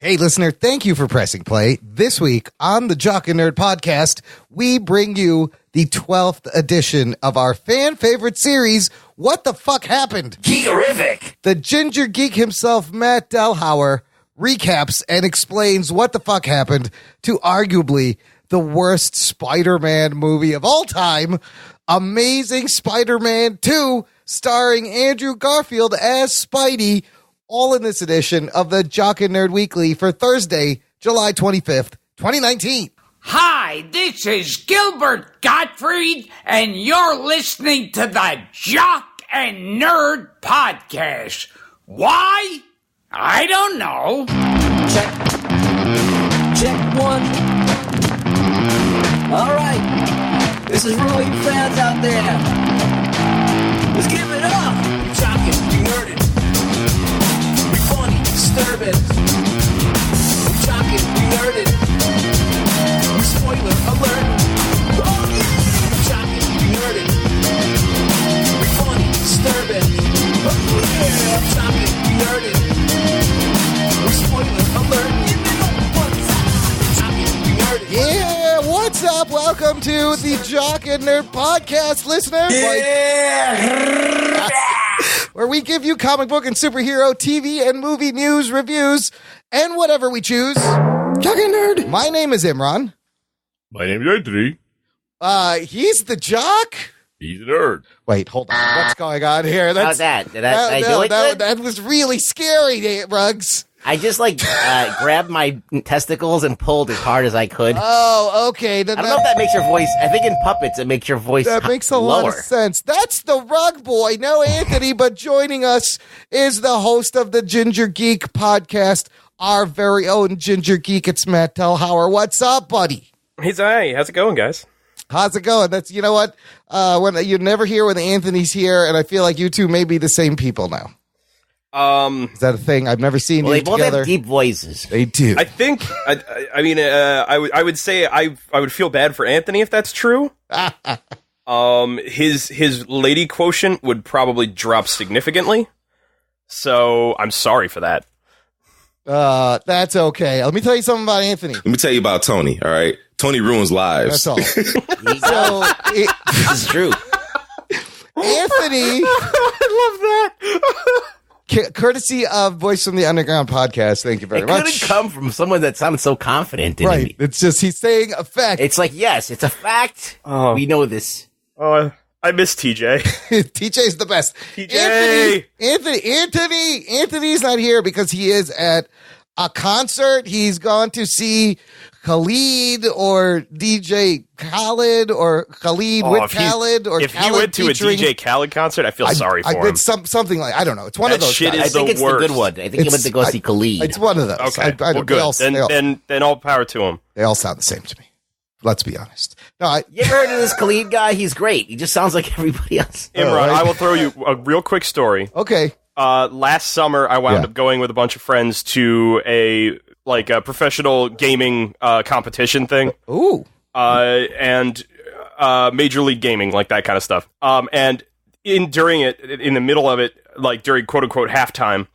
Hey, listener, thank you for pressing play. This week on the Jock and Nerd podcast, we bring you the 12th edition of our fan favorite series, What the Fuck Happened? Geekerific! The ginger geek himself, Matt Delhauer, recaps and explains what the fuck happened to arguably the worst Spider-Man movie of all time, Amazing Spider-Man 2, starring Andrew Garfield as Spidey, all in this edition of the Jock and Nerd Weekly for Thursday, July 25th, 2019. Hi, this is Gilbert Gottfried, and you're listening to the Jock and Nerd Podcast. Why? I don't know. Check one. All right. This is for all you fans out there. Let's give it up. We jockin', we nerdin'. We funny, disturbing. We jockin', we nerdin'. We spoiler alert. Oh yeah. We jockin', we nerdin'. We funny, disturbing. Oh yeah. We jockin', we nerdin'. We spoiler alert. Yeah, what's up? Welcome to the Jock and Nerd Podcast, listener. Yeah. Where we give you comic book and superhero, TV, and movie news, reviews, and whatever we choose. Jock and Nerd. My name is Imran. My name is Anthony. He's the Jock. He's a nerd. Wait, hold on. What's going on here? How's that? Did I do it good? That was really scary, Ruggs. I just grabbed my testicles and pulled as hard as I could. Oh, okay. I don't know if that makes your voice. I think in puppets it makes your voice that makes a lower. lot of sense. That's the Rug Boy. No Anthony, but joining us is the host of the Ginger Geek podcast, our very own Ginger Geek. It's Matt Delhauer. What's up, buddy? Hey, how's it going, guys? How's it going? That's, you know what? When you never hear when Anthony's here, and I feel like you two may be the same people now. Is that a thing? I've never seen you they both together. have deep voices. They do. I think. I would say I would feel bad for Anthony if that's true. His lady quotient would probably drop significantly. So I'm sorry for that. That's okay. Let me tell you something about Anthony. Let me tell you about Tony, all right? Tony ruins lives. That's all. This is true. Anthony. I love that. Courtesy of Voice from the Underground podcast. Thank you very much. It couldn't come from someone that sounded so confident in right. me. It's just he's saying a fact. It's like, yes, it's a fact. Oh. We know this. Oh, I miss TJ. TJ's the best. TJ. Anthony's not here because he is at a concert. He's gone to see Khalid or DJ Khaled or Khalid with Khaled or if Khaled he went to featuring, a DJ Khaled concert, I feel sorry for him. It's something like, I don't know. It's one of those shit guys. I think the it's worst. the good one. I think he went to go see Khalid. It's one of those. Okay, well, good. Then all power to him. They all sound the same to me. Let's be honest. No, You ever heard of this Khalid guy? He's great. He just sounds like everybody else. Imran, right. I will throw you a real quick story. okay. Last summer, I wound up going with a bunch of friends to a professional gaming competition thing. Ooh. And Major League Gaming, like that kind of stuff. And during the middle of it, like during quote unquote halftime,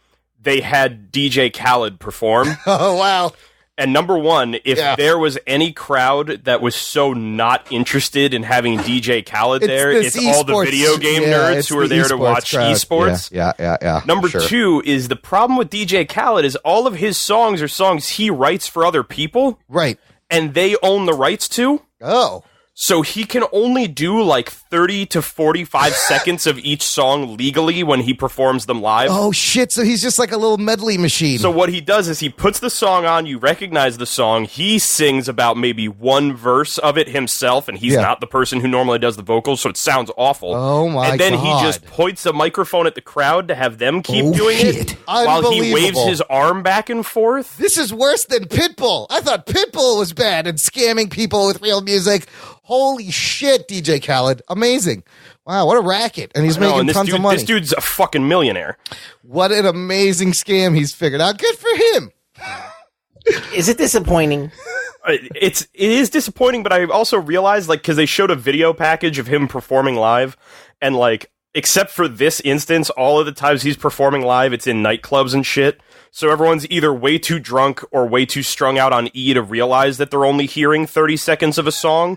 they had DJ Khaled perform. Oh, wow. And number one, if there was any crowd that was so not interested in having DJ Khaled there, it's all the video game nerds who are there to watch esports. Yeah. Number two is the problem with DJ Khaled is all of his songs are songs he writes for other people. Right. And they own the rights to. Oh. So he can only do like 30 to 45 seconds of each song legally when he performs them live. Oh, shit. So he's just like a little medley machine. So what he does is he puts the song on, you recognize the song, he sings about maybe one verse of it himself, and he's not the person who normally does the vocals, so it sounds awful. Oh, my God. And then he just points a microphone at the crowd to have them keep doing it while he waves his arm back and forth. This is worse than Pitbull. I thought Pitbull was bad and scamming people with real music. Holy shit, DJ Khaled. Amazing. Wow, what a racket. And he's making tons of money. This dude's a fucking millionaire. What an amazing scam he's figured out. Good for him. Is it disappointing? It is disappointing, but I also realized, like, because they showed a video package of him performing live, and, like, except for this instance, all of the times he's performing live, it's in nightclubs and shit. So everyone's either way too drunk or way too strung out on E to realize that they're only hearing 30 seconds of a song,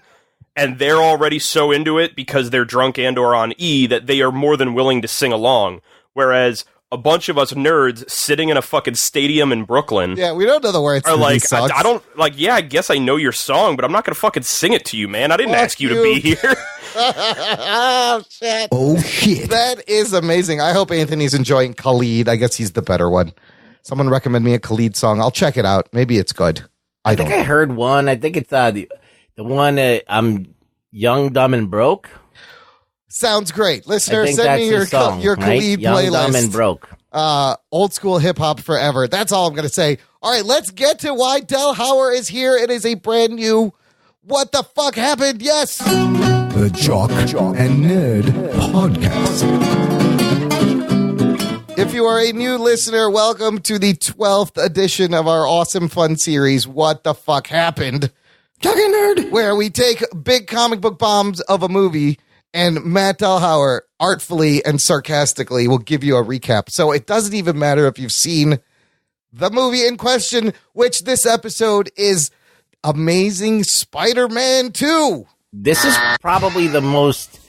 and they're already so into it because they're drunk and or on E that they are more than willing to sing along. Whereas a bunch of us nerds sitting in a fucking stadium in Brooklyn, Yeah, we don't know the words are to like, these songs. I don't, like, yeah, I guess I know your song, but I'm not gonna fucking sing it to you, man. I didn't Fuck ask you to you. be here. Oh, shit. Oh shit. That is amazing. I hope Anthony's enjoying Khalid. I guess he's the better one. Someone recommend me a Khalid song. I'll check it out. Maybe it's good. I I don't think I heard one. I think it's the one I'm young, dumb, and broke. Sounds great. I Listener, think send that's me his song, your right? Khalid Young, dumb, and playlist. broke. Old school hip hop forever. That's all I'm going to say. All right, let's get to why Delhauer is here. It is a brand new What the Fuck Happened? Yes. The Jock and Nerd Podcast. If you are a new listener, welcome to the 12th edition of our awesome fun series, What the Fuck Happened? Jock and Nerd. Where we take big comic book bombs of a movie and Matt Delhauer artfully and sarcastically will give you a recap. So it doesn't even matter if you've seen the movie in question, which this episode is Amazing Spider-Man 2. This is probably the most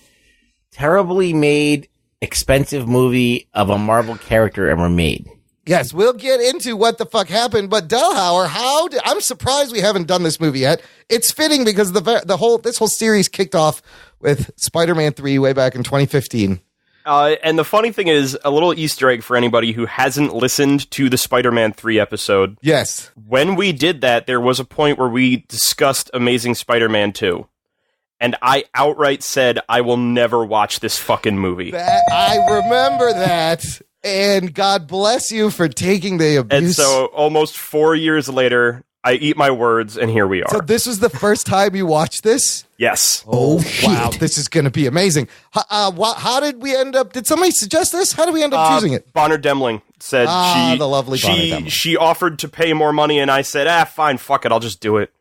terribly made, expensive movie of a Marvel character ever made. Yes, we'll get into what the fuck happened, but Delhauer, I'm surprised we haven't done this movie yet. It's fitting because this whole series kicked off with Spider-Man 3 way back in 2015. And the funny thing is, a little Easter egg for anybody who hasn't listened to the Spider-Man 3 episode. Yes. When we did that, there was a point where we discussed Amazing Spider-Man 2. And I outright said, I will never watch this fucking movie. I remember that. And God bless you for taking the abuse. And so almost 4 years later, I eat my words, and here we are. So this was the first time you watched this? Yes. Oh shit. Wow, this is going to be amazing. How did we end up? Did somebody suggest this? How did we end up choosing it? Bonner Demling said the lovely Bonner Demling. she offered to pay more money, and I said, fine, fuck it, I'll just do it.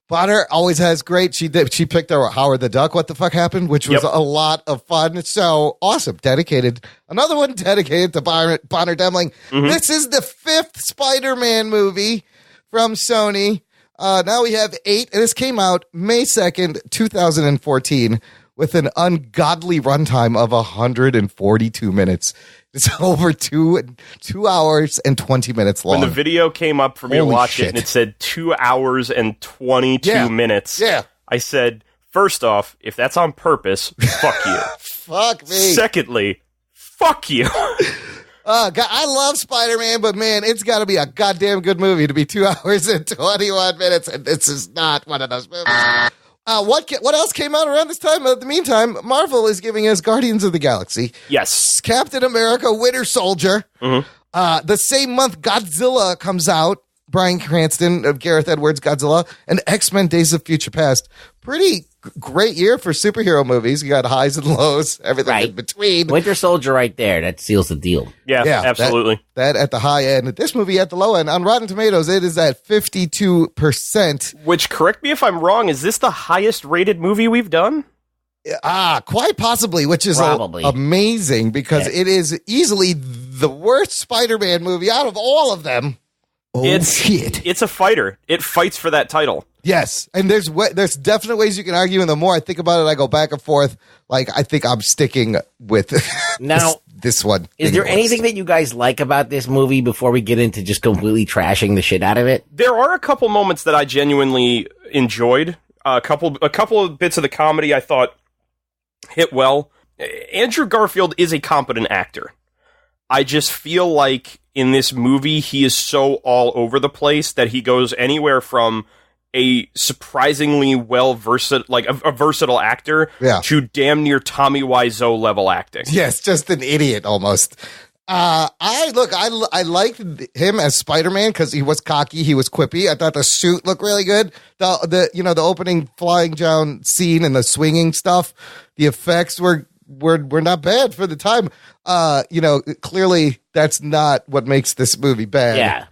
Bonner always has great. She picked our Howard the Duck. What the fuck happened? Which was a lot of fun. So awesome. Dedicated. Another one dedicated to Bonner Demling. Mm-hmm. This is the 5th Spider-Man movie from Sony. Now we have 8. And this came out May 2nd, 2014 with an ungodly runtime of 142 minutes. It's over 2 hours and 20 minutes long. When the video came up for me to Holy watch shit. it, and it said 2 hours and 22 minutes, Yeah. I said, first off, if that's on purpose, fuck you. Fuck me. Secondly, fuck you. God, I love Spider-Man, but man, it's got to be a goddamn good movie to be 2 hours and 21 minutes, and this is not one of those movies. What else came out around this time? In the meantime, Marvel is giving us Guardians of the Galaxy, Yes. Captain America, Winter Soldier. The same month, Godzilla comes out. Bryan Cranston of Gareth Edwards' Godzilla, and X-Men Days of Future Past. Pretty great year for superhero movies. You got highs and lows, everything in between. Winter Soldier right there. That seals the deal. Yeah, absolutely. That at the high end. This movie at the low end. On Rotten Tomatoes, it is at 52%. Which, correct me if I'm wrong, is this the highest rated movie we've done? Quite possibly, which is Probably. amazing because it is easily the worst Spider-Man movie out of all of them. Oh shit. It's a fighter. It fights for that title. Yes, and there's definite ways you can argue, and the more I think about it, I go back and forth. Like, I think I'm sticking with Now, this one. Is there anything that you guys like about this movie before we get into just completely trashing the shit out of it? There are a couple moments that I genuinely enjoyed. A couple of bits of the comedy I thought hit well. Andrew Garfield is a competent actor. I just feel like in this movie, he is so all over the place that he goes anywhere from a surprisingly a versatile actor to damn near Tommy Wiseau level acting. Yes, just an idiot almost. I liked him as Spider-Man because he was cocky, he was quippy. I thought the suit looked really good. The opening flying down scene and the swinging stuff, the effects were not bad for the time. Clearly that's not what makes this movie bad. Yeah.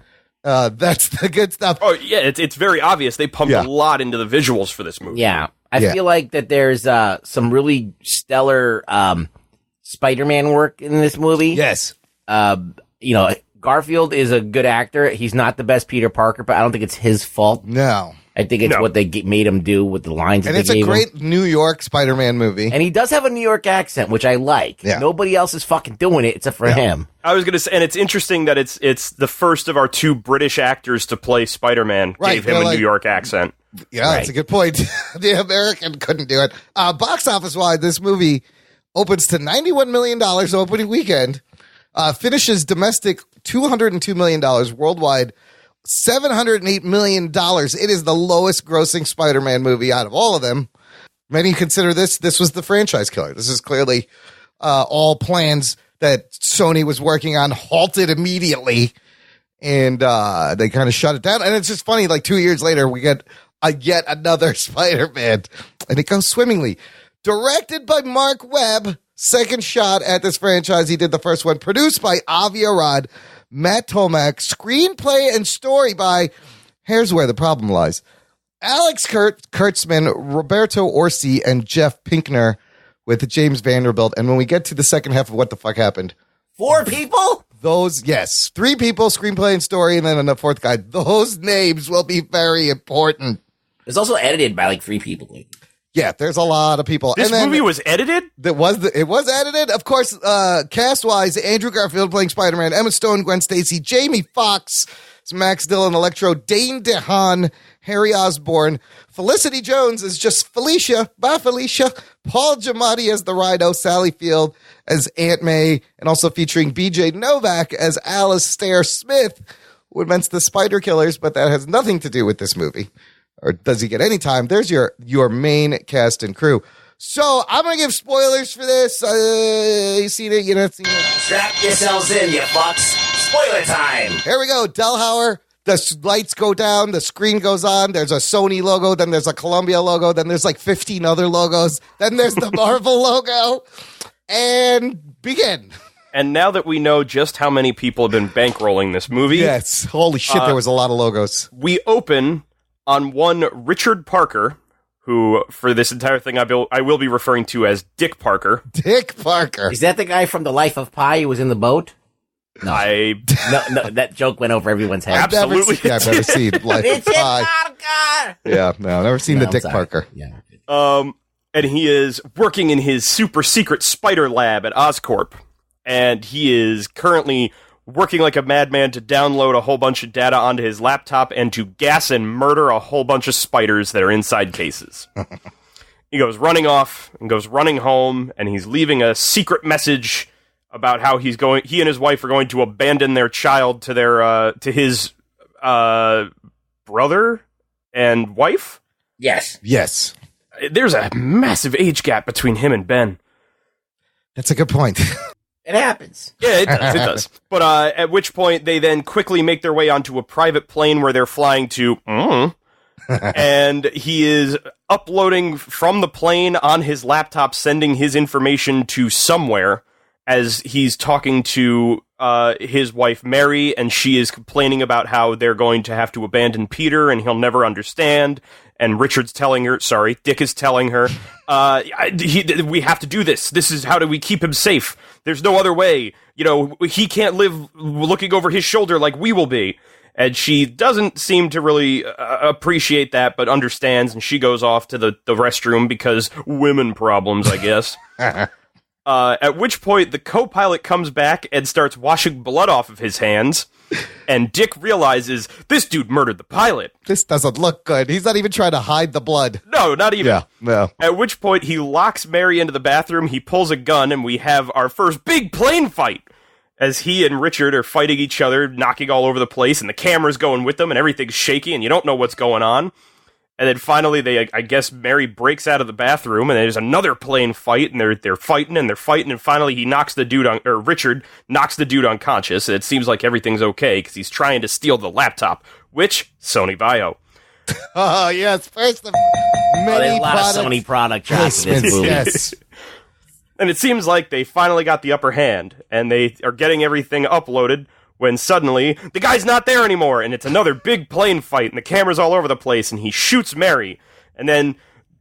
That's the good stuff. Oh yeah, it's very obvious they pumped a lot into the visuals for this movie. Yeah. I feel like that there's some really stellar Spider-Man work in this movie. Yes. Garfield is a good actor. He's not the best Peter Parker, but I don't think it's his fault. No. I think it's what they made him do with the lines. And that it's they a gave great him. New York Spider-Man movie. And he does have a New York accent, which I like. Yeah. Nobody else is fucking doing it except for him. I was going to say, and it's interesting that it's the first of our two British actors to play Spider-Man. Right, Gave him a New York accent. Yeah, that's a good point. The American couldn't do it. Box office-wide, this movie opens to $91 million opening weekend, finishes domestic $202 million, worldwide $708 million. It is the lowest grossing Spider-Man movie out of all of them. Many consider this was the franchise killer. This is clearly all plans that Sony was working on halted immediately, and they kind of shut it down. And it's just funny, like 2 years later, we get yet another Spider-Man, and it goes swimmingly. Directed by Mark Webb, second shot at this franchise. He did the first one. Produced by Avi Arad, Matt Tomac. Screenplay and story by, here's where the problem lies, Alex Kurtzman, Roberto Orsi, and Jeff Pinkner, with James Vanderbilt. And when we get to the second half of What the Fuck Happened, 4 people? Yes, 3 people, screenplay and story, and then a fourth guy. Those names will be very important. It's also edited by like 3 people. Yeah, there's a lot of people. This movie was edited? It was edited. Of course, cast-wise, Andrew Garfield playing Spider-Man, Emma Stone, Gwen Stacy, Jamie Foxx, Max Dillon, Electro, Dane DeHaan, Harry Osborn. Felicity Jones is just Felicia. Bye, Felicia. Paul Giamatti as the Rhino, Sally Field as Aunt May, and also featuring BJ Novak as Alistair Smith, who invents the Spider Killers, but that has nothing to do with this movie. Or does he get any time? There's your main cast and crew. So I'm going to give spoilers for this. You seen it? You not seen it? Strap yourselves in, you fucks. Spoiler time. Here we go. Delhauer. The lights go down. The screen goes on. There's a Sony logo. Then there's a Columbia logo. Then there's like 15 other logos. Then there's the Marvel logo. And begin. And now that we know just how many people have been bankrolling this movie. Yes. Holy shit, there was a lot of logos. We open on one Richard Parker, who, for this entire thing, I will be referring to as Dick Parker. Dick Parker. Is that the guy from The Life of Pi who was in the boat? No. No, that joke went over everyone's head. Absolutely. I've never seen Life of Pi. Parker! Yeah, no, I've never seen the Dick sorry. Parker. Yeah. And he is working in his super secret spider lab at Oscorp. And he is currently working like a madman to download a whole bunch of data onto his laptop and to gas and murder a whole bunch of spiders that are inside cases. He goes running off and goes running home, and he's leaving a secret message about how he and his wife are going to abandon their child to his brother and wife. Yes. There's a massive age gap between him and Ben. That's a good point. It happens. Yeah, it does. But at which point they then quickly make their way onto a private plane where they're flying to. And he is uploading from the plane on his laptop, sending his information to somewhere as he's talking to his wife, Mary, and she is complaining about how they're going to have to abandon Peter and he'll never understand. And Dick is telling her, we have to do this. This is how do we keep him safe? There's no other way. You know, he can't live looking over his shoulder like we will be. And she doesn't seem to really appreciate that, but understands, and she goes off to the restroom because women problems, I guess. At which point, the co-pilot comes back and starts washing blood off of his hands, and Dick realizes, this dude murdered the pilot. This doesn't look good. He's not even trying to hide the blood. No, not even. Yeah, no. At which point, he locks Mary into the bathroom, he pulls a gun, and we have our first big plane fight, as he and Richard are fighting each other, knocking all over the place, and the camera's going with them, and everything's shaky, and you don't know what's going on. And then finally, I guess Mary breaks out of the bathroom, and there's another plane fight, and they're fighting, and finally Richard knocks the dude unconscious, and it seems like everything's okay, because he's trying to steal the laptop, which, Sony Bio. Oh, yes, first of many There's a lot of Sony product shots in this movie. Yes. And it seems like they finally got the upper hand, and they are getting everything uploaded, when suddenly, the guy's not there anymore, and it's another big plane fight, and the camera's all over the place, and he shoots Mary. And then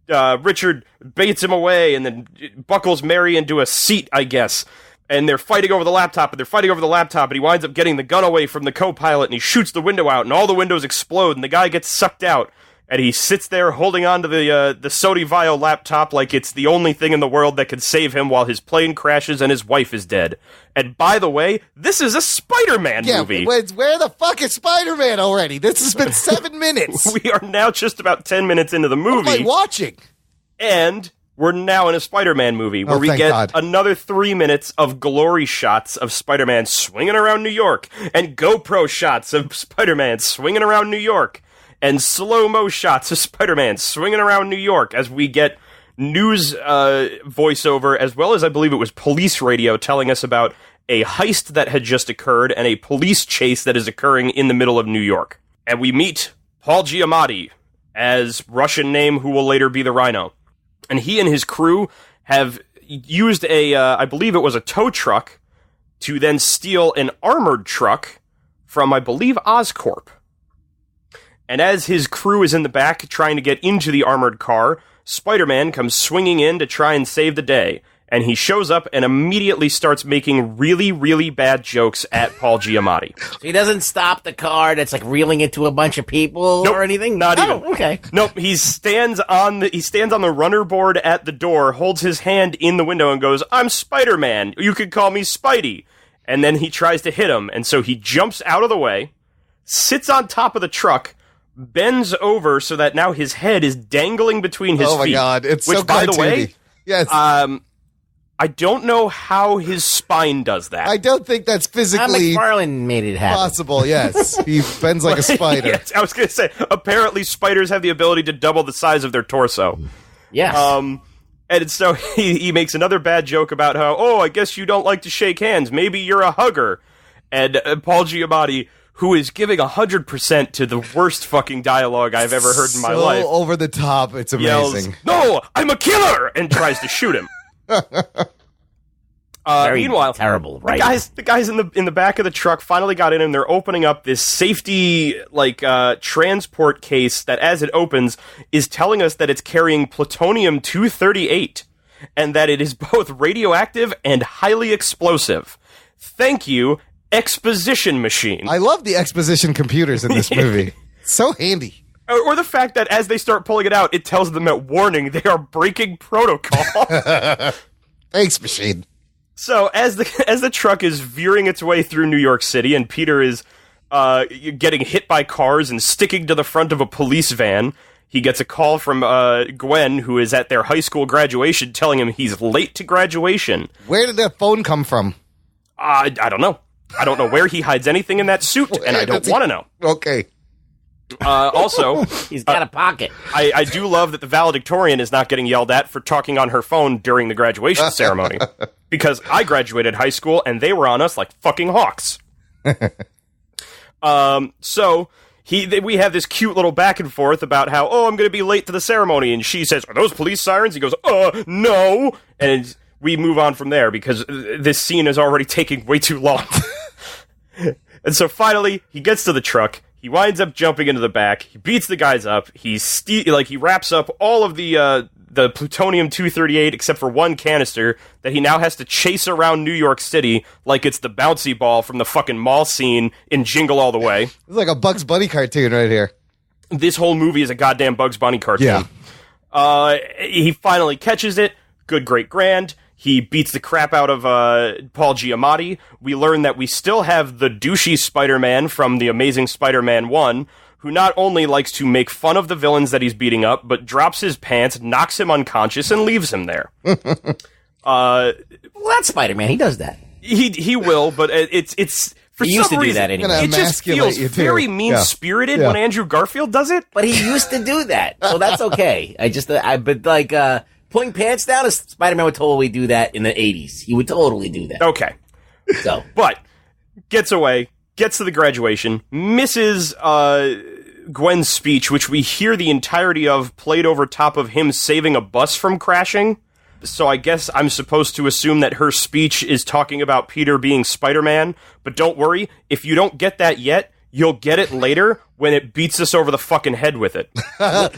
Richard baits him away and then buckles Mary into a seat, I guess. And they're fighting over the laptop, and he winds up getting the gun away from the co-pilot, and he shoots the window out, and all the windows explode, and the guy gets sucked out, and he sits there holding on to the Sody Vio laptop like it's the only thing in the world that could save him while his plane crashes and his wife is dead. And by the way, this is a Spider-Man movie. Where the fuck is Spider-Man already? This has been 7 minutes. We are now just about 10 minutes into the movie. What am I watching? And we're now in a Spider-Man movie where we get another 3 minutes of glory shots of Spider-Man swinging around New York, and GoPro shots of Spider-Man swinging around New York, and slow-mo shots of Spider-Man swinging around New York as we get news voiceover, as well as I believe it was police radio telling us about a heist that had just occurred and a police chase that is occurring in the middle of New York. And we meet Paul Giamatti as Russian name who will later be the Rhino. And he and his crew have used I believe it was a tow truck, to then steal an armored truck from, I believe, Oscorp. And as his crew is in the back trying to get into the armored car, Spider-Man comes swinging in to try and save the day. And he shows up and immediately starts making really, really bad jokes at Paul Giamatti. So he doesn't stop the car that's like reeling into a bunch of people or anything? Not even. Okay. Nope, he stands on the runner board at the door, holds his hand in the window and goes, "I'm Spider-Man. You could call me Spidey." And then he tries to hit him, and so he jumps out of the way, sits on top of the truck, bends over so that now his head is dangling between his feet. Oh my god, it's which, so by the cartoony. way, Yes. I don't know how his spine does that. I don't think that's physically McFarlane made it happen. possible, yes. He bends like a spider. Yes, I was going to say, apparently spiders have the ability to double the size of their torso. Yes. And so he makes another bad joke about how, I guess you don't like to shake hands. Maybe you're a hugger. And Paul Giamatti, who is giving 100% to the worst fucking dialogue I've ever heard in my life. So over the top, it's amazing. Yells, "No, I'm a killer!" and tries to shoot him. Meanwhile, terrible. Right? The guys in the back of the truck finally got in, and they're opening up this safety transport case that, as it opens, is telling us that it's carrying plutonium-238, and that it is both radioactive and highly explosive. Thank you, exposition machine. I love the exposition computers in this movie. So handy. Or the fact that as they start pulling it out, it tells them that, warning, they are breaking protocol. Thanks, machine. So as the truck is veering its way through New York City, and Peter is getting hit by cars and sticking to the front of a police van, he gets a call from Gwen, who is at their high school graduation, telling him he's late to graduation. Where did that phone come from? I don't know. I don't know where he hides anything in that suit, and I don't want to know. Okay. Also, he's got a pocket. I do love that the valedictorian is not getting yelled at for talking on her phone during the graduation ceremony, because I graduated high school and they were on us like fucking hawks. So we have this cute little back and forth about how, I'm going to be late to the ceremony, and she says, "Are those police sirens?" He goes, "No," and we move on from there because this scene is already taking way too long. And so finally, he gets to the truck. He winds up jumping into the back. He beats the guys up. He wraps up all of the plutonium-238 except for one canister that he now has to chase around New York City like it's the bouncy ball from the fucking mall scene in Jingle All the Way. It's like a Bugs Bunny cartoon right here. This whole movie is a goddamn Bugs Bunny cartoon. Yeah. He finally catches it. Good, great, grand. He beats the crap out of Paul Giamatti. We learn that we still have the douchey Spider-Man from The Amazing Spider-Man 1, who not only likes to make fun of the villains that he's beating up, but drops his pants, knocks him unconscious, and leaves him there. Well, that's Spider-Man. He does that. He will, but it's for he used some to do reason, that anyway. It just feels very mean-spirited when Andrew Garfield does it. But he used to do that, so that's okay. Pulling pants down, Spider-Man would totally do that in the 80s. He would totally do that. Okay. So, but gets away, gets to the graduation, misses Gwen's speech, which we hear the entirety of played over top of him saving a bus from crashing. So I guess I'm supposed to assume that her speech is talking about Peter being Spider-Man. But don't worry, if you don't get that yet, You'll get it later when it beats us over the fucking head with it.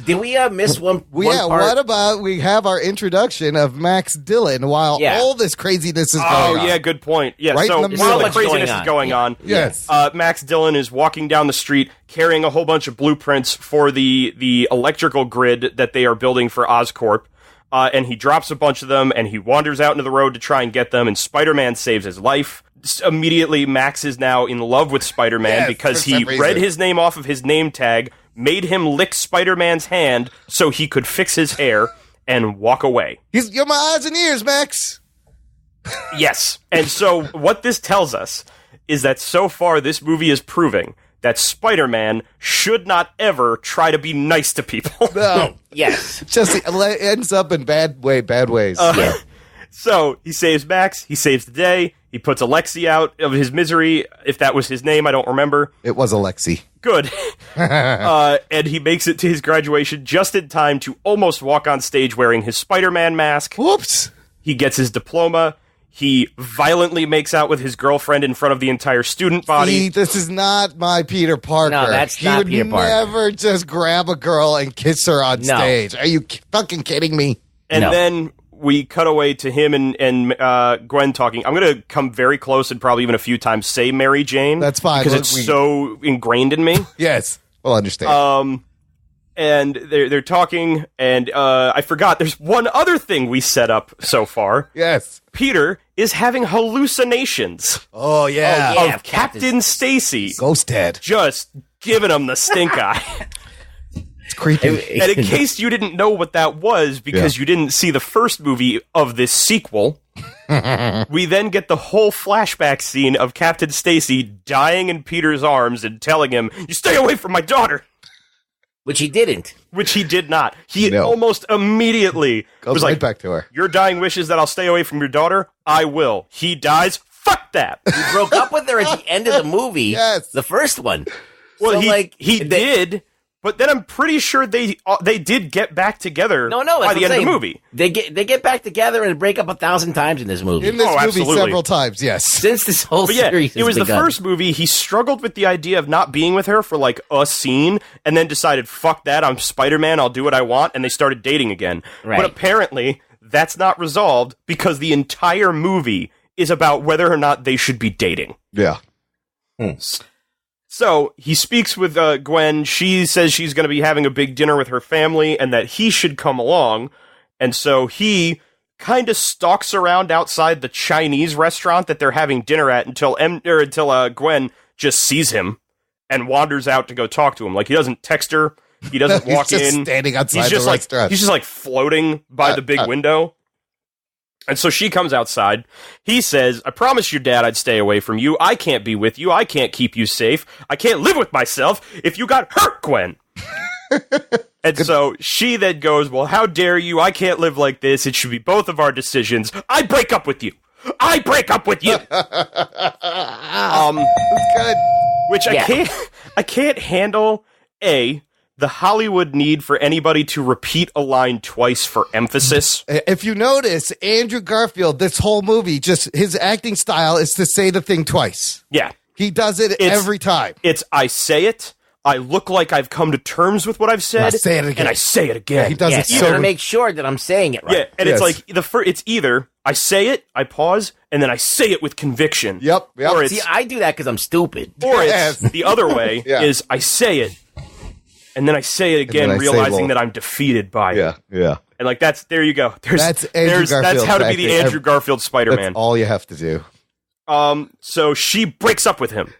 Did we miss one part? What about we have our introduction of Max Dillon while all this craziness is going on? Oh, yeah, good point. Yeah, Right so in the while the middle. craziness is going on, Yes. Max Dillon is walking down the street carrying a whole bunch of blueprints for the electrical grid that they are building for Oscorp. And he drops a bunch of them, and he wanders out into the road to try and get them, and Spider-Man saves his life. Immediately, Max is now in love with Spider-Man because he read his name off of his name tag, made him lick Spider-Man's hand so he could fix his hair, and walk away. You're my eyes and ears, Max. Yes. And so what this tells us is that so far this movie is proving that Spider-Man should not ever try to be nice to people. No. Yes. Just ends up in bad ways. So he saves Max. He saves the day. He puts Alexi out of his misery. If that was his name, I don't remember. It was Alexi. Good. And he makes it to his graduation just in time to almost walk on stage wearing his Spider-Man mask. Whoops. He gets his diploma. He violently makes out with his girlfriend in front of the entire student body. See, this is not my Peter Parker. No, that's not Peter Parker. He would never just grab a girl and kiss her on stage. Are you fucking kidding me? And then we cut away to him and Gwen talking. I'm going to come very close and probably even a few times say Mary Jane. That's fine. Because it's so ingrained in me. Yes. We'll understand. And they're talking, and I forgot, there's one other thing we set up so far. Yes. Peter is having hallucinations. Oh, yeah. Of Captain Stacy. Ghost Dad. Just giving him the stink eye. It's creepy. And in case you didn't know what that was, because you didn't see the first movie of this sequel, we then get the whole flashback scene of Captain Stacy dying in Peter's arms and telling him, "You stay away from my daughter." Which he didn't. Which he did not. He almost immediately goes right back to her. "Your dying wish is that I'll stay away from your daughter? I will." He dies. Fuck that. He broke up with her at the end of the movie. Yes. The first one. Well, So, he did, but then I'm pretty sure they did get back together by the end of the movie. They get back together and break up 1,000 times in this movie. In this movie absolutely. Several times, yes. Since this whole But yeah, series it was has the begun. first movie. He struggled with the idea of not being with her for like a scene, and then decided, "Fuck that! I'm Spider-Man. I'll do what I want." And they started dating again. Right. But apparently, that's not resolved because the entire movie is about whether or not they should be dating. Yeah. So he speaks with Gwen. She says she's going to be having a big dinner with her family, and that he should come along. And so he kind of stalks around outside the Chinese restaurant that they're having dinner at until Gwen just sees him and wanders out to go talk to him. Like, he doesn't text her. He doesn't walk He's just in. standing outside the like, restaurant. He's just like floating by the big window. And so she comes outside. He says, "I promised your dad I'd stay away from you. I can't be with you. I can't keep you safe. I can't live with myself if you got hurt, Gwen." And so she then goes, "Well, how dare you? I can't live like this. It should be both of our decisions. I break up with you. I break up with you." That's good. Which I can't handle, the Hollywood need for anybody to repeat a line twice for emphasis. If you notice, Andrew Garfield, this whole movie, just his acting style is to say the thing twice. Yeah. He does it every time. It's, I say it, I look like I've come to terms with what I've said, I say it again. and I say it again. Yeah, he does it You so gotta make sure that I'm saying it right. Yeah, and it's like, it's either I say it, I pause, and then I say it with conviction. Yep. Or it's, See, I do that because I'm stupid. or Yes. it's the other way, Yeah. is I say it, and then I say it again, then I say, realizing well, that I'm defeated by it. Yeah. And like, there you go. That's Andrew that's Garfield's how to be the acting. Andrew Garfield Spider-Man. That's all you have to do. So she breaks up with him.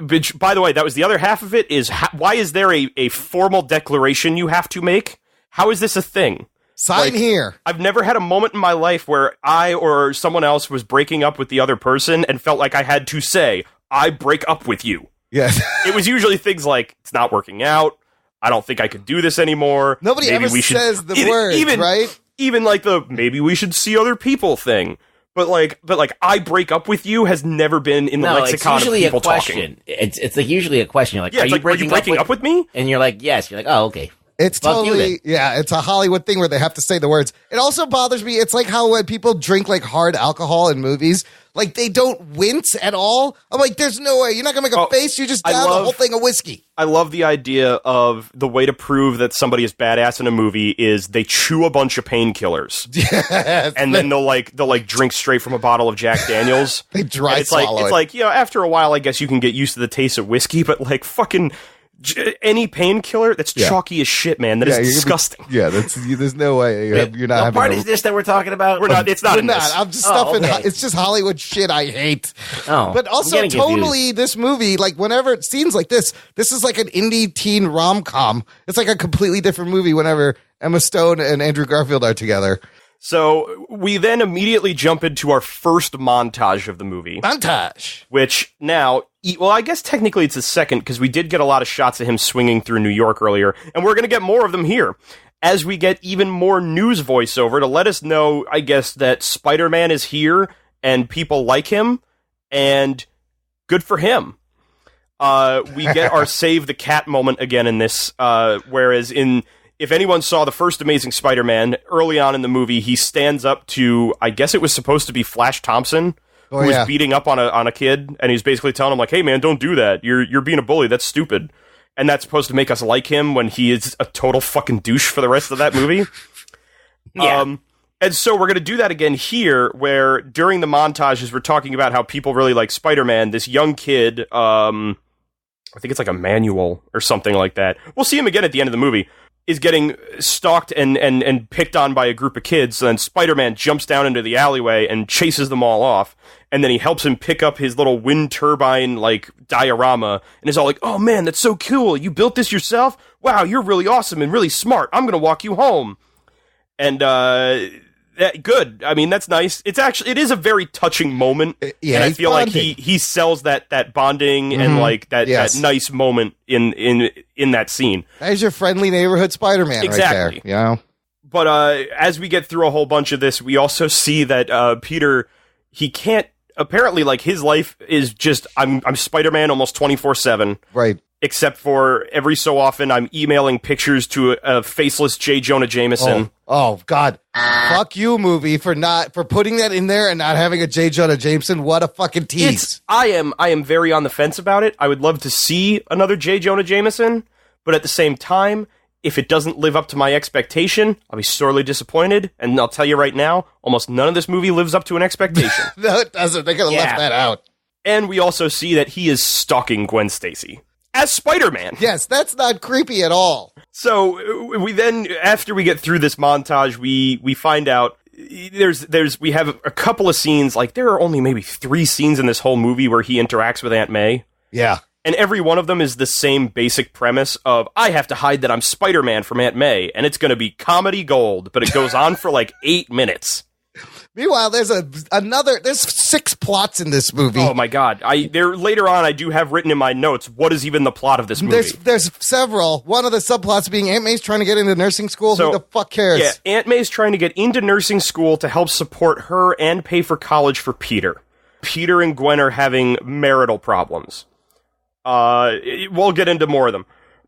Which, by the way, that was the other half of it, is why is there a formal declaration you have to make? How is this a thing? Sign here. I've never had a moment in my life where I or someone else was breaking up with the other person and felt like I had to say, "I break up with you." Yes. It was usually things like, "It's not working out. I don't think I could do this anymore." Nobody Maybe ever we should-" says the words, right? Even like the "maybe we should see other people" thing. But like, "I break up with you" has never been in the No, it's lexicon of usually people a question. talking. It's like usually a question. You're like, Yeah, are it's you like, "Are you breaking up with me?" And you're like, yes. You're like, oh, okay. It's Fuck you totally, it's a Hollywood thing where they have to say the words. It also bothers me. It's like how when people drink like hard alcohol in movies, like they don't wince at all. I'm like, there's no way. You're not going to make a face. You just down the whole thing of whiskey. I love the idea of the way to prove that somebody is badass in a movie is they chew a bunch of painkillers. Yes. And then they'll drink straight from a bottle of Jack Daniels. They dry it's swallow like, it. It's like, after a while, I guess you can get used to the taste of whiskey, but like fucking any painkiller, that's chalky as shit, man. That is disgusting. There's no way you're not having part is this that we're talking about? We're not. It's not. We're in not. This. I'm just stuffing. okay. It's just Hollywood shit I hate. Oh, but also I'm getting totally this movie, like whenever it scenes like this is like an indie teen rom-com. It's like a completely different movie whenever Emma Stone and Andrew Garfield are together. So we then immediately jump into our first montage of the movie. Montage. Which now, well, I guess technically it's the second because we did get a lot of shots of him swinging through New York earlier, and we're going to get more of them here as we get even more news voiceover to let us know, I guess, that Spider-Man is here and people like him, and good for him. We get our Save the Cat moment again in this, whereas if anyone saw the first Amazing Spider-Man, early on in the movie, he stands up to, I guess it was supposed to be Flash Thompson, who was beating up on a kid, and he's basically telling him, like, hey, man, don't do that. You're being a bully. That's stupid. And that's supposed to make us like him when he is a total fucking douche for the rest of that movie. Yeah. And so we're going to do that again here, where during the montages, we're talking about how people really like Spider-Man. This young kid, I think it's like Emmanuel or something like that. We'll see him again at the end of the movie. Is getting stalked and picked on by a group of kids, so then Spider-Man jumps down into the alleyway and chases them all off, and then he helps him pick up his little wind turbine, like, diorama, and is all like, oh man, that's so cool, you built this yourself? Wow, you're really awesome and really smart, I'm gonna walk you home. And, good. I mean, that's nice. It is a very touching moment. Yeah, and I feel bonding. like he sells that bonding and like that nice moment in that scene. There's your friendly neighborhood Spider-Man Exactly. right there. You know? But as we get through a whole bunch of this, we also see that Peter, he can't, apparently, like, his life is just, I'm Spider-Man almost 24/7. Right. Except for every so often I'm emailing pictures to a faceless J. Jonah Jameson. Oh God. Fuck you, movie, for putting that in there and not having a J. Jonah Jameson. What a fucking tease. I am very on the fence about it. I would love to see another J. Jonah Jameson, but at the same time, if it doesn't live up to my expectation, I'll be sorely disappointed. And I'll tell you right now, almost none of this movie lives up to an expectation. No, it doesn't. They could have left that out. And we also see that he is stalking Gwen Stacy as Spider-Man. Yes, that's not creepy at all. So we then, after we get through this montage, we find out we have a couple of scenes, like there are only maybe 3 scenes in this whole movie where he interacts with Aunt May. Yeah. And every one of them is the same basic premise of, I have to hide that I'm Spider-Man from Aunt May, and it's going to be comedy gold, but it goes on for like 8 minutes. Meanwhile, there's there's 6 plots in this movie. Oh my God. Later on, I do have written in my notes, what is even the plot of this movie? There's several. One of the subplots being Aunt May's trying to get into nursing school. Who the fuck cares? Yeah, Aunt May's trying to get into nursing school to help support her and pay for college for Peter. Peter and Gwen are having marital problems. We'll get into more of them.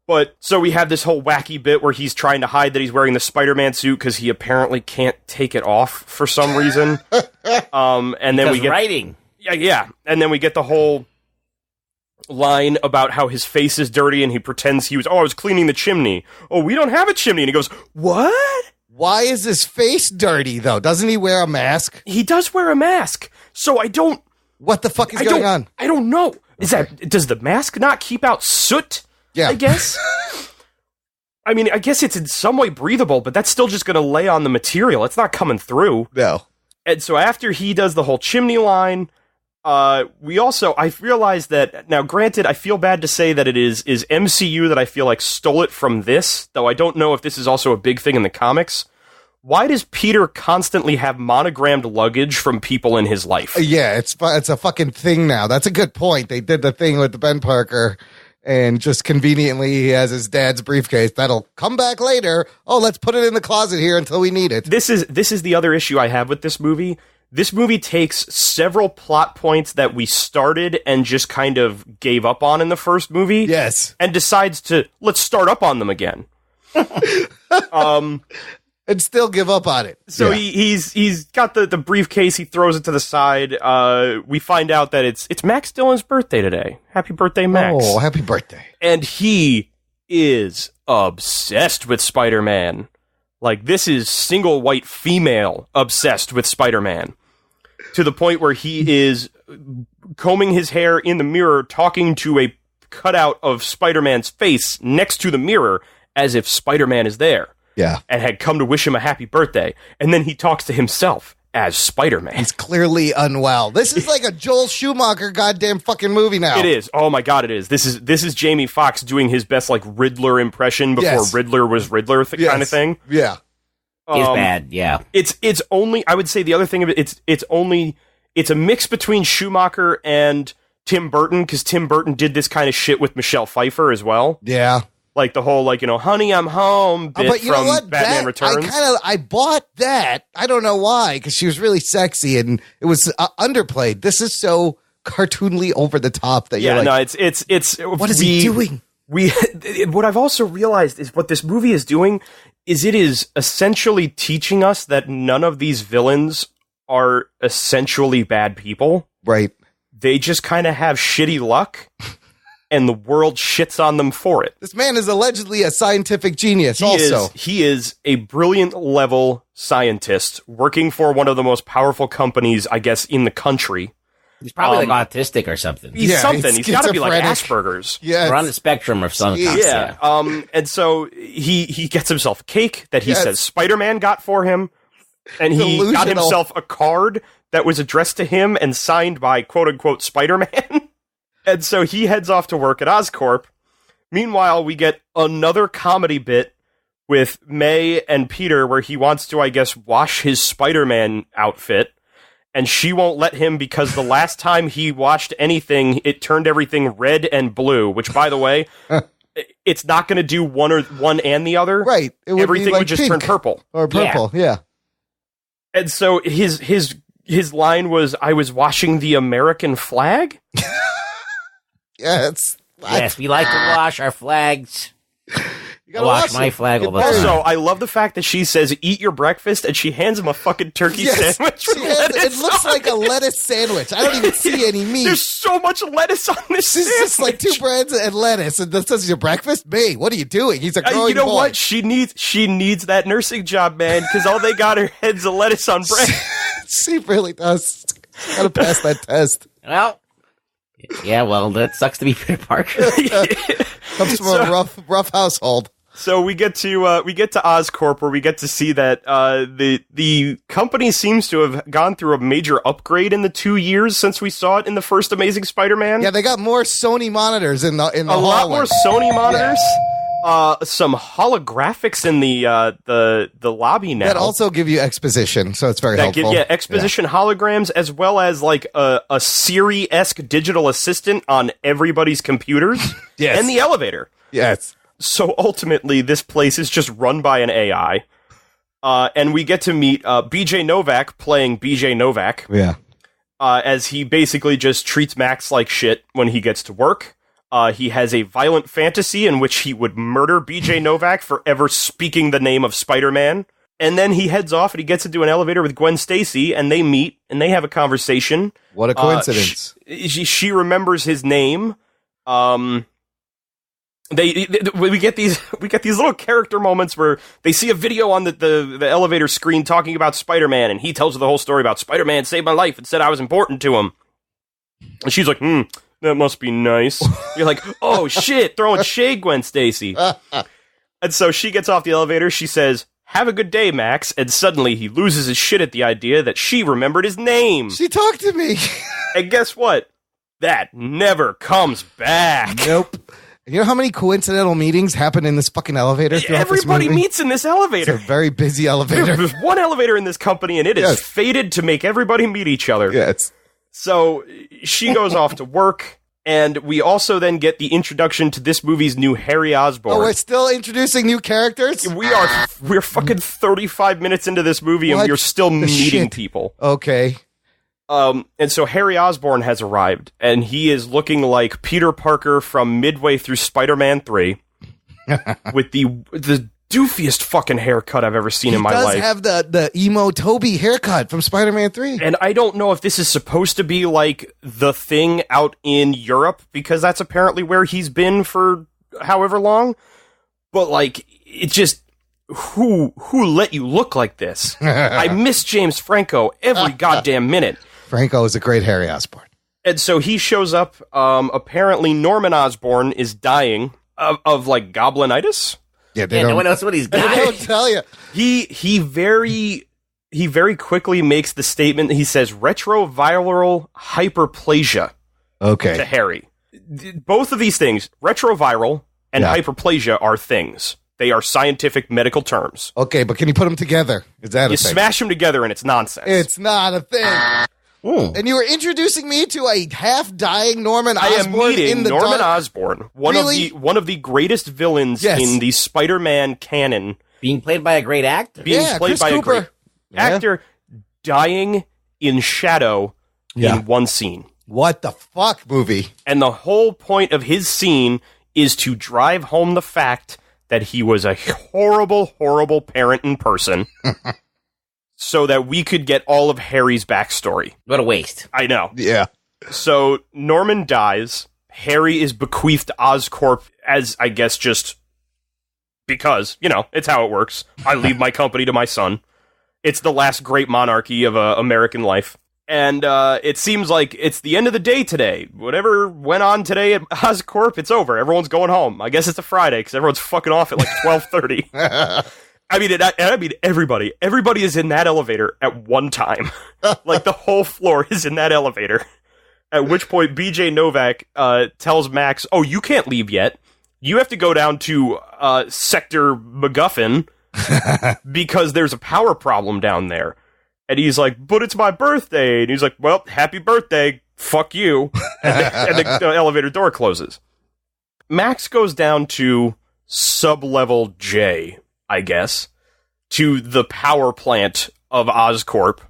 But, so we have this whole wacky bit where he's trying to hide that he's wearing the Spider-Man suit because he apparently can't take it off for some reason. And then we get writing. Yeah. And then we get the whole line about how his face is dirty and he pretends I was cleaning the chimney. Oh, we don't have a chimney. And he goes, what? Why is his face dirty, though? Doesn't he wear a mask? He does wear a mask. So I don't... What the fuck is going on? I don't know. Does the mask not keep out soot? Yeah. I guess. I mean, I guess it's in some way breathable, but that's still just going to lay on the material. It's not coming through. No. And so after he does the whole chimney line, I realized that, now granted, I feel bad to say that it is MCU that I feel like stole it from this, though I don't know if this is also a big thing in the comics. Why does Peter constantly have monogrammed luggage from people in his life? Yeah, it's a fucking thing now. That's a good point. They did the thing with the Ben Parker. And just conveniently, he has his dad's briefcase. That'll come back later. Oh, let's put it in the closet here until we need it. This is the other issue I have with this movie. This movie takes several plot points that we started and just kind of gave up on in the first movie. Yes. And decides to, let's start up on them again. And still give up on it. So he's got the briefcase. He throws it to the side. We find out that it's Max Dillon's birthday today. Happy birthday, Max! Oh, happy birthday! And he is obsessed with Spider-Man. Like, this is single white female obsessed with Spider-Man, to the point where he is combing his hair in the mirror, talking to a cutout of Spider-Man's face next to the mirror as if Spider-Man is there. Yeah. And had come to wish him a happy birthday. And then he talks to himself as Spider-Man. He's clearly unwell. This is like a Joel Schumacher goddamn fucking movie now. It is. Oh my God, it is. This is Jamie Foxx doing his best, like, Riddler impression before Riddler was Riddler kind of thing. Yeah. It's bad, yeah. It's only, I would say the other thing of it, it's a mix between Schumacher and Tim Burton, because Tim Burton did this kind of shit with Michelle Pfeiffer as well. Yeah. Like the whole, like, honey, I'm home bit but you from know what? Batman Returns. I bought that. I don't know why, because she was really sexy and it was underplayed. This is so cartoonly over the top that you're like, it's what is he doing? What I've also realized is what this movie is doing is it is essentially teaching us that none of these villains are essentially bad people. Right. They just kind of have shitty luck. And the world shits on them for it. This man is allegedly a scientific genius He is a brilliant level scientist working for one of the most powerful companies, I guess, in the country. He's probably like autistic or something. He's something. He's got to be like Asperger's. Yeah, we're on the spectrum of some kind. Yeah. And so he gets himself a cake that he says Spider-Man got for him. And he got himself a card that was addressed to him and signed by quote-unquote Spider-Man. And so he heads off to work at Oscorp. Meanwhile, we get another comedy bit with May and Peter where he wants to, I guess, wash his Spider-Man outfit. And she won't let him because the last time he washed anything, it turned everything red and blue, which, by the way, it's not going to do one and the other. Right. Everything would just turn purple. Or purple, yeah. And so his line was, I was washing the American flag? Yes. Yes, we like to wash our flags. You gotta wash my flag all the time. Also, I love the fact that she says, eat your breakfast, and she hands him a fucking turkey sandwich. It looks like a lettuce sandwich. I don't even see any meat. There's so much lettuce on this sandwich. It's just like 2 breads and lettuce. And this is your breakfast? May, what are you doing? He's a growing You know boy. what? She needs that nursing job, man, because all they got are heads of lettuce on bread. She really does. Gotta pass that test. Well, yeah, well, that sucks to be Peter Parker. Comes from a rough household. So we get to Oscorp, where we get to see that the company seems to have gone through a major upgrade in the 2 years since we saw it in the first Amazing Spider-Man. Yeah, they got more Sony monitors in the a lot hallway. more Sony monitors. Some holographics in the lobby now that also give you exposition, so it's very helpful. Exposition holograms, as well as like a Siri-esque digital assistant on everybody's computers. Yes. And the elevator. Yes. So ultimately, this place is just run by an AI. And we get to meet BJ Novak playing BJ Novak. Yeah. As he basically just treats Max like shit when he gets to work. He has a violent fantasy in which he would murder BJ Novak for ever speaking the name of Spider-Man. And then he heads off and he gets into an elevator with Gwen Stacy, and they meet and they have a conversation. What a coincidence. She remembers his name. We get these little character moments where they see a video on the elevator screen talking about Spider-Man, and he tells her the whole story about Spider-Man saved my life and said I was important to him. And she's like, that must be nice. You're like, oh shit, throwing shade, Gwen Stacy. And so she gets off the elevator, she says, have a good day, Max, and suddenly he loses his shit at the idea that she remembered his name. She talked to me. And guess what? That never comes back. Nope. You know how many coincidental meetings happen in this fucking elevator? Everybody meets in this elevator. It's a very busy elevator. There's one elevator in this company, and it is fated to make everybody meet each other. Yes. So she goes off to work, and we also then get the introduction to this movie's new Harry Osborn. Oh, we're still introducing new characters? We're fucking 35 minutes into this movie, and we're still meeting people. Okay. And so Harry Osborn has arrived, and he is looking like Peter Parker from midway through Spider-Man 3, with the doofiest fucking haircut I've ever seen in my life. He does have the emo Toby haircut from Spider-Man 3. And I don't know if this is supposed to be like the thing out in Europe, because that's apparently where he's been for however long. But like, it just, who let you look like this? I miss James Franco every goddamn minute. Franco is a great Harry Osborn. And so he shows up. Apparently Norman Osborn is dying of like goblinitis. Yeah, no one knows what he's got. They don't tell you. He very quickly makes the statement. He says retroviral hyperplasia. Okay. To Harry. Both of these things, retroviral and hyperplasia, are things. They are scientific medical terms. Okay, but can you put them together? Is that a thing? You smash them together and it's nonsense. It's not a thing. And you were introducing me to a half-dying Norman Osborn. I am meeting in the Norman dark. Osborn, one of the greatest villains in the Spider-Man canon. Being played by a great actor. Being played Chris by Cooper. a great actor, dying in shadow in one scene. What the fuck movie? And the whole point of his scene is to drive home the fact that he was a horrible, horrible parent in person, so that we could get all of Harry's backstory. What a waste. I know. Yeah. So Norman dies. Harry is bequeathed Oscorp as, I guess, just because, it's how it works. I leave my company to my son. It's the last great monarchy of American life. And it seems like it's the end of the day today. Whatever went on today at Oscorp, it's over. Everyone's going home. I guess it's a Friday because everyone's fucking off at like 12:30. I mean, everybody. Everybody is in that elevator at one time. Like, the whole floor is in that elevator. At which point, BJ Novak tells Max, "Oh, you can't leave yet. You have to go down to Sector MacGuffin because there's a power problem down there." And he's like, "But it's my birthday." And he's like, "Well, happy birthday. Fuck you." And the elevator door closes. Max goes down to sub-level J, I guess, to the power plant of Oscorp,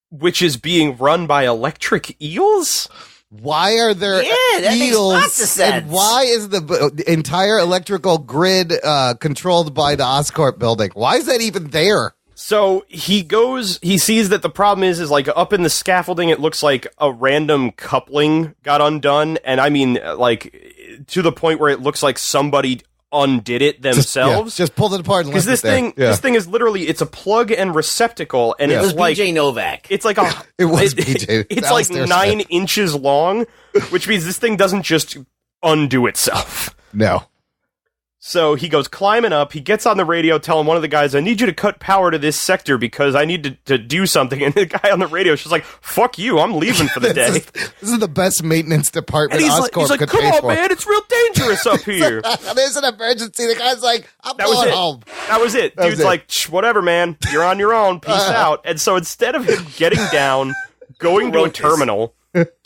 which is being run by electric eels? Why are there that makes eels? lots of sense. And why is the entire electrical grid controlled by the Oscorp building? Why is that even there? So he sees that the problem is like up in the scaffolding, it looks like a random coupling got undone. And I mean, like, to the point where it looks like somebody undid it themselves. Just pulled it apart and left this it there. this thing is literally, it's a plug and receptacle, and It it's was like BJ Novak. It's like It was BJ. It's That like was their 9 Smith. inches long, which means this thing doesn't just undo itself. No. So he goes climbing up, he gets on the radio telling one of the guys, "I need you to cut power to this sector because I need to do something." And the guy on the radio is just like, "Fuck you, I'm leaving for the day." This is the best maintenance department And Oscorp he's like, could "Come pay on, for. man, it's real dangerous up here." There's an emergency. The guy's like, I'm That was going it. home. That was it. That was Dude's it. like, "Whatever, man. You're on your own. Peace out." And so instead of him getting down, going to a terminal,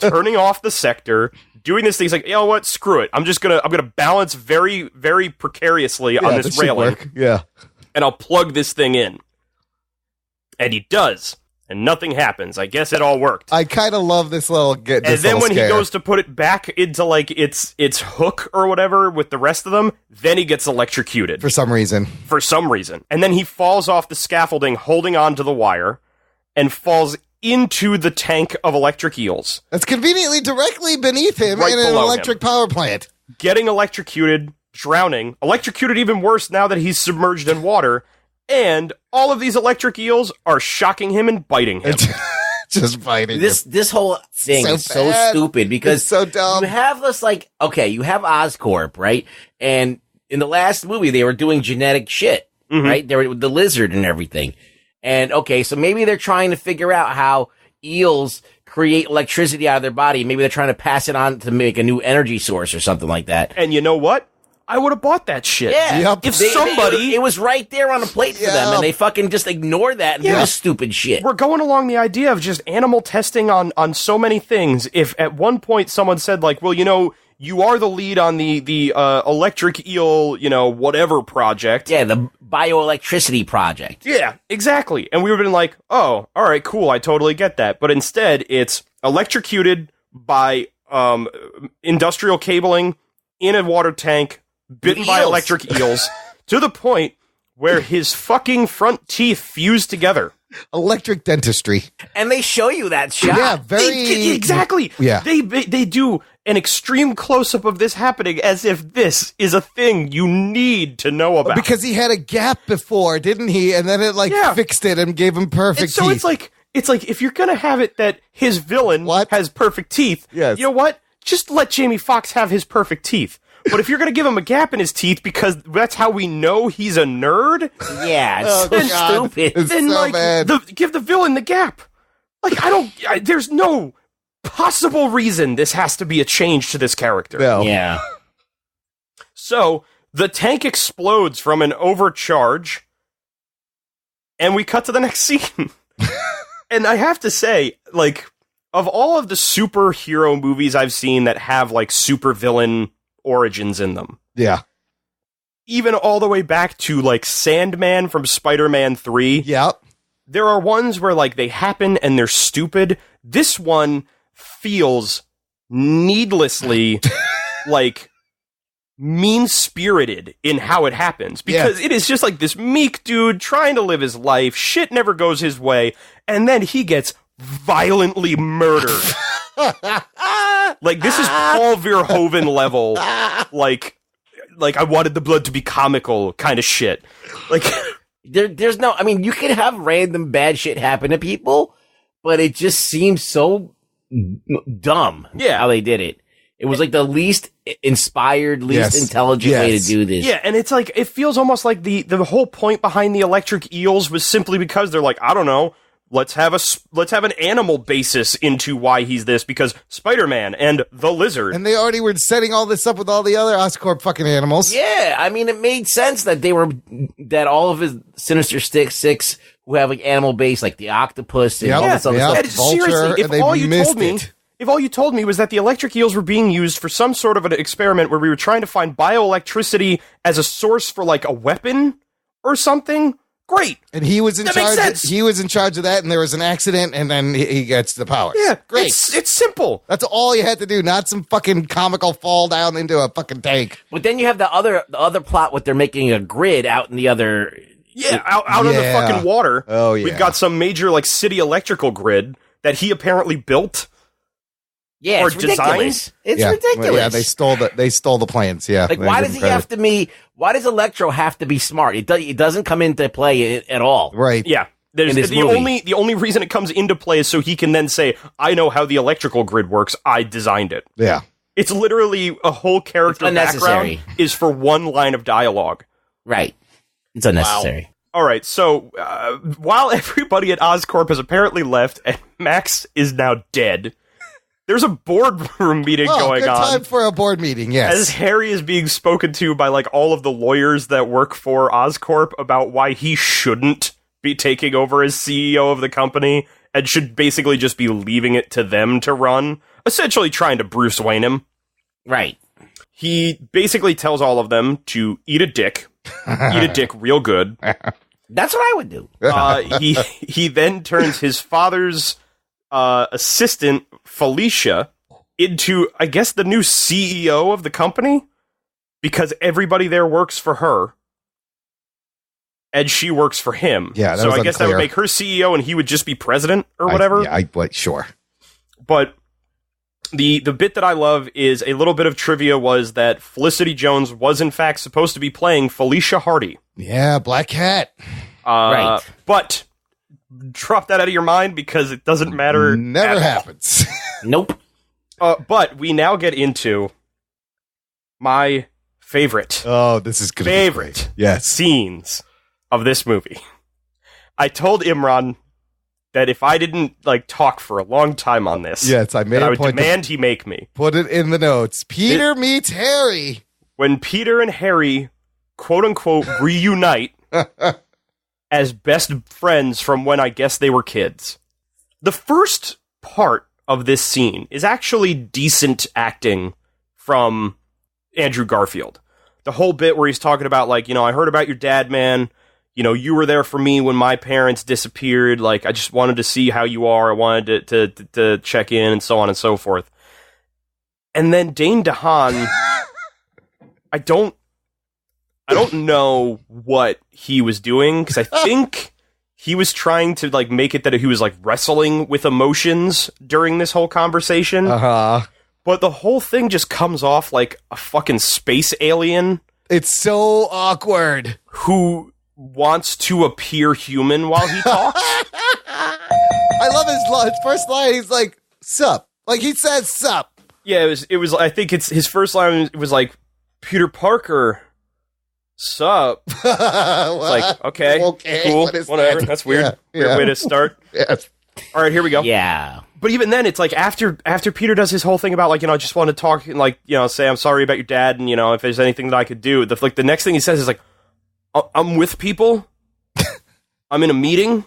turning off the sector, doing this thing, he's like, "You know what? Screw it. I'm gonna balance very, very precariously on this should railing, work. Yeah. and I'll plug this thing in." And he does, and nothing happens. I guess it all worked. I kind of love this little And then when he goes to put it back into like its hook or whatever with the rest of them, then he gets electrocuted for some reason. And then he falls off the scaffolding holding on to the wire and falls into the tank of electric eels. That's conveniently directly beneath him Right in an below electric power plant. Getting electrocuted, drowning, electrocuted even worse now that he's submerged in water, and all of these electric eels are shocking him and biting him. Just fighting. This whole thing So is so bad. stupid because It's so dumb. you have this like, okay, you have Oscorp, right? And in the last movie, they were doing genetic shit, right? They were with the lizard and everything. And okay, so maybe they're trying to figure out how eels create electricity out of their body. Maybe they're trying to pass it on to make a new energy source or something like that. And you know what? I would have bought that shit. Yeah. Yep. If somebody... it was right there on a plate for them, and they fucking just ignored that and do this stupid shit. We're going along the idea of just animal testing on so many things. If at one point someone said, like, well, you are the lead on the electric eel, whatever project. Yeah, the bioelectricity project. Yeah, exactly. And we would have been like, oh, all right, cool, I totally get that. But instead, it's electrocuted by industrial cabling in a water tank, bitten by Eels. electric eels, to the point where his fucking front teeth fuse together. Electric dentistry. And they show you that shot. Yeah, very... Exactly. Yeah. They do an extreme close-up of this happening as if this is a thing you need to know about. Because he had a gap before, didn't he? And then it fixed it and gave him perfect so teeth. it's like if you're gonna have it that his villain has perfect teeth, yes. You know what? Just let Jamie Foxx have his perfect teeth. But if you're gonna give him a gap in his teeth because that's how we know he's a nerd, yeah, it's stupid. It's then so bad. Give the villain the gap. Like there's no possible reason this has to be a change to this character. No. Yeah. So the tank explodes from an overcharge, and we cut to the next scene. And I have to say, like, of all of the superhero movies I've seen that have like supervillain origins in them, Yeah. even all the way back to like Sandman from Spider-Man 3. Yep. There are ones where like they happen and they're stupid. This one feels needlessly like mean-spirited in how it happens, because it is just like this meek dude trying to live his life. Shit never goes his way, and then he gets violently murdered. Like, this is Paul Verhoeven level, like I wanted the blood to be comical kind of shit. Like, there's no, I mean, you can have random bad shit happen to people, but it just seems so dumb how they did it. It was like the least inspired, least intelligent way to do this. Yeah, and it's like, it feels almost like the whole point behind the electric eels was simply because they're like, I don't know, let's have an animal basis into why he's this, because Spider-Man and the lizard. And they already were setting all this up with all the other Oscorp fucking animals. Yeah, I mean, it made sense that all of his Sinister Six who have like animal base, like the octopus and all this other stuff. Vulture, seriously, and if all you told me was that the electric eels were being used for some sort of an experiment where we were trying to find bioelectricity as a source for like a weapon or something, great. And he was in that charge. Makes sense. He was in charge of that, and there was an accident, and then he gets the powers. Yeah, great. It's simple. That's all you had to do, not some fucking comical fall down into a fucking tank. But then you have the other plot with they're making a grid out in the other. Yeah, out in the fucking water. Oh yeah, we've got some major like city electrical grid that he apparently built. Yeah, or it's ridiculous. It's ridiculous. Well, yeah, they stole the plans. Yeah, like why does he have to be? Why does Electro have to be smart? It doesn't come into play at all. Right. Yeah. The only reason it comes into play is so he can then say, I know how the electrical grid works. I designed it. Yeah. It's literally a whole character background is for one line of dialogue. Right. It's unnecessary. Wow. All right. So while everybody at Oscorp has apparently left and Max is now dead, there's a boardroom meeting going good on. Time for a board meeting, yes. As Harry is being spoken to by like all of the lawyers that work for Oscorp about why he shouldn't be taking over as CEO of the company and should basically just be leaving it to them to run, essentially trying to Bruce Wayne him. Right. He basically tells all of them to eat a dick real good. That's what I would do. He then turns his father's assistant, Felicia, into, I guess, the new CEO of the company, because everybody there works for her, and she works for him. Yeah, so I guess that would make her CEO, and he would just be president or whatever. Sure. But the bit that I love is a little bit of trivia was that Felicity Jones was in fact supposed to be playing Felicia Hardy. Yeah, Black Cat. Right. But drop that out of your mind because it doesn't matter. Never happens. Nope. But we now get into my favorite. Oh, this is good. Favorite. Yes. Scenes of this movie. I told Imran that if I didn't talk for a long time on this, I would demand he make me. Put it in the notes. Peter meets Harry. When Peter and Harry, quote unquote, reunite as best friends from when I guess they were kids. The first part of this scene is actually decent acting from Andrew Garfield. The whole bit where he's talking about, I heard about your dad, man. You were there for me when my parents disappeared. I just wanted to see how you are. I wanted to check in and so on and so forth. And then Dane DeHaan, I don't know what he was doing, because I think he was trying to like make it that he was like wrestling with emotions during this whole conversation. But the whole thing just comes off like a fucking space alien. It's so awkward. Who wants to appear human while he talks. I love his first line. He's like, sup. Like, he says sup. Yeah, it was, I think it's his first line was like, Peter Parker, sup. It's like, okay, cool, whatever. That's weird. Weird way to start. Yes. All right, here we go. Yeah. But even then, it's like after Peter does his whole thing about like, I just want to talk and like, say I'm sorry about your dad and, if there's anything that I could do. The next thing he says is like, I'm with people. I'm in a meeting.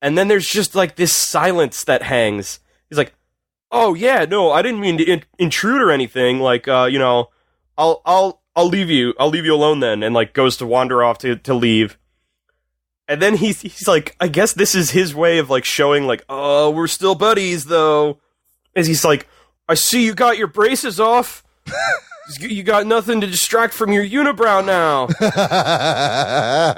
And then there's just like this silence that hangs. He's like, oh yeah, no, I didn't mean to intrude or anything. Like, I'll leave you. I'll leave you alone then. And like goes to wander off to leave. And then he's like, I guess this is his way of like showing like, oh, we're still buddies though. As he's like, I see you got your braces off. You got nothing to distract from your unibrow now.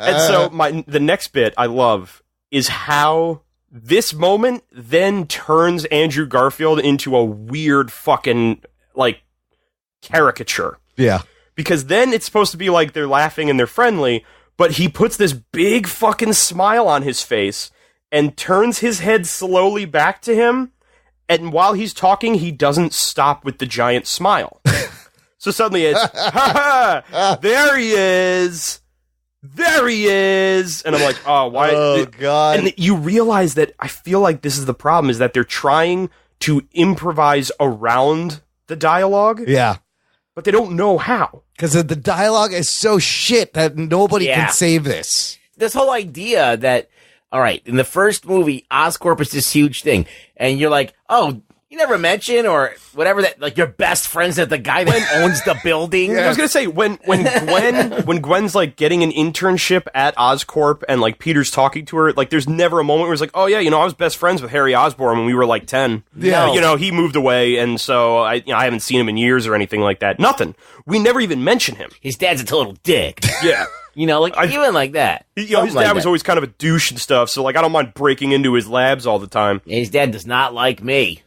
And so the next bit I love is how this moment then turns Andrew Garfield into a weird fucking like caricature. Yeah. Because then it's supposed to be like they're laughing and they're friendly, but he puts this big fucking smile on his face and turns his head slowly back to him. And while he's talking, he doesn't stop with the giant smile. So suddenly it's, ha ha, there he is. There he is. And I'm like, oh, why? Oh, God. And you realize that I feel like this is the problem, is that they're trying to improvise around the dialogue. Yeah. But they don't know how. Because the dialogue is so shit that nobody can save this. This whole idea that, all right, in the first movie, Oscorp is this huge thing. And you're like, oh, you never mention or whatever that, like, your best friends at the guy that owns the building. Yeah. I was going to say, when Gwen's, like, getting an internship at Oscorp and, like, Peter's talking to her, like, there's never a moment where it's like, oh, yeah, I was best friends with Harry Osborn when we were, like, 10. Yeah. He moved away, and so I haven't seen him in years or anything like that. Nothing. We never even mention him. His dad's a total dick. Yeah. Even like that. His dad was always kind of a douche and stuff, so, like, I don't mind breaking into his labs all the time. His dad does not like me.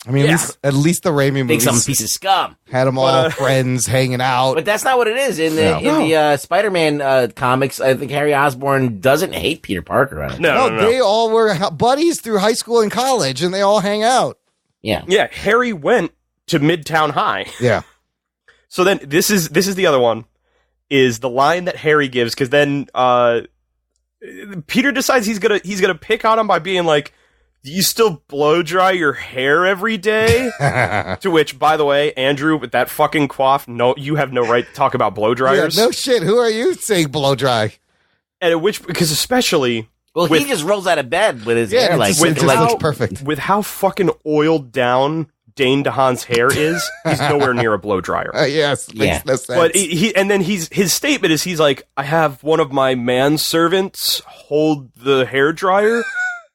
I mean, at least the Raimi movies Thinks I'm a piece of scum. had them all friends hanging out. But that's not what it is. In the Spider-Man comics, I think Harry Osborn doesn't hate Peter Parker. No. They all were buddies through high school and college, and they all hang out. Yeah. Yeah, Harry went to Midtown High. Yeah. So then this is the other one, is the line that Harry gives, because then Peter decides he's gonna pick on him by being like, do you still blow dry your hair every day? To which, by the way, Andrew, with that fucking coif, no, you have no right to talk about blow dryers. Yeah, no shit. Who are you saying blow dry? And at which, because especially, he just rolls out of bed with his hair like it just looks perfect. With how fucking oiled down Dane DeHaan's hair is, he's nowhere near a blow dryer. Yes, makes no sense. But his statement is, he's like, I have one of my manservants hold the hair dryer,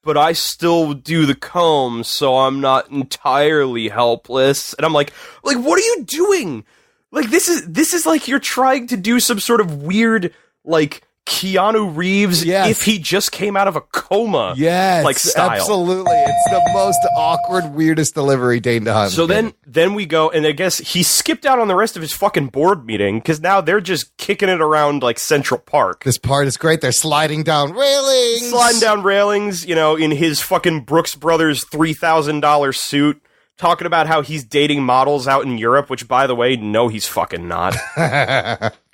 but I still do the comb, so I'm not entirely helpless. And I'm like, what are you doing? Like, this is like you're trying to do some sort of weird, like, Keanu Reeves if he just came out of a coma. Yes, like style. Absolutely. It's the most awkward, weirdest delivery Dane DeHaan. So then we go, and I guess he skipped out on the rest of his fucking board meeting, because now they're just kicking it around like Central Park. This part is great. They're sliding down railings. In his fucking Brooks Brothers $3,000 suit, talking about how he's dating models out in Europe, which, by the way, no, he's fucking not.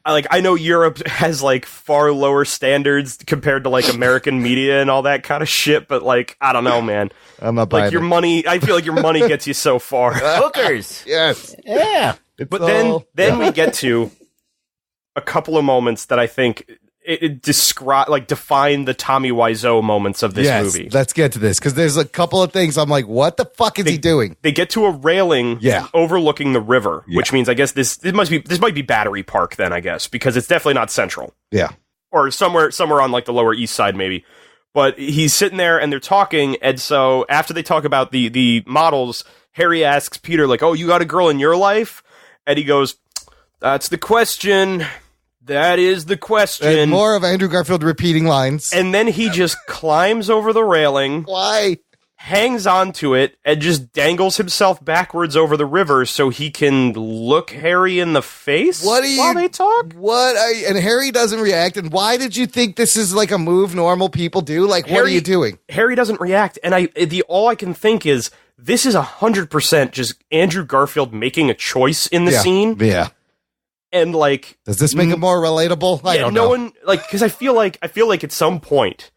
I know Europe has, like, far lower standards compared to, like, American media and all that kind of shit, but, like, I don't know, man. I'm not buying your money, I feel like your money gets you so far. Hookers. Yes. Yeah. But then we get to a couple of moments that I think define the Tommy Wiseau moments of this movie. Let's get to this, because there's a couple of things I'm like, what the fuck is he doing? They get to a railing overlooking the river, which means I guess this might be Battery Park then, I guess, because it's definitely not Central. Yeah. Or somewhere on like the Lower East Side maybe. But he's sitting there and they're talking, and so after they talk about the models, Harry asks Peter, like, oh, you got a girl in your life? And he goes, That's the question. That is the question. And more of Andrew Garfield repeating lines. And then he just climbs over the railing. Why? Hangs onto it and just dangles himself backwards over the river so he can look Harry in the face while they talk? And Harry doesn't react. And why did you think this is like a move normal people do? Like, what are you doing? Harry doesn't react. And all I can think is, this is 100% just Andrew Garfield making a choice in the scene. Yeah. And like, does this make it more relatable? I don't know. No one, like, because I feel like at some point,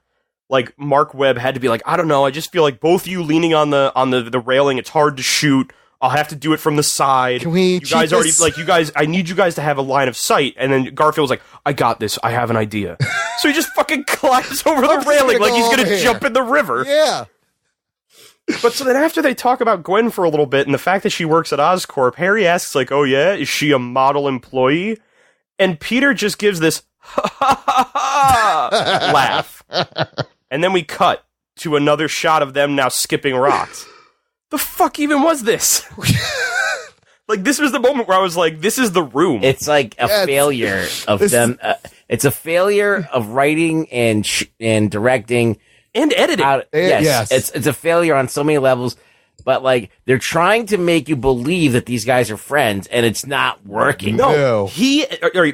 like, Mark Webb had to be like, I don't know, I just feel like both you leaning on the railing, it's hard to shoot. I'll have to do it from the side. Can we? You guys already like you guys. I need you guys to have a line of sight. And then Garfield was like, I got this. I have an idea. So he just fucking climbs over the railing like he's gonna jump in the river. Yeah. But so then after they talk about Gwen for a little bit and the fact that she works at Oscorp, Harry asks like, oh yeah, is she a model employee? And Peter just gives this laugh. And then we cut to another shot of them now skipping rocks. The fuck even was this? Like, this was the moment where I was like, this is The Room. It's like a failure of them. It's a failure of writing and directing. And editing. Yes. It's a failure on so many levels. But, like, they're trying to make you believe that these guys are friends, and it's not working. No. Dane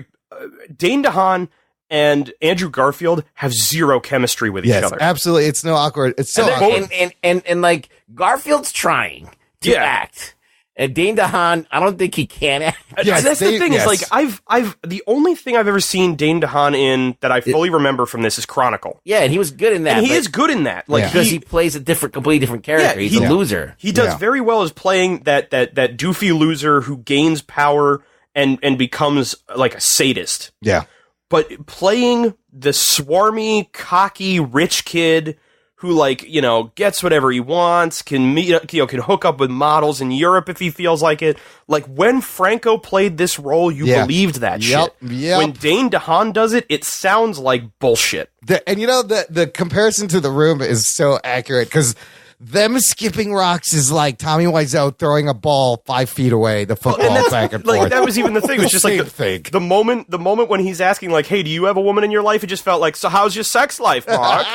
DeHaan and Andrew Garfield have zero chemistry with each other. Absolutely. It's no awkward. It's so awkward. And like, Garfield's trying to act. And Dane DeHaan, I don't think he can act. Yes, that's the thing is, like, I've the only thing I've ever seen Dane DeHaan in that I fully remember from this is Chronicle. Yeah, and he was good in that. And he is good in that. Like, because he plays a completely different character. He's a loser. He does very well as playing that doofy loser who gains power and becomes like a sadist. Yeah. But playing the swarmy, cocky, rich kid who, like, you know, gets whatever he wants, can hook up with models in Europe if he feels like it. Like, when Franco played this role, you believed that shit. Yep. When Dane DeHaan does it, it sounds like bullshit. And you know, the comparison to The Room is so accurate because them skipping rocks is like Tommy Wiseau throwing a ball 5 feet away, the football back and forth. Like, that was even the thing. It was just like the moment when he's asking, like, hey, do you have a woman in your life? It just felt like, so how's your sex life, Mark?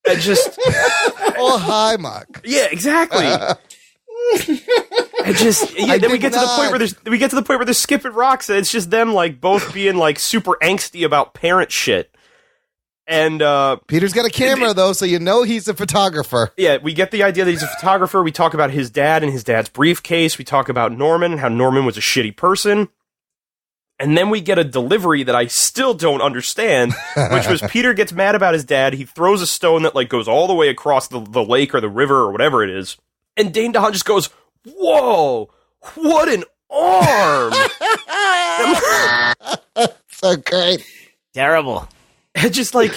And just oh, hi, Mark. Yeah, exactly. And just then we get to the point where they're skipping rocks, and it's just them like both being like super angsty about parent shit. And Peter's got a camera though, so you know he's a photographer. Yeah, we get the idea that he's a photographer. We talk about his dad and his dad's briefcase. We talk about Norman and how Norman was a shitty person. And then we get a delivery that I still don't understand, which was Peter gets mad about his dad. He throws a stone that like goes all the way across the lake or the river or whatever it is. And Dane DeHaan just goes, whoa, what an arm. So great. Terrible. And just like,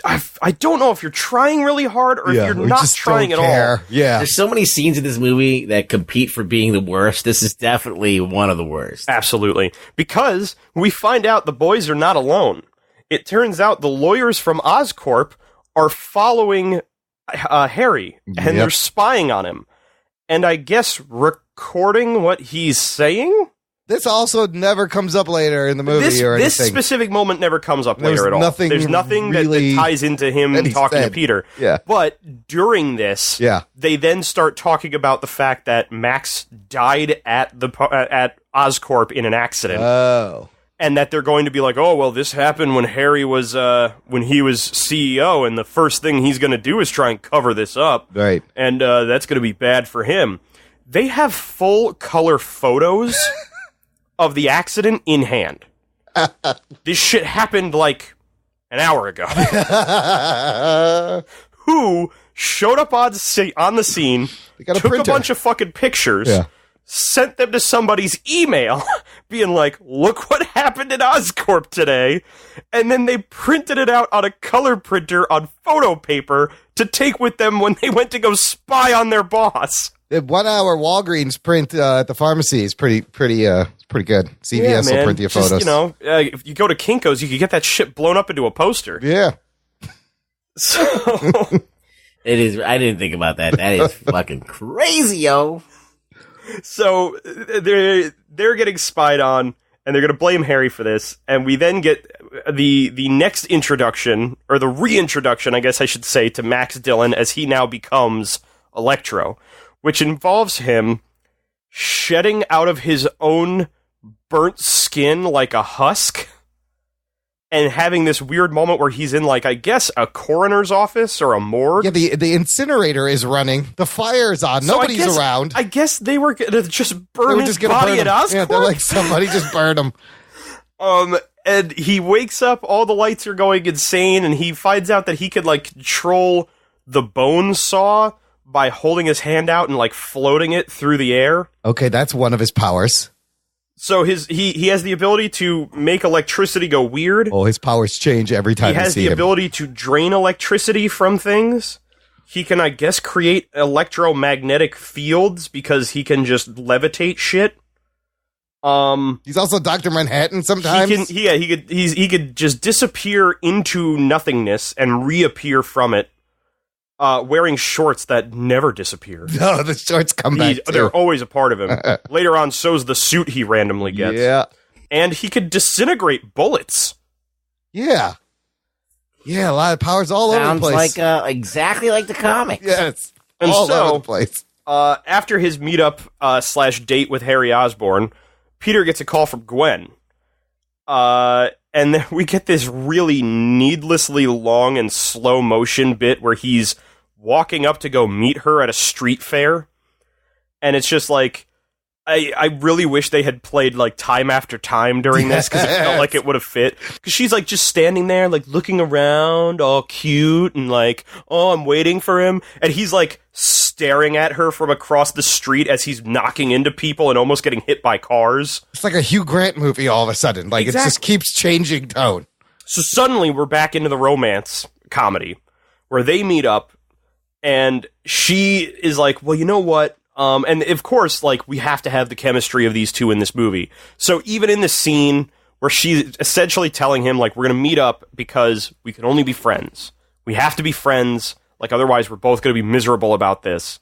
I don't know if you're trying really hard or if you're not trying at all. Yeah. There's so many scenes in this movie that compete for being the worst. This is definitely one of the worst. Absolutely. Because we find out the boys are not alone. It turns out the lawyers from Oscorp are following Harry, and they're spying on him. And I guess recording what he's saying? This also never comes up later in the movie or anything. This specific moment never comes up later at all. There's nothing really that ties into him talking to Peter. Yeah. But during this, they then start talking about the fact that Max died at Oscorp in an accident. Oh. And that they're going to be like, oh, well, this happened when Harry was, when he was CEO, and the first thing he's going to do is try and cover this up. Right. And that's going to be bad for him. They have full color photos of the accident in hand. This shit happened like an hour ago. Who showed up on the scene, took a bunch of fucking pictures, sent them to somebody's email, being like, look what happened at Oscorp today, and then they printed it out on a color printer on photo paper to take with them when they went to go spy on their boss. The 1 hour Walgreens print at the pharmacy is pretty good. CVS will print you photos. Just, you know, if you go to Kinko's, you could get that shit blown up into a poster. Yeah. So it is. I didn't think about that. That is fucking crazy, yo. So they're getting spied on, and they're going to blame Harry for this. And we then get the next introduction, or the reintroduction, I guess I should say, to Max Dillon as he now becomes Electro, which involves him shedding out of his own burnt skin like a husk, and having this weird moment where he's in, like, I guess, a coroner's office or a morgue. Yeah, the incinerator is running. The fire's on. So Nobody's around. I guess they were going to just burn his gonna body burn at him. Oscorp. Yeah, they're like, somebody just burn him. And he wakes up, all the lights are going insane, and he finds out that he could, like, control the bone saw by holding his hand out and, like, floating it through the air. Okay, that's one of his powers. So he has the ability to make electricity go weird. Oh, his powers change every time He has the ability to drain electricity from things. He can, I guess, create electromagnetic fields because he can just levitate shit. He's also Dr. Manhattan sometimes. He could just disappear into nothingness and reappear from it, wearing shorts that never disappear. No, the shorts come back too. They're always a part of him. Later on, so's the suit he randomly gets. Yeah. And he could disintegrate bullets. Yeah. Yeah, a lot of powers all over the place. Sounds like exactly like the comics. Yes. And all so, over the place. After his meetup / date with Harry Osborn, Peter gets a call from Gwen. And then we get this really needlessly long and slow motion bit where he's walking up to go meet her at a street fair. And it's just like, I really wish they had played like Time After Time during this, because it felt like it would have fit. Because she's like just standing there, like looking around, all cute, and like, oh, I'm waiting for him. And he's like staring at her from across the street as he's knocking into people and almost getting hit by cars. It's like a Hugh Grant movie all of a sudden. Like, Exactly. It just keeps changing tone. So suddenly we're back into the romance comedy where they meet up, and she is like, well, you know what? And of course, like, we have to have the chemistry of these two in this movie. So even in the scene where she's essentially telling him, like, we're going to meet up because we can only be friends. We have to be friends. Like, otherwise we're both going to be miserable about this.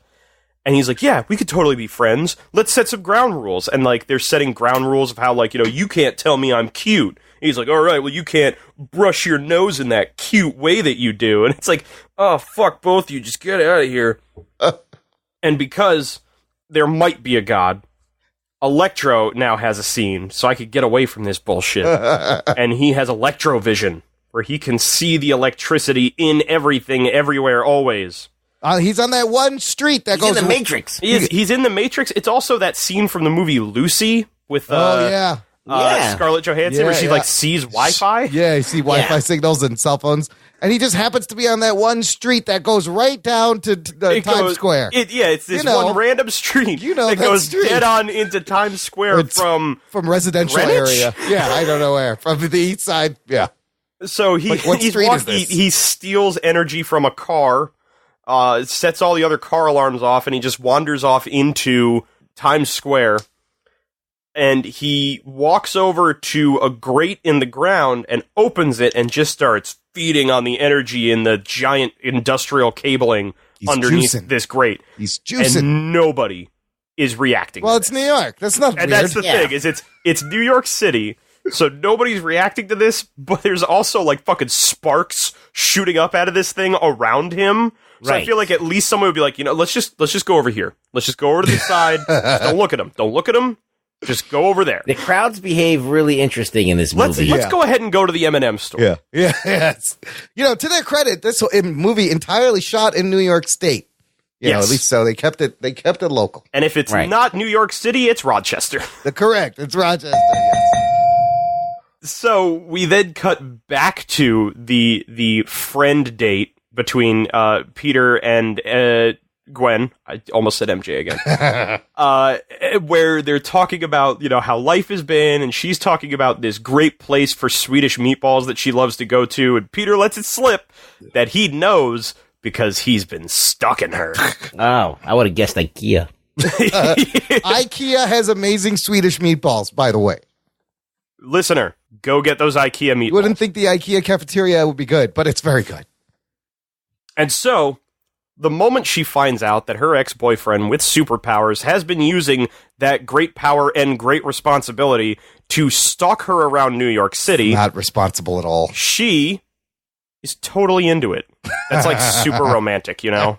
And he's like, yeah, we could totally be friends. Let's set some ground rules. And, like, they're setting ground rules of how, like, you know, you can't tell me I'm cute. And he's like, all right, well, you can't brush your nose in that cute way that you do. And it's like, oh, fuck both of you. Just get out of here. And because there might be a god, Electro now has a scene, so I could get away from this bullshit. And he has Electrovision, where he can see the electricity in everything, everywhere, always. He's on that one street that He's goes in the Matrix. He's in the Matrix. It's also that scene from the movie Lucy with yeah. Scarlett Johansson, where she like sees Wi-Fi. Yeah, you see Wi-Fi Yeah. signals and cell phones. And he just happens to be on that one street that goes right down to Times Square. It's this one random street that goes street. dead on into Times Square from residential Greenwich? area. Yeah, I don't know where. From the east side. Yeah. So What street is this? he steals energy from a car, sets all the other car alarms off, and he just wanders off into Times Square. And he walks over to a grate in the ground and opens it and just starts feeding on the energy in the giant industrial cabling underneath this grate. He's juicing. And nobody is reacting. Well, to it's this. New York. That's not And weird. that's the thing, is it's New York City, so nobody's reacting to this, but there's also like fucking sparks shooting up out of this thing around him. So I Right. feel like at least someone would be like, you know, let's just go over here. Let's just go over to the side. Just don't look at him. Don't look at him. Just go over there. The crowds behave really interesting in this movie. Let's go ahead and go to the M&M store. Yeah. Yeah. Yes. You know, to their credit, this movie entirely shot in New York State. You know, at least so they kept it local. And if it's not New York City, it's Rochester. Correct. It's Rochester, yes. So we then cut back to the friend date between Peter and Gwen. I almost said MJ again. Where they're talking about, you know, how life has been, and she's talking about this great place for Swedish meatballs that she loves to go to, and Peter lets it slip that he knows because he's been stalking her. Oh, I would have guessed IKEA. IKEA has amazing Swedish meatballs, by the way. Listener, go get those IKEA meatballs. You wouldn't think the IKEA cafeteria would be good, but it's very good. And so the moment she finds out that her ex-boyfriend with superpowers has been using that great power and great responsibility to stalk her around New York City, Not responsible at all. she is totally into it. That's like super romantic, you know?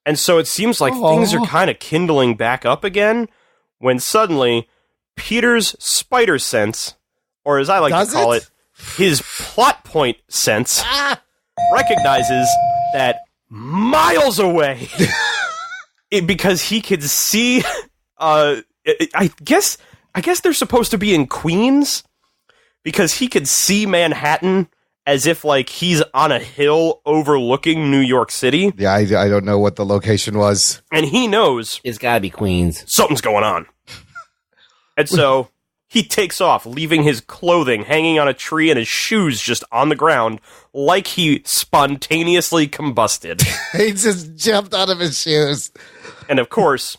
And so it seems like things are kind of kindling back up again when suddenly Peter's spider sense, or as I like to call it, his plot point sense, recognizes that miles away because he could see I guess they're supposed to be in Queens because he could see Manhattan as if like he's on a hill overlooking New York City. Yeah, I don't know what the location was. And he knows It's gotta be Queens. something's going on. And so he takes off, leaving his clothing hanging on a tree and his shoes just on the ground like he spontaneously combusted. He just jumped out of his shoes. And of course,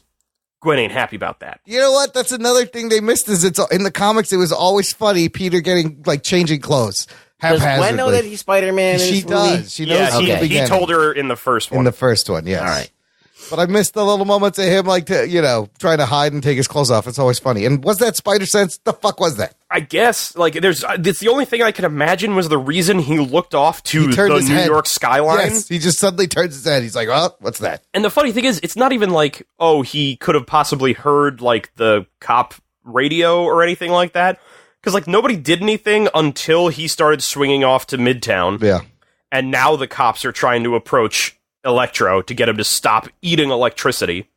Gwen ain't happy about that. You know what? That's another thing they missed is it's in the comics. It was always funny. Peter getting like changing clothes. Does Gwen know that he's Spider-Man? She does. She knows. Yeah, from the he beginning. told her in the first one. In the first one, yes. All right. But I missed the little moments of him, like, trying to hide and take his clothes off. It's always funny. And was that spider sense? The fuck was that? I guess, like, it's the only thing I could imagine was the reason he looked off to the New York skyline. Yes, he just suddenly turns his head. He's like, oh, what's that? And the funny thing is, it's not even like, oh, he could have possibly heard, like, the cop radio or anything like that. Because, like, nobody did anything until he started swinging off to Midtown. Yeah. And now the cops are trying to approach Electro to get him to stop eating electricity.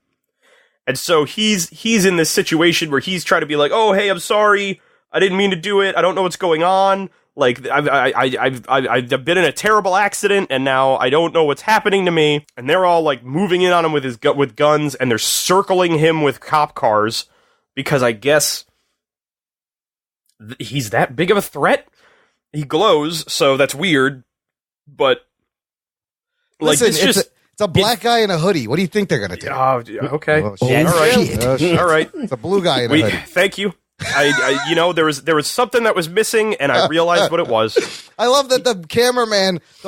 And so he's in this situation where he's trying to be like, oh, hey, I'm sorry. I didn't mean to do it. I don't know what's going on. Like, I've been in a terrible accident, and now I don't know what's happening to me. And they're all, like, moving in on him with guns, and they're circling him with cop cars because I guess he's that big of a threat. He glows, so that's weird. But like, listen, it's a black guy in a hoodie. What do you think they're gonna do? Okay, Oh, all right, all right. It's a blue guy in a hoodie. Thank you. There was something that was missing, and I realized what it was. I love that the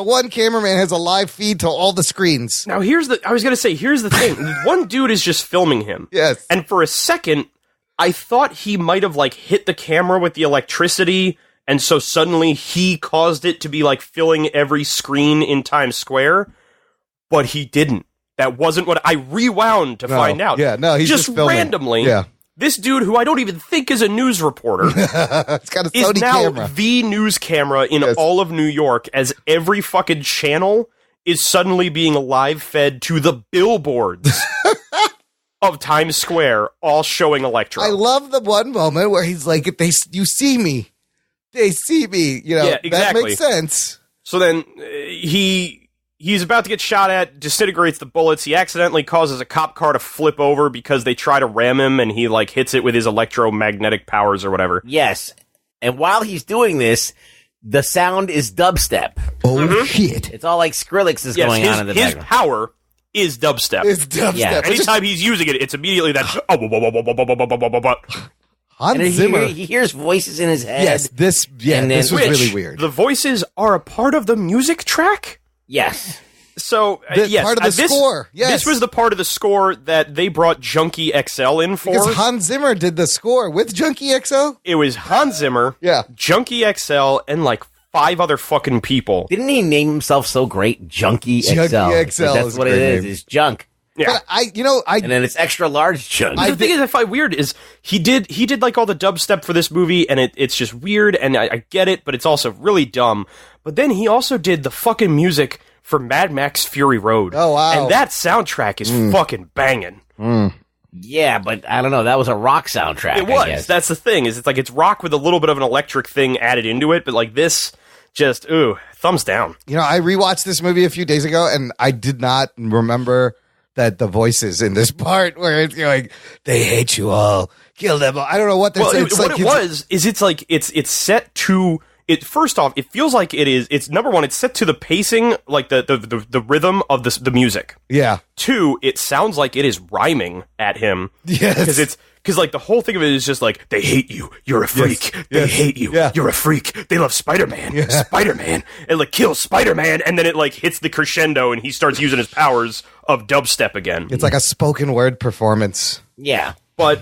one cameraman has a live feed to all the screens. Now here's the thing. One dude is just filming him. Yes. And for a second, I thought he might have like hit the camera with the electricity, and so suddenly he caused it to be like filling every screen in Times Square, but he didn't. That wasn't what I rewound to find out. Yeah, no, he's just filming. Randomly. Yeah. This dude, who I don't even think is a news reporter, it's got a is Sony now camera. the news camera in all of New York, as every fucking channel is suddenly being live fed to the billboards of Times Square, all showing Electro. I love the one moment where he's like, you see me. They see me. You know, Yeah, exactly. That makes sense. So then he's about to get shot at, disintegrates the bullets. He accidentally causes a cop car to flip over because they try to ram him, and he like hits it with his electromagnetic powers or whatever. Yes. And while he's doing this, the sound is dubstep. Oh, shit. It's all like Skrillex is going on in the his background. power is dubstep. It's dubstep. Yeah. Anytime he's using it, it's immediately that. Hans And Zimmer. he hears voices in his head. Yes, this And then- was Which, really weird. The voices are a part of the music track. Yes. So The part of the score, yes. This was the part of the score that they brought Junkie XL in for. Because Hans Zimmer did the score with Junkie XO. It was Hans Zimmer, Yeah. Junkie XL, and like 5 other fucking people. Didn't he name himself so great? Junkie XL. Junkie XL That's is a what it great is. name. It's junk. Yeah. But I And then it's extra large junk. The thing is, I find weird is he did like all the dubstep for this movie, and it's just weird, and I get it, but it's also really dumb. But then he also did the fucking music for Mad Max Fury Road. Oh, wow. And that soundtrack is fucking banging. Yeah, but I don't know. That was a rock soundtrack. It I was. guess. That's the thing. Is it's like it's rock with a little bit of an electric thing added into it, but like this, just thumbs down. I rewatched this movie a few days ago, and I did not remember that the voices in this part where it's like, they hate you all, kill them all. I don't know what they're saying. It's set to first off, it feels like it's number one, it's set to the pacing, like the rhythm of the music. Yeah. 2, it sounds like it is rhyming at him. Yes. Because like the whole thing of it is just like, they hate you, you're a freak. Yes. They Yes. hate you, Yeah. you're a freak. They love Spider-Man, Spider-Man. It like kills Spider-Man, and then it like hits the crescendo, and he starts using his powers of dubstep again. It's like a spoken word performance. Yeah. But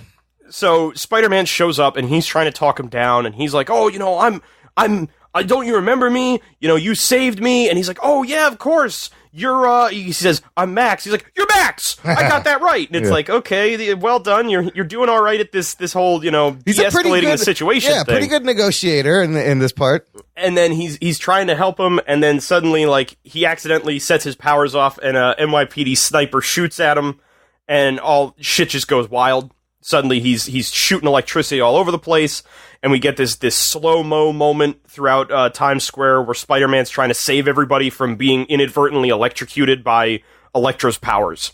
so Spider-Man shows up, and he's trying to talk him down, and he's like, "Oh, don't you remember me? You saved me." And he's like, "Oh yeah, of course. You're." He says, "I'm Max." He's like, "You're Max. I got that right." And it's like, okay, well done. You're doing all right at this whole He's a pretty de-escalating good, the situation. Yeah, thing. pretty good negotiator in this part. And then he's trying to help him, and then suddenly like he accidentally sets his powers off, and a NYPD sniper shoots at him, and all shit just goes wild. Suddenly he's shooting electricity all over the place, and we get this slow-mo moment throughout Times Square where Spider-Man's trying to save everybody from being inadvertently electrocuted by Electro's powers.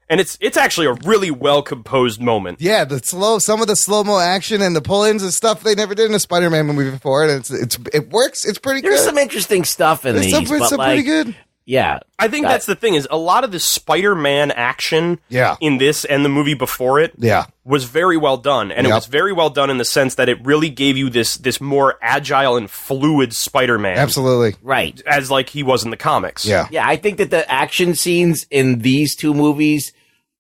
And it's actually a really well-composed moment. Yeah, some of the slow-mo action and the pull-ins and stuff they never did in a Spider-Man movie before, and it works. It's pretty good. There's some interesting stuff in these, but some like, pretty good. Yeah. I think that's the thing, is a lot of the Spider-Man action in this and the movie before it was very well done. And it was very well done in the sense that it really gave you this more agile and fluid Spider-Man. Absolutely. Right. As like he was in the comics. Yeah. Yeah, I think that the action scenes in these two movies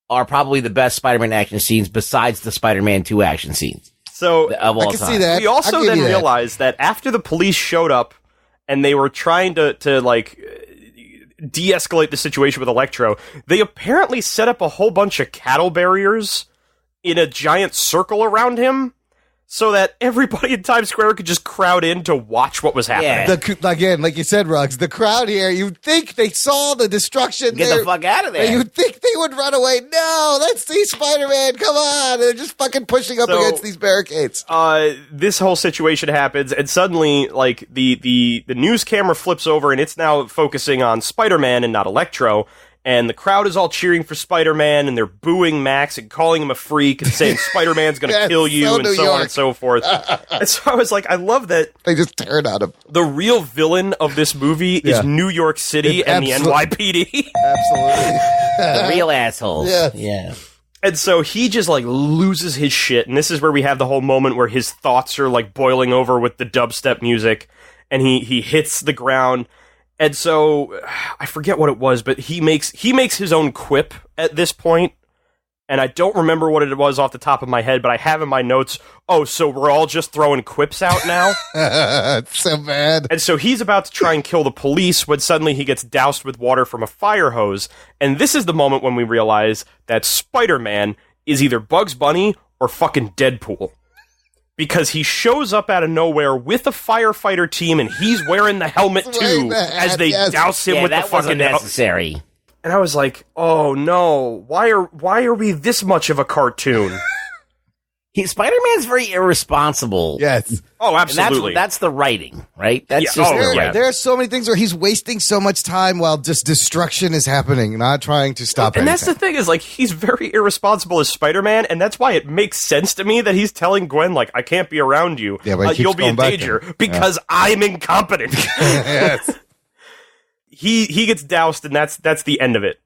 are probably the best Spider-Man action scenes besides the Spider-Man 2 action scenes. So of all I can time. see that. We also I'll give then you that. realized that after the police showed up and they were trying to like de-escalate the situation with Electro, they apparently set up a whole bunch of cattle barriers in a giant circle around him so that everybody in Times Square could just crowd in to watch what was happening. Yeah. Again, like you said, Ruggs, the crowd here, you'd think they saw the destruction. Get the fuck out of there. You'd think they would run away. No, let's see Spider-Man. Come on. They're just fucking pushing up against these barricades. This whole situation happens, and suddenly, like, the news camera flips over, and it's now focusing on Spider-Man and not Electro, and the crowd is all cheering for Spider-Man, and they're booing Max and calling him a freak and saying Spider-Man's gonna kill you, so and New so on York. and so forth. And so I was like, I love that They just turned on him. the real villain of this movie is New York City and the NYPD. Absolutely. The real assholes. Yes. Yeah. And so he just, like, loses his shit, and this is where we have the whole moment where his thoughts are, like, boiling over with the dubstep music, and he hits the ground. And so, I forget what it was, but he makes his own quip at this point, and I don't remember what it was off the top of my head, but I have in my notes, oh, so we're all just throwing quips out now? It's so bad. And so he's about to try and kill the police when suddenly he gets doused with water from a fire hose, and this is the moment when we realize that Spider-Man is either Bugs Bunny or fucking Deadpool. Because he shows up out of nowhere with a firefighter team, and he's wearing the helmet Wearing too, the hat, as they yes. douse him Yeah, with the that wasn't fucking necessary. And I was like, oh no, why are we this much of a cartoon? Spider-Man's very irresponsible. Yes. Oh, And absolutely. that's the writing, right? That's Yeah, just oh, the yeah. writing. There are so many things where he's wasting so much time while just destruction is happening, not trying to stop And that's the anything. thing, is like, he's very irresponsible as Spider-Man, and that's why it makes sense to me that he's telling Gwen, like, I can't be around you. Yeah, but he keeps you'll be in going back danger there. because I'm incompetent. Yes. He gets doused, and that's the end of it.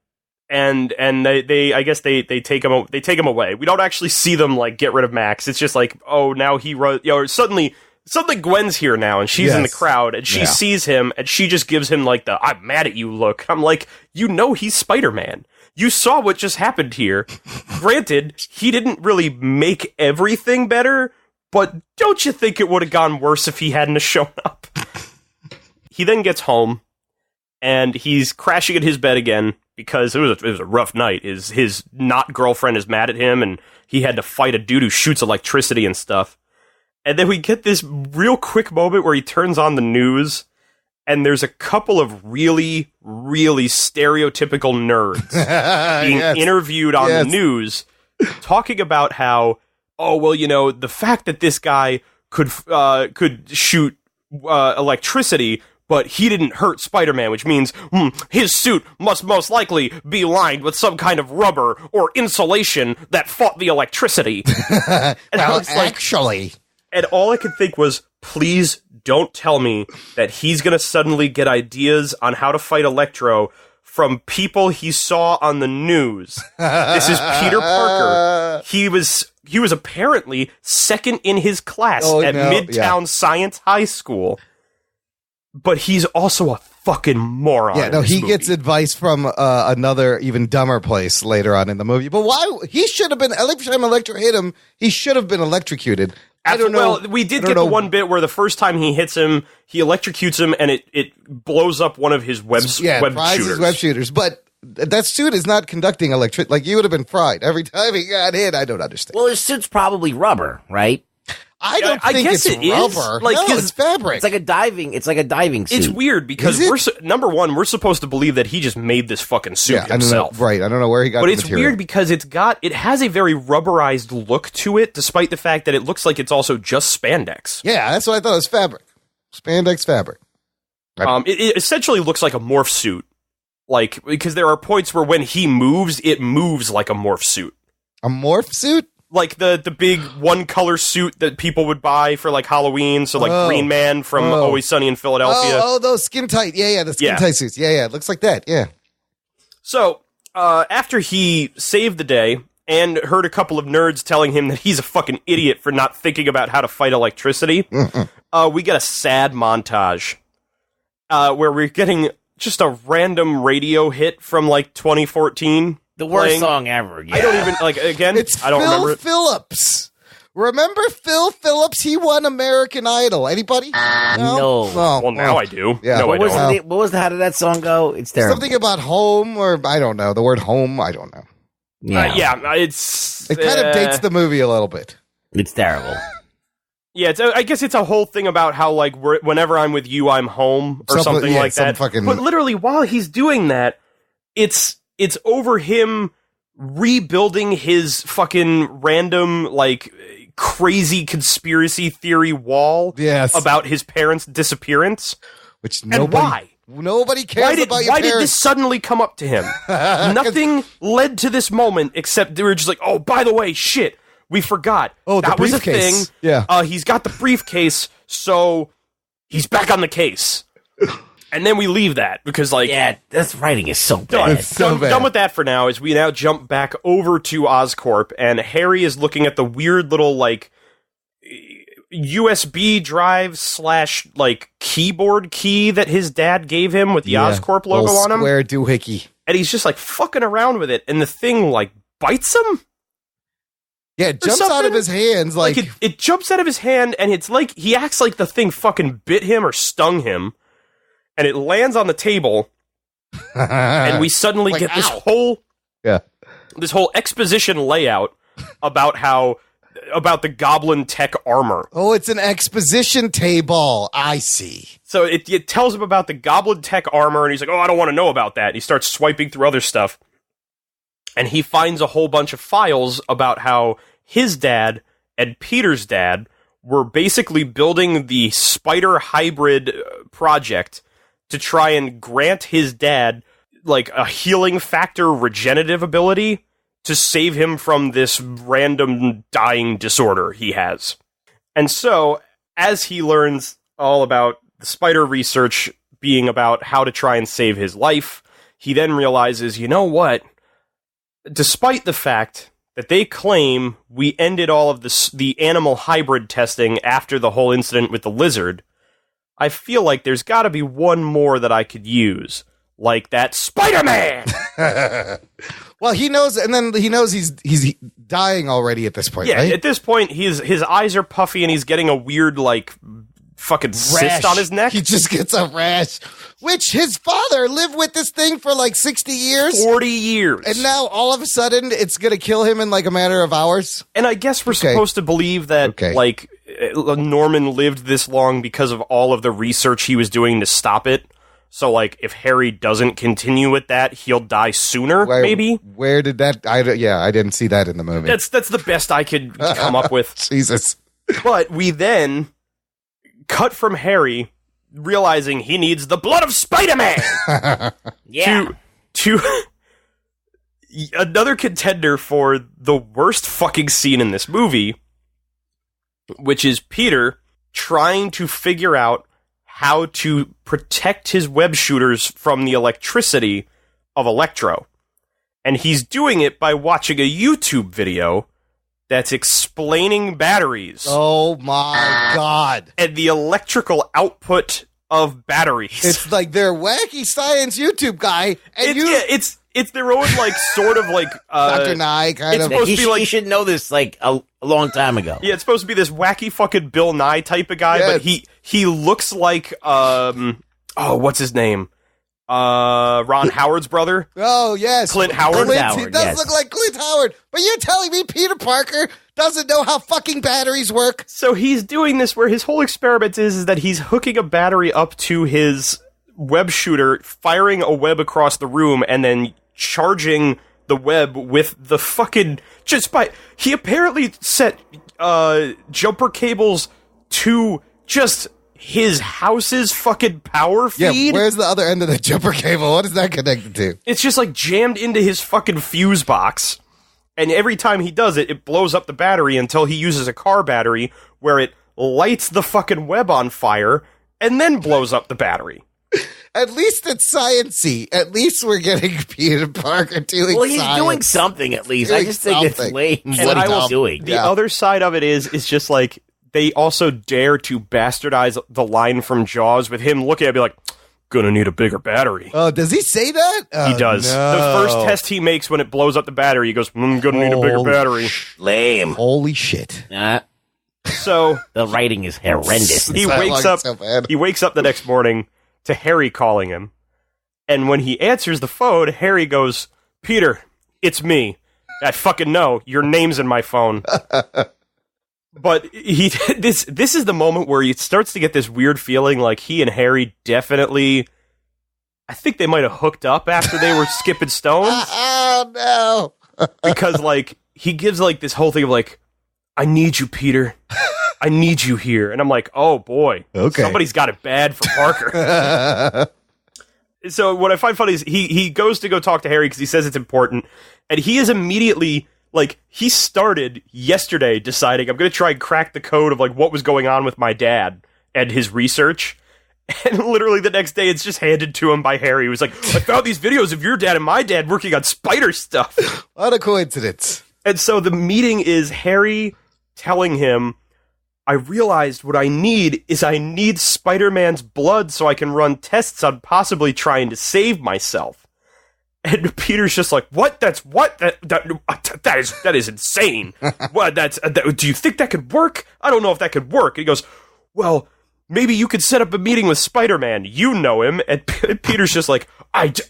And they I guess they take him away. We don't actually see them like get rid of Max. It's just like, oh, now he runs. Suddenly Gwen's here now, and she's in the Yes. crowd, and she sees him, and she just gives him like the "I'm mad at you" look. I'm like, he's Spider-Man. You saw what just happened here. Granted, he didn't really make everything better, but don't you think it would have gone worse if he hadn't have shown up? He then gets home, and he's crashing in his bed again because it was a rough night. His not girlfriend is mad at him, and he had to fight a dude who shoots electricity and stuff. And then we get this real quick moment where he turns on the news, and there's a couple of really, really stereotypical nerds being interviewed on the news, talking about how, oh, well, the fact that this guy could shoot electricity, but he didn't hurt Spider-Man, which means his suit must most likely be lined with some kind of rubber or insulation that fought the electricity. And I Well, was like, actually. And all I could think was, please don't tell me that he's going to suddenly get ideas on how to fight Electro from people he saw on the news. This is Peter Parker. He was apparently second in his class at Midtown Science High School. But he's also a fucking moron. Yeah, no, he gets advice from another even dumber place later on in the movie. But why? He should have been, every time Electro hit him, he should have been electrocuted. I don't know. Well, we did get the one bit where the first time he hits him, he electrocutes him, and it blows up one of his web shooters. His web shooters. But that suit is not conducting electric. Like, you would have been fried every time he got hit. I don't understand. Well, his suit's probably rubber, right? I don't think guess it's rubber. Like, no, it's fabric. It's like a diving suit. It's weird because number one, we're supposed to believe that he just made this fucking suit himself. I don't know where he got but the it's material. weird because it has a very rubberized look to it, despite the fact that it looks like it's also just spandex. Yeah, that's what I thought. It was fabric. Spandex fabric. It essentially looks like a morph suit. Like, because there are points where when he moves, it moves like a morph suit. A morph suit? Like the big one color suit that people would buy for like Halloween, so like Green Man from Always Sunny in Philadelphia. Oh, those skin tight. Yeah, the skin tight suits. Yeah, it looks like that. Yeah. So, after he saved the day and heard a couple of nerds telling him that he's a fucking idiot for not thinking about how to fight electricity, we get a sad montage where we're getting just a random radio hit from like 2014. The worst song ever. Yeah. I don't even, like, again, It's I don't Phil remember it. Phillips. Remember Phil Phillips? He won American Idol. Anybody? No. Well, now I do. Yeah. No, I don't. How did that song go? It's terrible. Something about home, or I don't know. The word home, I don't know. It's... It kind of dates the movie a little bit. It's terrible. Yeah, I guess it's a whole thing about how, like, whenever I'm with you, I'm home, or something like that. But literally, while he's doing that, it's over him rebuilding his fucking random, like, crazy conspiracy theory wall about his parents' disappearance. Which why? Nobody cares about your Why parents. did this suddenly come up to him? Nothing led to this moment except they were just like, oh, by the way, shit, we forgot. Oh, that was a thing. Yeah. He's got the briefcase, so he's back on the case. And then we leave that because, like... Yeah, this writing is so bad. It's so bad. Done with that for now, as we now jump back over to Oscorp, and Harry is looking at the weird little, like, USB drive / like, keyboard key that his dad gave him with the Oscorp logo on him. Square doohickey. And he's just, like, fucking around with it, and the thing, like, bites him? Yeah, it jumps out of his hands, like... it jumps out of his hand, and it's like, he acts like the thing fucking bit him or stung him. And it lands on the table, and we suddenly get this whole exposition layout about the Goblin tech armor. Oh, it's an exposition table. I see. So it tells him about the Goblin tech armor, and he's like, oh, I don't want to know about that. And he starts swiping through other stuff, and he finds a whole bunch of files about how his dad and Peter's dad were basically building the Spider Hybrid project to try and grant his dad, like, a healing factor regenerative ability to save him from this random dying disorder he has. And so, as he learns all about the spider research being about how to try and save his life, he then realizes, you know what? Despite the fact that they claim we ended all of the animal hybrid testing after the whole incident with the lizard, I feel like there's got to be one more that I could use, like that Spider-Man. Well, he knows, and then he knows he's dying already at this point. Yeah, right? at this point, his eyes are puffy, and he's getting a weird, like, fucking cyst on his neck. He just gets a rash, which his father lived with this thing for like 60 years. 40 years. And now, all of a sudden, it's going to kill him in like a matter of hours. And I guess we're supposed to believe that, like, Norman lived this long because of all of the research he was doing to stop it. So, like, if Harry doesn't continue with that, he'll die sooner, maybe? Where did that... I didn't see that in the movie. That's the best I could come up with. Jesus. But we then cut from Harry realizing he needs the blood of Spider-Man! To another contender for the worst fucking scene in this movie, which is Peter trying to figure out how to protect his web shooters from the electricity of Electro. And he's doing it by watching a YouTube video that's explaining batteries. Oh my God. And the electrical output of batteries. It's like their wacky science YouTube guy. And It's their own, like, sort of, like... Dr. Nye, kind of. He should know this, like, a long time ago. Yeah, it's supposed to be this wacky fucking Bill Nye type of guy, but he looks like, what's his name? Ron Howard's brother? Oh, yes. Clint Howard. He does look like Clint Howard. But you're telling me Peter Parker doesn't know how fucking batteries work? So he's doing this where his whole experiment is that he's hooking a battery up to his web shooter, firing a web across the room, and then charging the web with the fucking... He apparently set jumper cables to just his house's fucking power feed. Yeah, where's the other end of the jumper cable? What is that connected to? It's just like jammed into his fucking fuse box. And every time he does it, it blows up the battery until he uses a car battery where it lights the fucking web on fire and then blows up the battery. At least it's science-y. At least we're getting Peter Parker doing Well, he's science. doing something at least. I just think it's lame what he's doing. The other side of it is just like, they also dare to bastardize the line from Jaws with him looking at it and be like, gonna need a bigger battery. Oh, does he say that? He does. No. The first test he makes when it blows up the battery, he goes, I'm gonna need a bigger battery. Lame. Holy shit. So the writing is horrendous. He wakes up the next morning to Harry calling him. And when he answers the phone, Harry goes, Peter, it's me. I fucking know. Your name's in my phone. But this is the moment where he starts to get this weird feeling like he and Harry definitely... I think they might have hooked up after they were skipping stones. Oh, no. Because, like, he gives, like, this whole thing of, like, I need you, Peter. I need you here. And I'm like, oh, boy. Okay. Somebody's got it bad for Parker. So what I find funny is he goes to go talk to Harry because he says it's important. And he is immediately... Like, he started yesterday deciding, I'm going to try and crack the code of, like, what was going on with my dad and his research. And literally the next day, it's just handed to him by Harry. He was like, I found these videos of your dad and my dad working on spider stuff. What a coincidence. And so the meeting is Harry telling him, I realized what I need is Spider-Man's blood so I can run tests on possibly trying to save myself. And Peter's just like, what? That's what? That is insane. What? Do you think that could work? I don't know if that could work. And he goes, well, maybe you could set up a meeting with Spider-Man. You know him. And Peter's just like, I do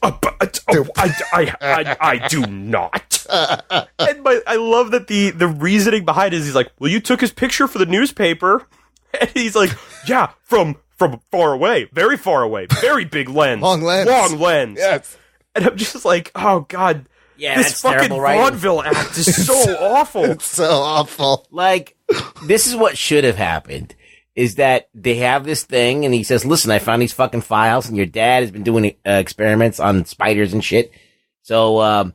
not. And I love that the reasoning behind it is he's like, well, you took his picture for the newspaper. And he's like, yeah, from far away, very big lens. Long lens. Yes. And I'm just like, oh, God, yeah, this fucking vaudeville act is so awful. It's so awful. Like, this is what should have happened, is that they have this thing, and he says, listen, I found these fucking files, and your dad has been doing experiments on spiders and shit. So,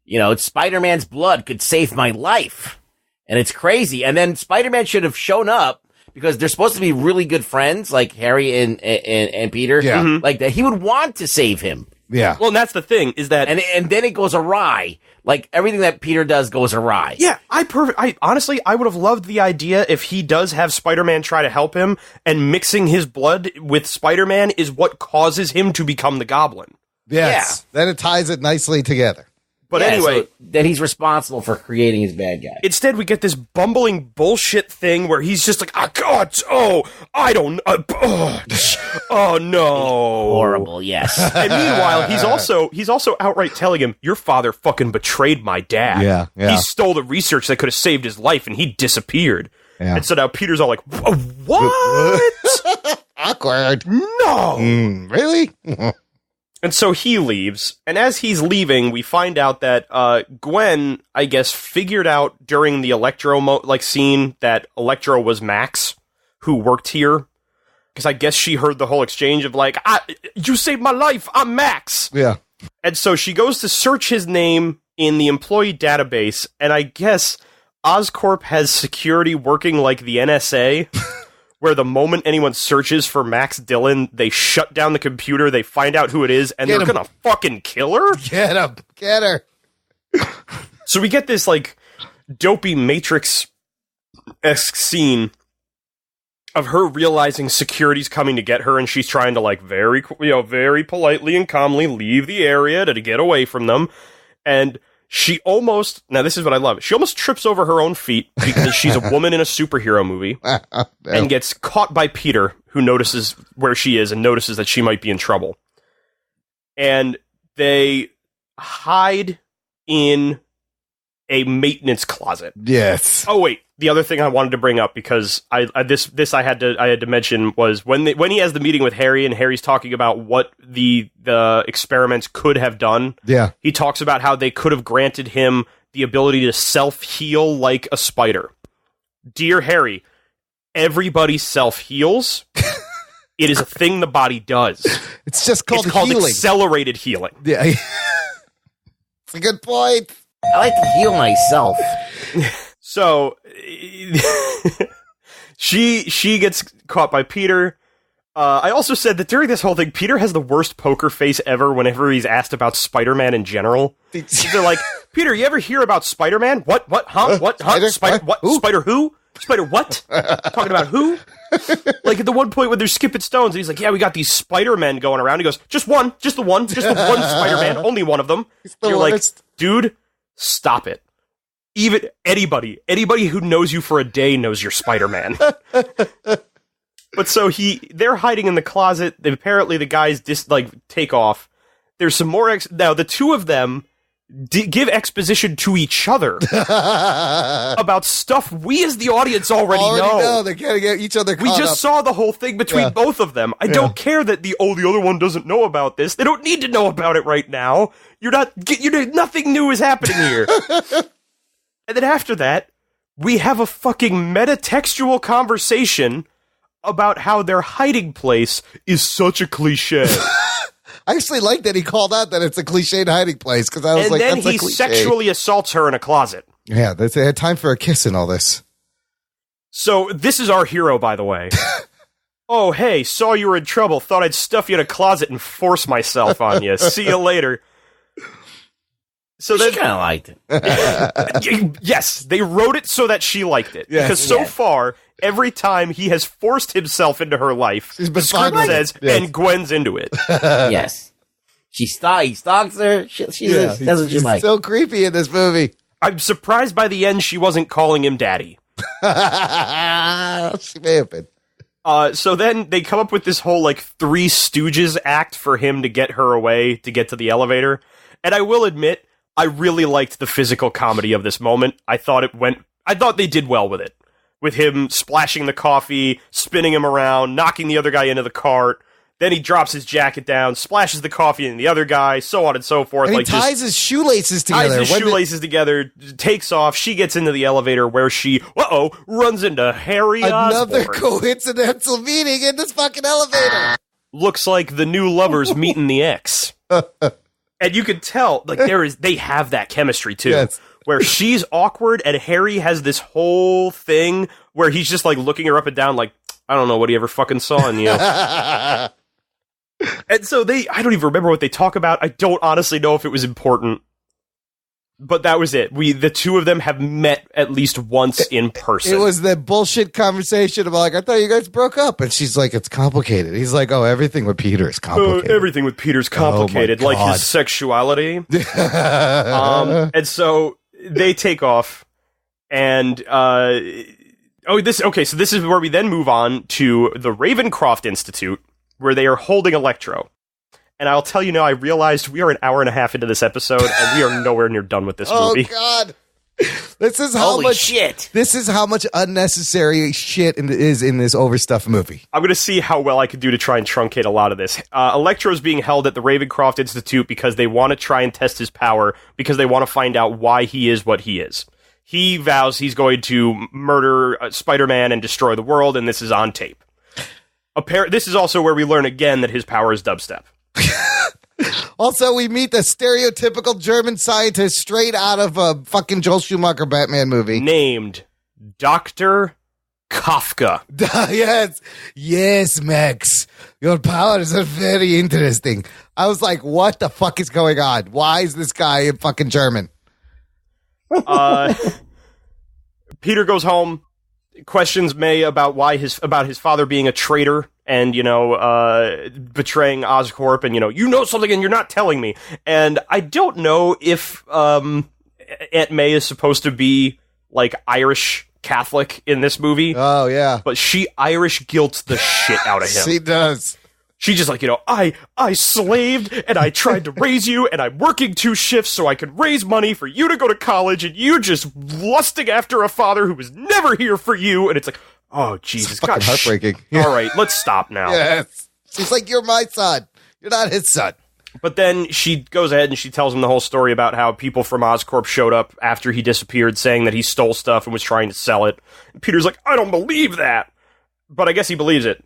it's Spider-Man's blood could save my life. And it's crazy. And then Spider-Man should have shown up, because they're supposed to be really good friends, like Harry and Peter. Yeah. Mm-hmm. Like that. He would want to save him. Yeah. Well, and that's the thing, is that... And then it goes awry. Like, everything that Peter does goes awry. Yeah, honestly, I would have loved the idea if he does have Spider-Man try to help him, and mixing his blood with Spider-Man is what causes him to become the Goblin. Yes. Yeah. Then it ties it nicely together. But anyway... So then he's responsible for creating his bad guy. Instead, we get this bumbling bullshit thing where he's just like, I don't... oh, no. Horrible, yes. And meanwhile, he's also outright telling him, your father fucking betrayed my dad. Yeah. He stole the research that could have saved his life, and he disappeared. Yeah. And so now Peter's all like, what? Awkward. No. Really? And so he leaves, and as he's leaving, we find out that Gwen, I guess, figured out during the Electro scene that Electro was Max, who worked here. Because I guess she heard the whole exchange of like, you saved my life, I'm Max! Yeah. And so she goes to search his name in the employee database, and I guess Oscorp has security working like the NSA, where the moment anyone searches for Max Dillon, they shut down the computer, they find out who it is, and they're gonna fucking kill her? Get him. Get her. So we get this, like, dopey Matrix-esque scene of her realizing security's coming to get her, and she's trying to, like, very politely and calmly leave the area to get away from them. And she almost, now this is what I love, she almost trips over her own feet because she's a woman in a superhero movie and gets caught by Peter, who notices where she is and notices that she might be in trouble. And they hide in a maintenance closet. Yes. Oh wait, the other thing I wanted to bring up, because I had to mention, was when he has the meeting with Harry and Harry's talking about what the experiments could have done. Yeah. He talks about how they could have granted him the ability to self-heal like a spider. Dear Harry, everybody self-heals. It is a thing the body does. It's just called called healing. Accelerated healing. Yeah. It's a good point. I like to heal myself. So she gets caught by Peter. I also said that during this whole thing, Peter has the worst poker face ever whenever he's asked about Spider-Man in general. They're like, Peter, you ever hear about Spider-Man? What? Huh? What? Huh? Spider? What? Who? Spider who? Spider what? Talking about who? Like at the one point when they're skipping stones, and he's like, yeah, we got these Spider-Men going around. He goes, just the one Spider-Man, only one of them. You're worst. like, dude, stop it. Even anybody who knows you for a day knows you're Spider-Man. But so they're hiding in the closet. Apparently the guys take off. There's some more now the two of them give exposition to each other about stuff we as the audience already know. They gotta get each other caught We just saw the whole thing between both of them. I don't care that the other one doesn't know about this. They don't need to know about it right now. Nothing new is happening here. And then after that, we have a fucking metatextual conversation about how their hiding place is such a cliche. I actually like that he called out that it's a cliched hiding place, because I was like, and then that's he a cliche. sexually assaults her in a closet. Yeah, they had time for a kiss and all this. So this is our hero, by the way. Oh, hey, saw you were in trouble. Thought I'd stuff you in a closet and force myself on you. See you later. So She kind of liked it. Yes, they wrote it so that she liked it. Yes. Because so far, every time he has forced himself into her life, She's been the script fine with says, it. Yes. and Gwen's into it. Yes. He stalks her. She that's what she He's likes. so creepy in this movie. I'm surprised by the end she wasn't calling him daddy. She may have been. So then they come up with this whole, like, Three Stooges act for him to get her away, to get to the elevator. And I will admit, I really liked the physical comedy of this moment. I thought they did well with it. With him splashing the coffee, spinning him around, knocking the other guy into the cart. Then he drops his jacket down, splashes the coffee in the other guy, so on and so forth. And he ties his shoelaces together. Together, takes off. She gets into the elevator where she, runs into Harry Another Osborn. coincidental meeting in this fucking elevator. Looks like the new lovers meeting the ex. And you can tell, like, they have that chemistry, too. Yes. Where she's awkward, and Harry has this whole thing where he's just, like, looking her up and down, like, I don't know what he ever fucking saw in you. And so I don't even remember what they talk about. I don't honestly know if it was important. But that was it. The two of them have met at least once in person. It was the bullshit conversation about, like, I thought you guys broke up. And she's like, it's complicated. He's like, oh, everything with Peter is complicated. Everything with Peter's complicated, Oh my like God. his sexuality. And so they take off, and so this is where we then move on to the Ravencroft Institute, where they are holding Electro. And I'll tell you now, I realized we are an hour and a half into this episode, and we are nowhere near done with this movie. Oh, God. This is how Holy much shit. This is how much unnecessary shit is in this overstuffed movie. I'm going to see how well I can do to try and truncate a lot of this. Electro's being held at the Ravencroft Institute because they want to try and test his power, because they want to find out why he is what he is. He vows he's going to murder Spider-Man and destroy the world, and this is on tape. This is also where we learn again that his power is dubstep. Also, we meet the stereotypical German scientist straight out of a fucking Joel Schumacher Batman movie. Named Dr. Kafka. Yes, Max. Your powers are very interesting. I was like, what the fuck is going on? Why is this guy in fucking German? Peter goes home, questions May about his father being a traitor and, betraying Oscorp and, you know something and you're not telling me. And I don't know if Aunt May is supposed to be, like, Irish Catholic in this movie. Oh, yeah. But she Irish guilts the shit out of him. She does. She's just like, I slaved and I tried to raise you and I'm working 2 shifts so I could raise money for you to go to college and you're just lusting after a father who was never here for you. And it's like, oh, Jesus. It's fucking heartbreaking. All right, let's stop now. Yes. She's like, you're my son. You're not his son. But then she goes ahead and she tells him the whole story about how people from Oscorp showed up after he disappeared saying that he stole stuff and was trying to sell it. And Peter's like, I don't believe that. But I guess he believes it.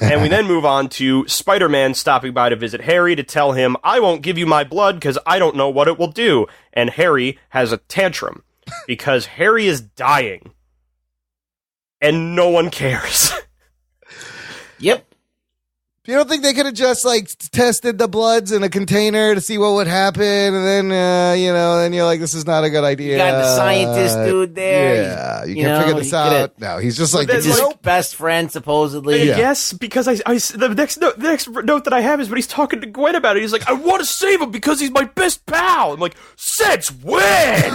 And we then move on to Spider-Man stopping by to visit Harry to tell him, I won't give you my blood because I don't know what it will do. And Harry has a tantrum because Harry is dying. And no one cares. Yep. You don't think they could have just, like, tested the bloods in a container to see what would happen, and then, then you're like, this is not a good idea. You got the scientist dude there. Yeah, you can figure this out. No, he's just like, it's his best friend, supposedly. Yes, because the next note that I have is when he's talking to Gwen about it. He's like, I want to save him because he's my best pal. I'm like, since when?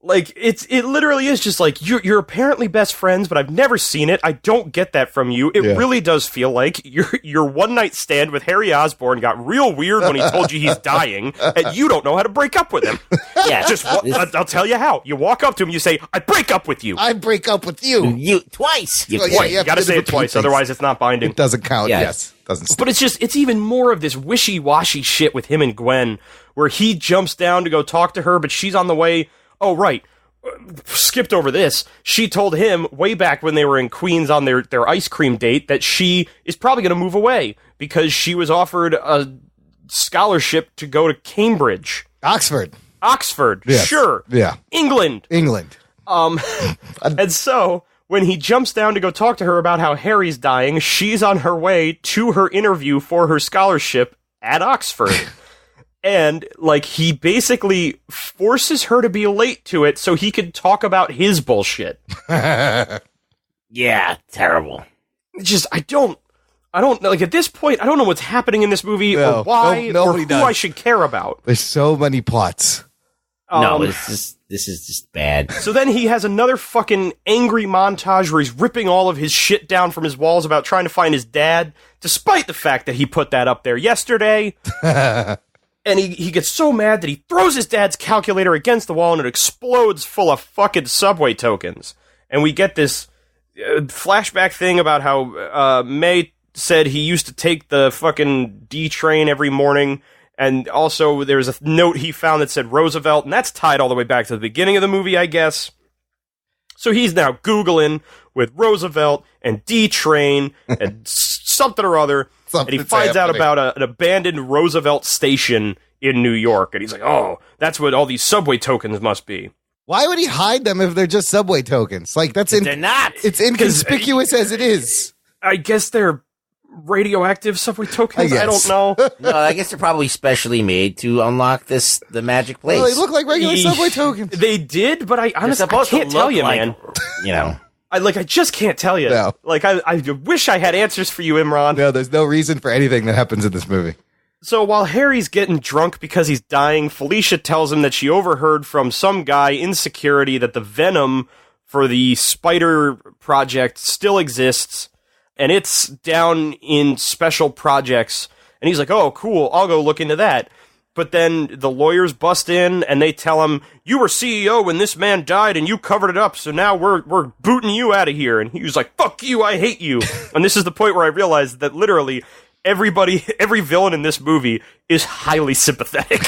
Like, it literally is just like, you're apparently best friends, but I've never seen it. I don't get that from you. It really does feel like your one-night stand with Harry Osborn got real weird when he told you he's dying, and you don't know how to break up with him. Yeah. I'll tell you how. You walk up to him, you say, I break up with you. I break up with you. You twice. Well, Twice. You gotta say it twice, otherwise it's not binding. It doesn't count, Yeah. yes. Doesn't. But it's even more of this wishy-washy shit with him and Gwen, where he jumps down to go talk to her, but she's on the way. Oh, right. Skipped over this. She told him way back when they were in Queens on their ice cream date that she is probably going to move away because she was offered a scholarship to go to Cambridge. Oxford. Yes. Sure. Yeah. England. And so when he jumps down to go talk to her about how Harry's dying, she's on her way to her interview for her scholarship at Oxford. And, like, he basically forces her to be late to it so he could talk about his bullshit. Yeah, terrible. Just, I don't know, like, at this point, I don't know what's happening in this movie or why or who I should care about. There's so many plots. No, this is just bad. So then he has another fucking angry montage where he's ripping all of his shit down from his walls about trying to find his dad, despite the fact that he put that up there yesterday. And he gets so mad that he throws his dad's calculator against the wall and it explodes full of fucking subway tokens. And we get this flashback thing about how May said he used to take the fucking D train every morning. And also there's a note he found that said Roosevelt, and that's tied all the way back to the beginning of the movie, I guess. So he's now Googling with Roosevelt and D train and something or other. And he finds out about an abandoned Roosevelt station in New York. And he's like, oh, that's what all these subway tokens must be. Why would he hide them if they're just subway tokens? Like, they're not. It's inconspicuous as it is. I guess they're radioactive subway tokens. I don't know. No, I guess they're probably specially made to unlock the magic place. Well, they look like regular subway tokens. They did, but I honestly can't tell you, like, man. I just can't tell you. No. Like, I wish I had answers for you, Imran. No, there's no reason for anything that happens in this movie. So while Harry's getting drunk because he's dying, Felicia tells him that she overheard from some guy in security that the venom for the spider project still exists, and it's down in special projects. And he's like, oh, cool, I'll go look into that. But then the lawyers bust in and they tell him, you were CEO when this man died and you covered it up, so now we're booting you out of here. And he was like, fuck you, I hate you. And this is the point where I realized that literally every villain in this movie is highly sympathetic.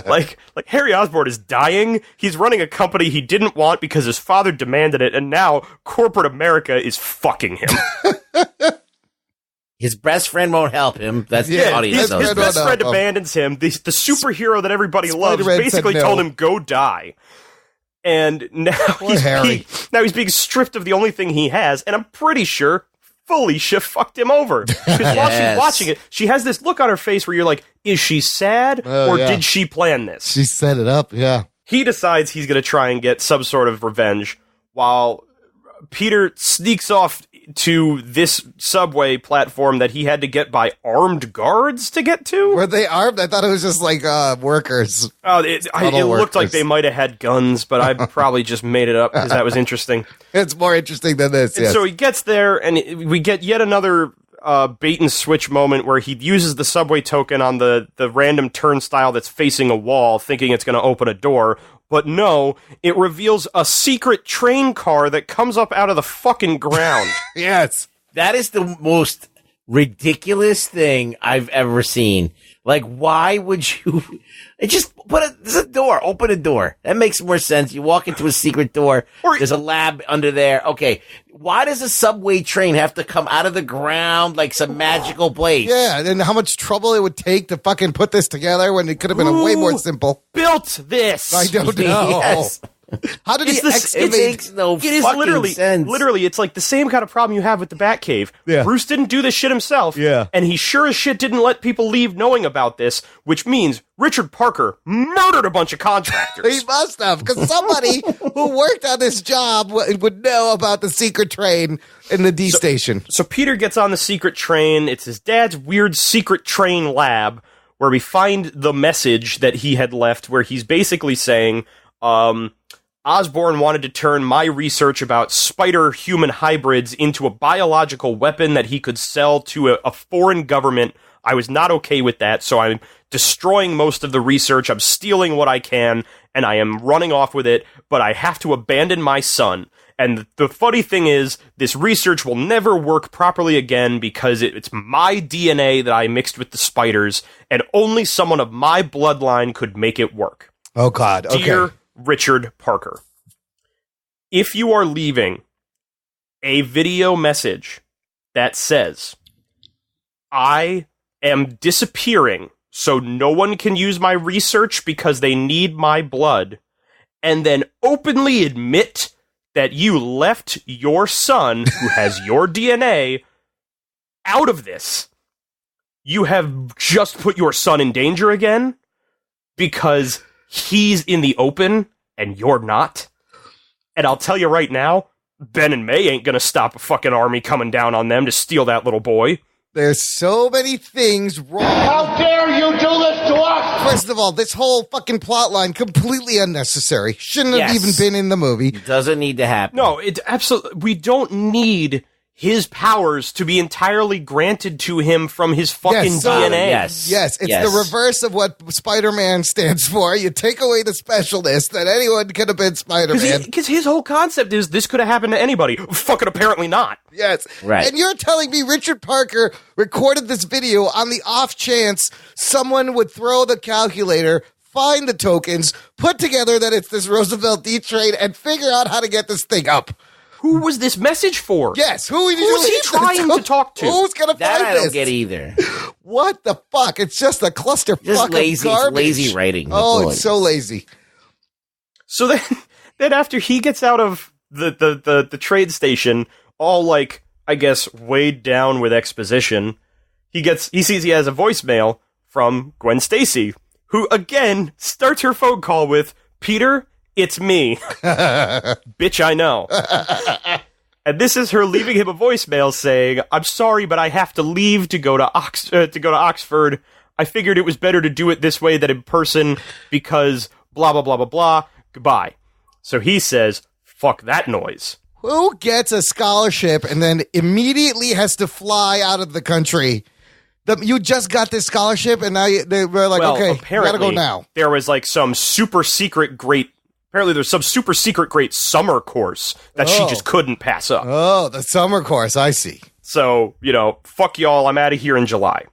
like Harry Osborn is dying. He's running a company he didn't want because his father demanded it, and now corporate America is fucking him. His best friend won't help him. That's the audience. His best friend abandons him. The superhero that everybody loves basically told him, go die. And now he's being stripped of the only thing he has, and I'm pretty sure Felicia fucked him over. Because while she's watching it, she has this look on her face where you're like, is she sad, or did she plan this? She set it up, yeah. He decides he's going to try and get some sort of revenge, while Peter sneaks off to this subway platform that he had to get by armed guards to get to. Were they armed? I thought it was just like workers. Oh, it looked like they might have had guns, but I probably just made it up because that was interesting. It's more interesting than this. And so he gets there, and we get yet another bait and switch moment where he uses the subway token on the random turnstile that's facing a wall, thinking it's going to open a door. But no, it reveals a secret train car that comes up out of the fucking ground. Yes. That is the most ridiculous thing I've ever seen. Like, why would you... Just there's a door. Open a door. That makes more sense. You walk into a secret door. There's a lab under there. Okay. Why does a subway train have to come out of the ground like some magical place? Yeah, and how much trouble it would take to fucking put this together when it could have been way more simple. Built this? I don't know. Yes. How did he excavate? It makes no fucking sense. Literally, it's like the same kind of problem you have with the Batcave. Yeah. Bruce didn't do this shit himself. Yeah. And he sure as shit didn't let people leave knowing about this, which means Richard Parker murdered a bunch of contractors. He must have, because somebody who worked on this job would know about the secret train in the D station. So Peter gets on the secret train. It's his dad's weird secret train lab where we find the message that he had left where he's basically saying, Osborn wanted to turn my research about spider-human hybrids into a biological weapon that he could sell to a foreign government. I was not okay with that, so I'm destroying most of the research. I'm stealing what I can, and I am running off with it, but I have to abandon my son. And the funny thing is, this research will never work properly again because it's my DNA that I mixed with the spiders, and only someone of my bloodline could make it work. Oh, God. Okay. Dear Richard Parker, if you are leaving a video message that says, I am disappearing so no one can use my research because they need my blood, and then openly admit that you left your son, who has your DNA, out of this, you have just put your son in danger again because he's in the open and you're not. And I'll tell you right now, Ben and May ain't gonna stop a fucking army coming down on them to steal that little boy. There's so many things wrong. How dare you do this to us? First of all, this whole fucking plot line completely unnecessary. Shouldn't have even been in the movie. Doesn't need to happen. No, it absolutely. We don't need his powers to be entirely granted to him from his fucking DNA. Yes, it's the reverse of what Spider-Man stands for. You take away the specialness that anyone could have been Spider-Man. Because his whole concept is this could have happened to anybody. Fucking apparently not. Yes. Right. And you're telling me Richard Parker recorded this video on the off chance someone would throw the calculator, find the tokens, put together that it's this Roosevelt D train, and figure out how to get this thing up. Who was this message for? Yes, who's he trying to talk to? Who's going to find this? That I don't get either. What the fuck? It's just a clusterfuck Just lazy, of garbage. it's lazy writing. Oh, it's so lazy. So then after he gets out of the trade station, all like, I guess, weighed down with exposition, he sees he has a voicemail from Gwen Stacy, who again starts her phone call with, Peter, it's me. Bitch, I know. And this is her leaving him a voicemail saying, I'm sorry, but I have to leave to go to Oxford. I figured it was better to do it this way than in person because blah, blah, blah, blah, blah. Goodbye. So he says, fuck that noise. Who gets a scholarship and then immediately has to fly out of the country? You just got this scholarship and now they were like, okay, you gotta go now. There was like some super secret great summer course that she just couldn't pass up. Oh, the summer course, I see. So, fuck y'all, I'm out of here in July.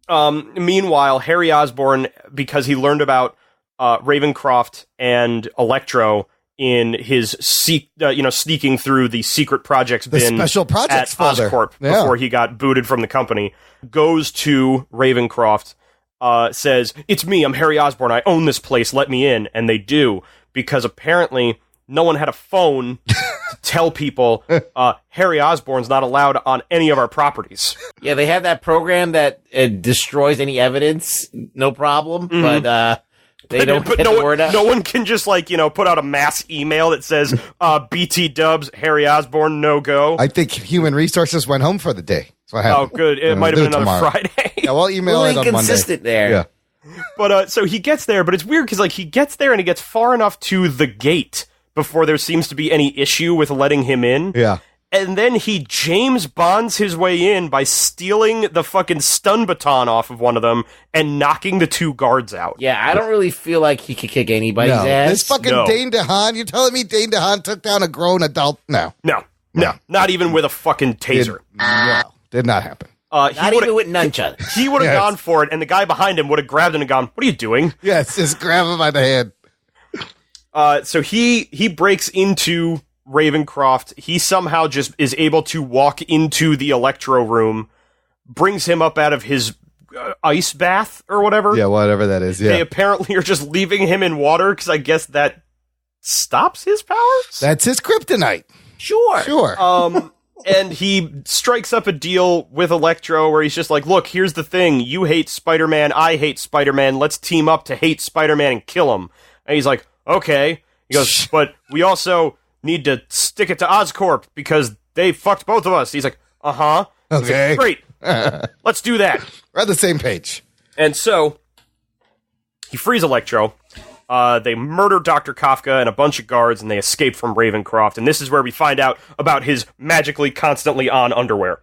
Meanwhile, Harry Osborn, because he learned about Ravencroft and Electro in his sneaking through the secret projects bin special projects at folder. Oscorp before he got booted from the company, goes to Ravencroft, says, "It's me, I'm Harry Osborn, I own this place, let me in." And they do, because apparently no one had a phone to tell people Harry Osborn's not allowed on any of our properties. Yeah, they have that program that destroys any evidence, no problem, but they don't get the word out. No one can just, put out a mass email that says, BT dubs, Harry Osborn, no go. I think human resources went home for the day. That's what happened. Oh, good. It might have been another Friday. Yeah, we'll email it on Monday. Inconsistent there. Yeah. But, so he gets there, but it's weird because, he gets there and he gets far enough to the gate before there seems to be any issue with letting him in. Yeah. And then he James Bonds his way in by stealing the fucking stun baton off of one of them and knocking the 2 guards out. Yeah, I don't really feel like he could kick anybody's ass. This fucking Dane DeHaan, you're telling me Dane DeHaan took down a grown adult? No. No. Not even with a fucking taser. Did not happen. Not even with nunchucks. He would have gone for it, and the guy behind him would have grabbed him and gone, "What are you doing?" Yes, just grab him by the hand. So he breaks into Ravencroft. He somehow just is able to walk into the Electro room, brings him up out of his ice bath or whatever. Yeah, whatever that is. Yeah. They apparently are just leaving him in water because I guess that stops his powers? That's his kryptonite. Sure. And he strikes up a deal with Electro where he's just like, "Look, here's the thing. You hate Spider-Man. I hate Spider-Man. Let's team up to hate Spider-Man and kill him." And he's like, "Okay." He goes, "But we also need to stick it to Oscorp because they fucked both of us." He's like, "Uh-huh." Okay. Like, "Great. Let's do that." We're on the same page. And so he frees Electro. They murder Dr. Kafka and a bunch of guards, and they escape from Ravencroft. And this is where we find out about his magically constantly on underwear.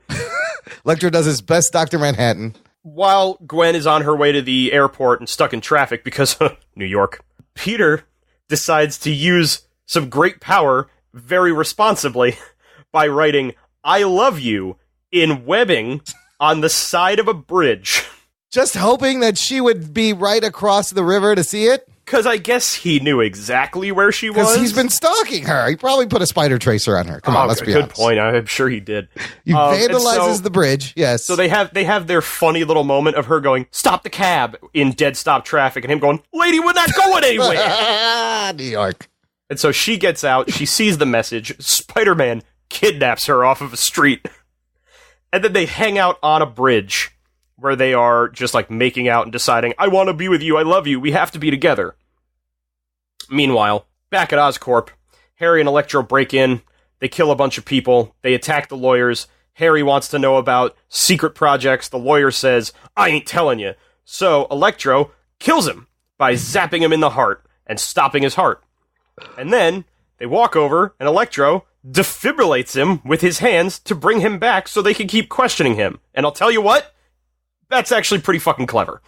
Electro does his best Dr. Manhattan. While Gwen is on her way to the airport and stuck in traffic because New York, Peter decides to use some great power very responsibly by writing, "I love you" in webbing on the side of a bridge. Just hoping that she would be right across the river to see it? Because I guess he knew exactly where she was. Because he's been stalking her. He probably put a spider tracer on her. Come on, let's be honest. Good point. I'm sure he did. He vandalizes the bridge, yes. So they have their funny little moment of her going, "Stop the cab" in dead stop traffic, and him going, "Lady, we're not going anywhere." New York. And so she gets out, she sees the message, Spider-Man kidnaps her off of a street, and then they hang out on a bridge where they are just making out and deciding, "I want to be with you, I love you, we have to be together." Meanwhile, back at Oscorp, Harry and Electro break in, they kill a bunch of people, they attack the lawyers. Harry wants to know about secret projects, the lawyer says, "I ain't telling you." So Electro kills him by zapping him in the heart and stopping his heart. And then they walk over, and Electro defibrillates him with his hands to bring him back so they can keep questioning him. And I'll tell you what, that's actually pretty fucking clever.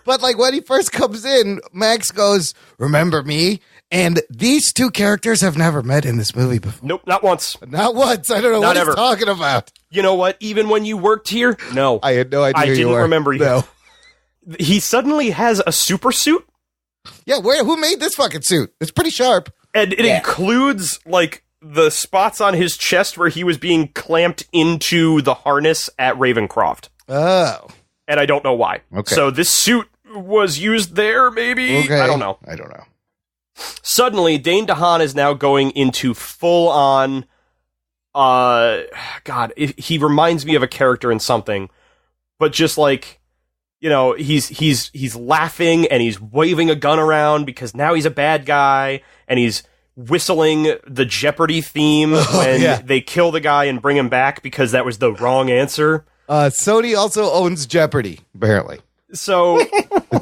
But when he first comes in, Max goes, "Remember me?" And these two characters have never met in this movie before. Nope, not once. Not once. I don't know what he's talking about. You know what? Even when you worked here, no. I had no idea I didn't remember you. No. He suddenly has a super suit. Yeah, who made this fucking suit? It's pretty sharp. And it includes, the spots on his chest where he was being clamped into the harness at Ravencroft. Oh. And I don't know why. Okay. So this suit was used there, maybe? Okay. I don't know. Suddenly, Dane DeHaan is now going into full-on... he reminds me of a character in something. But just he's laughing and he's waving a gun around because now he's a bad guy. And he's whistling the Jeopardy theme when they kill the guy and bring him back because that was the wrong answer. Sony also owns Jeopardy, apparently. So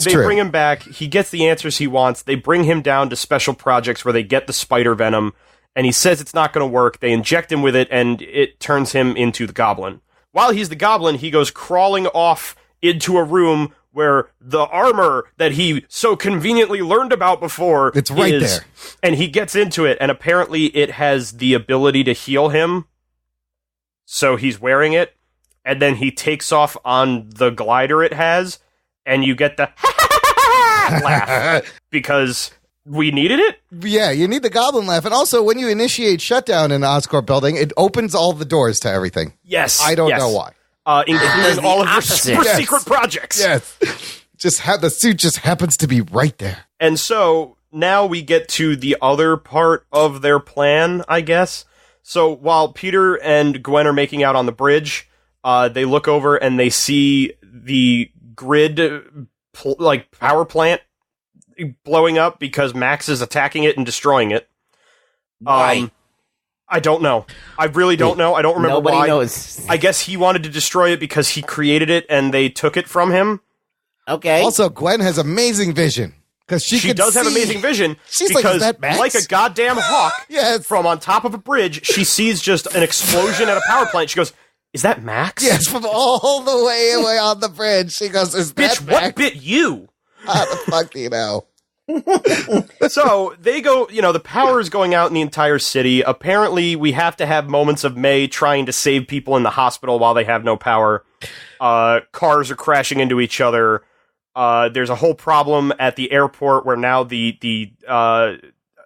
they bring him back. He gets the answers he wants. They bring him down to special projects where they get the spider venom, and he says it's not going to work. They inject him with it, and it turns him into the Goblin. While he's the Goblin, he goes crawling off into a room where the armor that he so conveniently learned about before it's right there. And he gets into it, and apparently it has the ability to heal him. So he's wearing it. And then he takes off on the glider it has, and you get the laugh. Because we needed it? Yeah, you need the goblin laugh. And also, when you initiate shutdown in the Oscorp building, it opens all the doors to everything. Yes. I don't know why. Including all of your super secret projects. Yes. The suit just happens to be right there. And so now we get to the other part of their plan, I guess. So while Peter and Gwen are making out on the bridge, they look over and they see the grid, power plant blowing up because Max is attacking it and destroying it. Why? I don't know. I really don't know. I don't remember Nobody why. knows. I guess he wanted to destroy it because he created it and they took it from him. Okay. Also, Gwen has amazing vision. Because she does have amazing vision. She's because, like, is that Max? like a goddamn hawk Yes. from on top of a bridge, she sees just an explosion at a power plant. She goes, is that Max? Yes, from all the way away on the bridge. She goes, is that Bitch, Max? what bit you? How the fuck do you know? So they go, the power is going out in the entire city. Apparently, we have to have moments of May trying to save people in the hospital while they have no power. Cars are crashing into each other. There's a whole problem at the airport where now the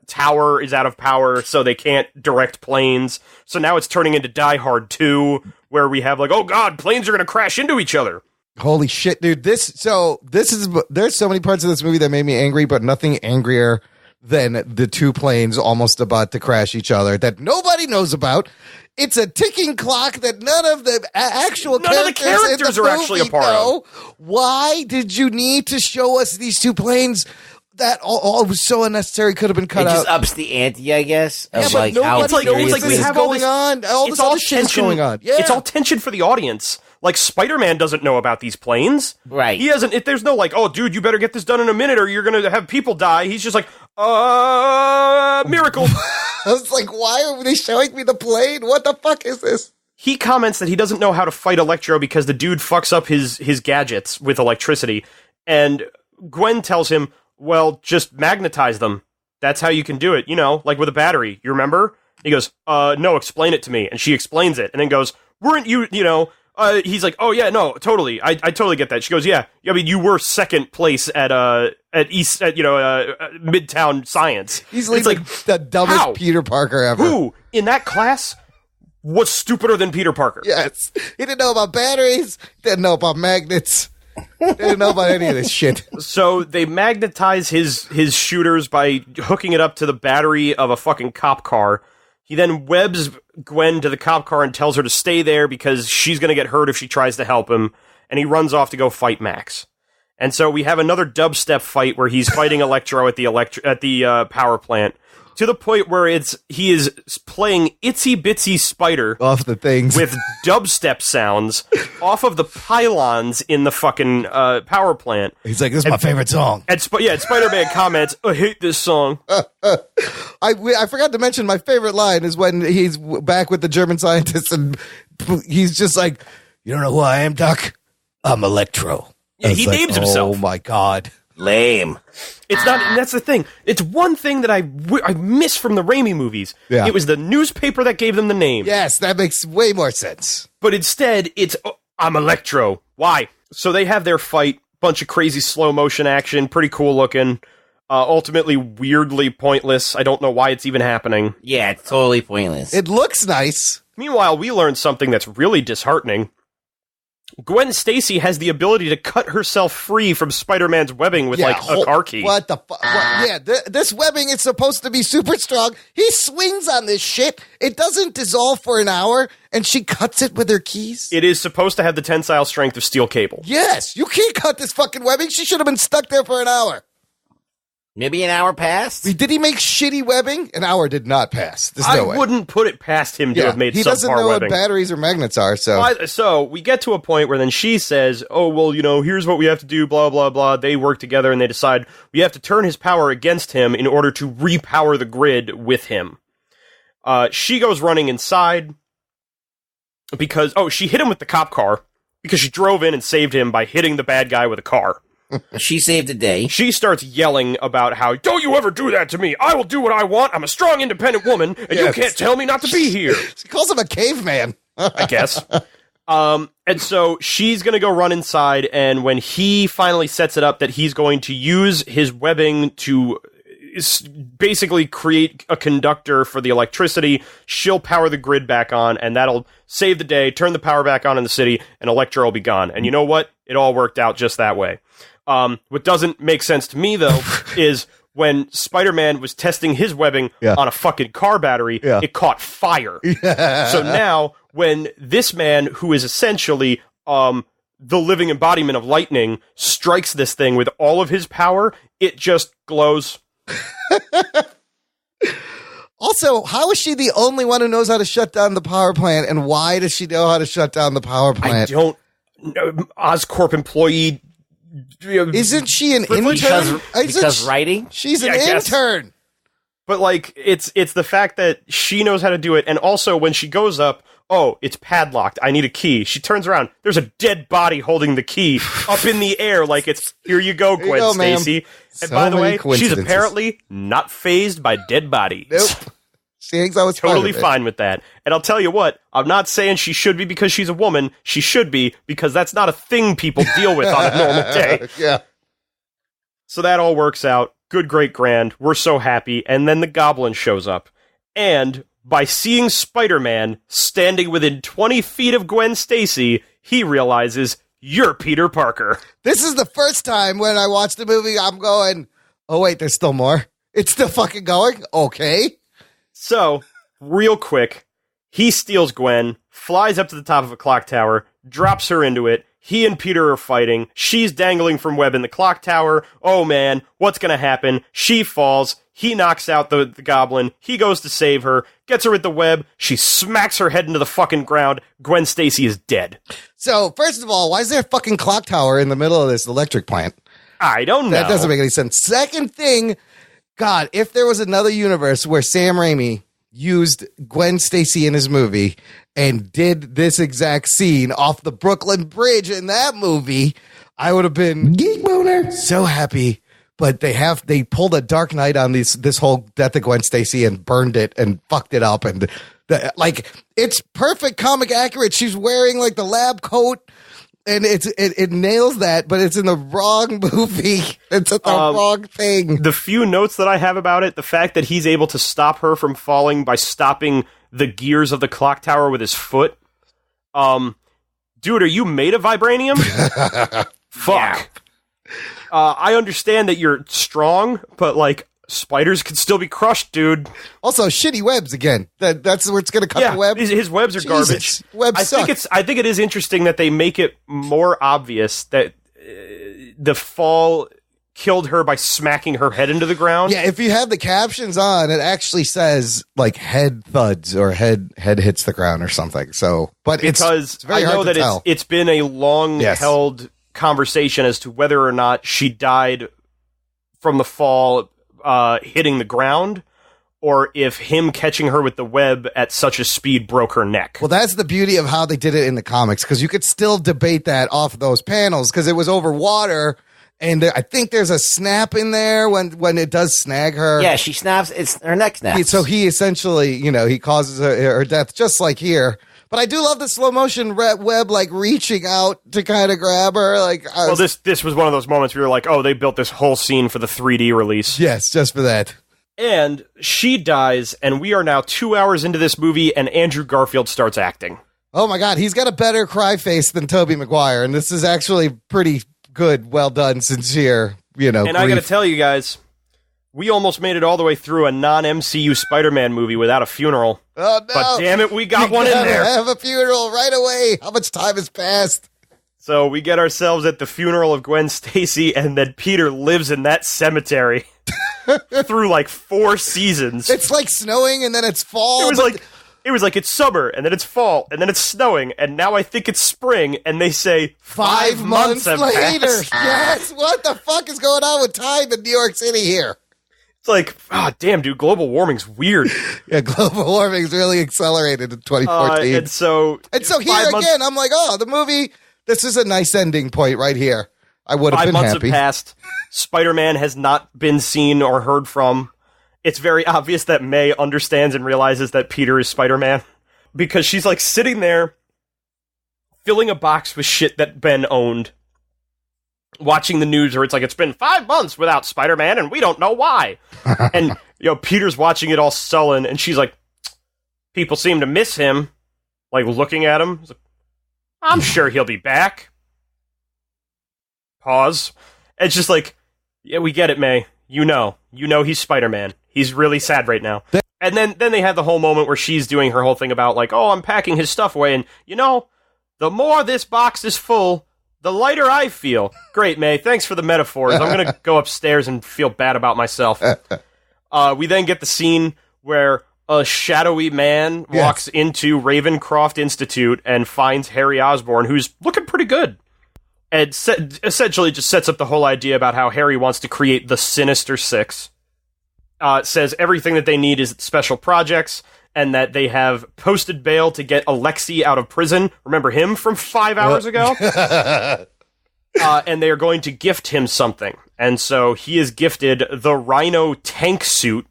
tower is out of power, so they can't direct planes. So now it's turning into Die Hard 2, where we have oh god, planes are going to crash into each other. Holy shit, dude. There's so many parts of this movie that made me angry, but nothing angrier than the two planes almost about to crash each other that nobody knows about. It's a ticking clock that none of the actual characters are actually a part of. Why did you need to show us these two planes? That all was so unnecessary. Could have been cut out. It just ups the ante, I guess. Yeah, but nobody knows we have all going this, on. All this other shit is going on. Yeah. It's all tension for the audience. Spider-Man doesn't know about these planes. Right. He doesn't. There's no oh, dude, you better get this done in a minute or you're going to have people die. He's just miracle. I was like, why are they showing me the plane? What the fuck is this? He comments that he doesn't know how to fight Electro because the dude fucks up his gadgets with electricity. And Gwen tells him, well, just magnetize them. That's how you can do it, with a battery. You remember? He goes, no, explain it to me. And she explains it and then goes, weren't you, he's like, oh yeah, no, totally. I totally get that. She goes, yeah, I mean, you were second place at Midtown Science. He's like the dumbest how? Peter Parker ever. Who in that class was stupider than Peter Parker? Yes. He didn't know about batteries, didn't know about magnets, didn't know about any of this shit. So they magnetize his shooters by hooking it up to the battery of a fucking cop car. He then webs Gwen to the cop car and tells her to stay there because she's going to get hurt if she tries to help him, and he runs off to go fight Max. And so we have another dubstep fight where he's fighting Electro at the power plant, to the point where he is playing Itsy Bitsy Spider off the things with dubstep sounds off of the pylons in the fucking power plant. He's like, this is my favorite song. And Spider-Man comments, I hate this song. I forgot to mention my favorite line is when he's back with the German scientists and he's just like, you don't know who I am, Doc? I'm Electro. Yeah, he names himself. Oh my God. Lame. It's not, and that's the thing. It's one thing that I miss from the Raimi movies. Yeah. It was the newspaper that gave them the name. Yes, that makes way more sense. But instead, it's, I'm Electro. Why? So they have their fight, bunch of crazy slow motion action, pretty cool looking, ultimately weirdly pointless. I don't know why it's even happening. Yeah, it's totally pointless. It looks nice. Meanwhile, we learned something that's really disheartening. Gwen Stacy has the ability to cut herself free from Spider-Man's webbing with, a car key. What the fuck? Yeah, this webbing is supposed to be super strong. He swings on this shit. It doesn't dissolve for an hour, and she cuts it with her keys. It is supposed to have the tensile strength of steel cable. Yes, you can't cut this fucking webbing. She should have been stuck there for an hour. Maybe an hour passed? Did he make shitty webbing? An hour did not pass. There's no way. I wouldn't put it past him to have made subpar webbing. He doesn't know what batteries or magnets are, so... So, we get to a point where then she says, oh, well, here's what we have to do, blah, blah, blah. They work together and they decide we have to turn his power against him in order to repower the grid with him. She goes running inside because... Oh, she hit him with the cop car because she drove in and saved him by hitting the bad guy with a car. She saved the day. She starts yelling about how, don't you ever do that to me. I will do what I want. I'm a strong, independent woman, and you can't tell me not to be here. She calls him a caveman. I guess. And so she's going to go run inside, and when he finally sets it up that he's going to use his webbing to basically create a conductor for the electricity. She'll power the grid back on, and that'll save the day, turn the power back on in the city, and Electro will be gone. And you know what? It all worked out just that way. What doesn't make sense to me, though, is when Spider-Man was testing his webbing on a fucking car battery, it caught fire. So now, when this man, who is essentially the living embodiment of lightning, strikes this thing with all of his power, it just glows. Also, how is she the only one who knows how to shut down the power plant, and why does she know how to shut down the power plant? I don't know. Oscorp employee. Isn't she an intern? Because writing? She's an intern. But, like, it's the fact that she knows how to do it, and also when she goes up, oh, it's padlocked, I need a key. She turns around, there's a dead body holding the key up in the air like it's, here you go, Gwen Stacy. And by the way, she's apparently not fazed by dead bodies. Nope. She hangs out with totally fine with that. And I'll tell you what, I'm not saying she should be because she's a woman. She should be because that's not a thing people deal with on a normal day. Yeah. So that all works out. Good, great, grand. We're so happy. And then the Goblin shows up. And by seeing Spider-Man standing within 20 feet of Gwen Stacy, he realizes, you're Peter Parker. This is the first time when I watched the movie, I'm going, oh wait, there's still more? It's still fucking going? Okay. So, real quick, he steals Gwen, flies up to the top of a clock tower, drops her into it. He and Peter are fighting. She's dangling from web in the clock tower. Oh man, what's gonna happen? She falls. He knocks out the Goblin. He goes to save her, gets her with the web. She smacks her head into the fucking ground. Gwen Stacy is dead. So, first of all, why is there a fucking clock tower in the middle of this electric plant? I don't know. That doesn't make any sense. Second thing, God, if there was another universe where Sam Raimi used Gwen Stacy in his movie and did this exact scene off the Brooklyn Bridge in that movie, I would have been Geek Boner so happy. But they pulled a Dark Knight on this whole Death of Gwen Stacy and burned it and fucked it up. And it's perfect comic accurate. She's wearing like the lab coat. And it nails that, but it's in the wrong movie. It's the wrong thing. The few notes that I have about it, the fact that he's able to stop her from falling by stopping the gears of the clock tower with his foot. Dude, are you made of vibranium? Fuck. I understand that you're strong, but like spiders can still be crushed, dude. Also, shitty webs again. That's where it's going to cut the web. His webs are garbage. Webs suck. I think it is interesting that they make it more obvious that the fall killed her by smacking her head into the ground. Yeah, if you have the captions on, it actually says like head thuds or head hits the ground or something. So, but because it's very I know hard to that tell. it's been a long held conversation as to whether or not she died from the fall hitting the ground, or if him catching her with the web at such a speed broke her neck. Well, that's the beauty of how they did it in the comics, because you could still debate that off those panels, because it was over water, and I think there's a snap in there when it does snag her. Yeah, she snaps. It's her neck snaps. So he essentially, he causes her death, just like here. But I do love the slow motion web, like reaching out to kind of grab her. Well, this was one of those moments where you're like, oh, they built this whole scene for the 3D release. Yes, just for that. And she dies, and we are now 2 hours into this movie, and Andrew Garfield starts acting. Oh my God, he's got a better cry face than Tobey Maguire, and this is actually pretty good, well done, sincere, And I got to tell you guys, we almost made it all the way through a non-MCU Spider-Man movie without a funeral. Oh, no. But damn it, we got one in there. Have a funeral right away. How much time has passed? So we get ourselves at the funeral of Gwen Stacy, and then Peter lives in that cemetery through like 4 seasons. It's like snowing, and then it's fall. It was like it's summer, and then it's fall, and then it's snowing, and now I think it's spring, and they say 5 months have later. passed. Yes, what the fuck is going on with time in New York City here? It's like, damn, dude, global warming's weird. Yeah, global warming's really accelerated in 2014. And so here again, I'm like, the movie, this is a nice ending point right here. I would have been happy. 5 months have passed. Spider-Man has not been seen or heard from. It's very obvious that May understands and realizes that Peter is Spider-Man, because she's like sitting there filling a box with shit that Ben owned. watching the news where it's like, it's been 5 months without Spider-Man and we don't know why. And, Peter's watching it all sullen, and she's like, people seem to miss him, like looking at him. Like, I'm sure he'll be back. Pause. It's just like, yeah, we get it, May. You know he's Spider-Man. He's really sad right now. And then they had the whole moment where she's doing her whole thing about like, oh, I'm packing his stuff away, and the more this box is full, the lighter I feel. Great, May. Thanks for the metaphors. I'm going to go upstairs and feel bad about myself. We then get the scene where a shadowy man walks into Ravencroft Institute and finds Harry Osborn, who's looking pretty good. And essentially just sets up the whole idea about how Harry wants to create the Sinister Six. Says everything that they need is special projects, and that they have posted bail to get Alexei out of prison. Remember him from 5 hours ago? And they are going to gift him something. And so he is gifted the Rhino tank suit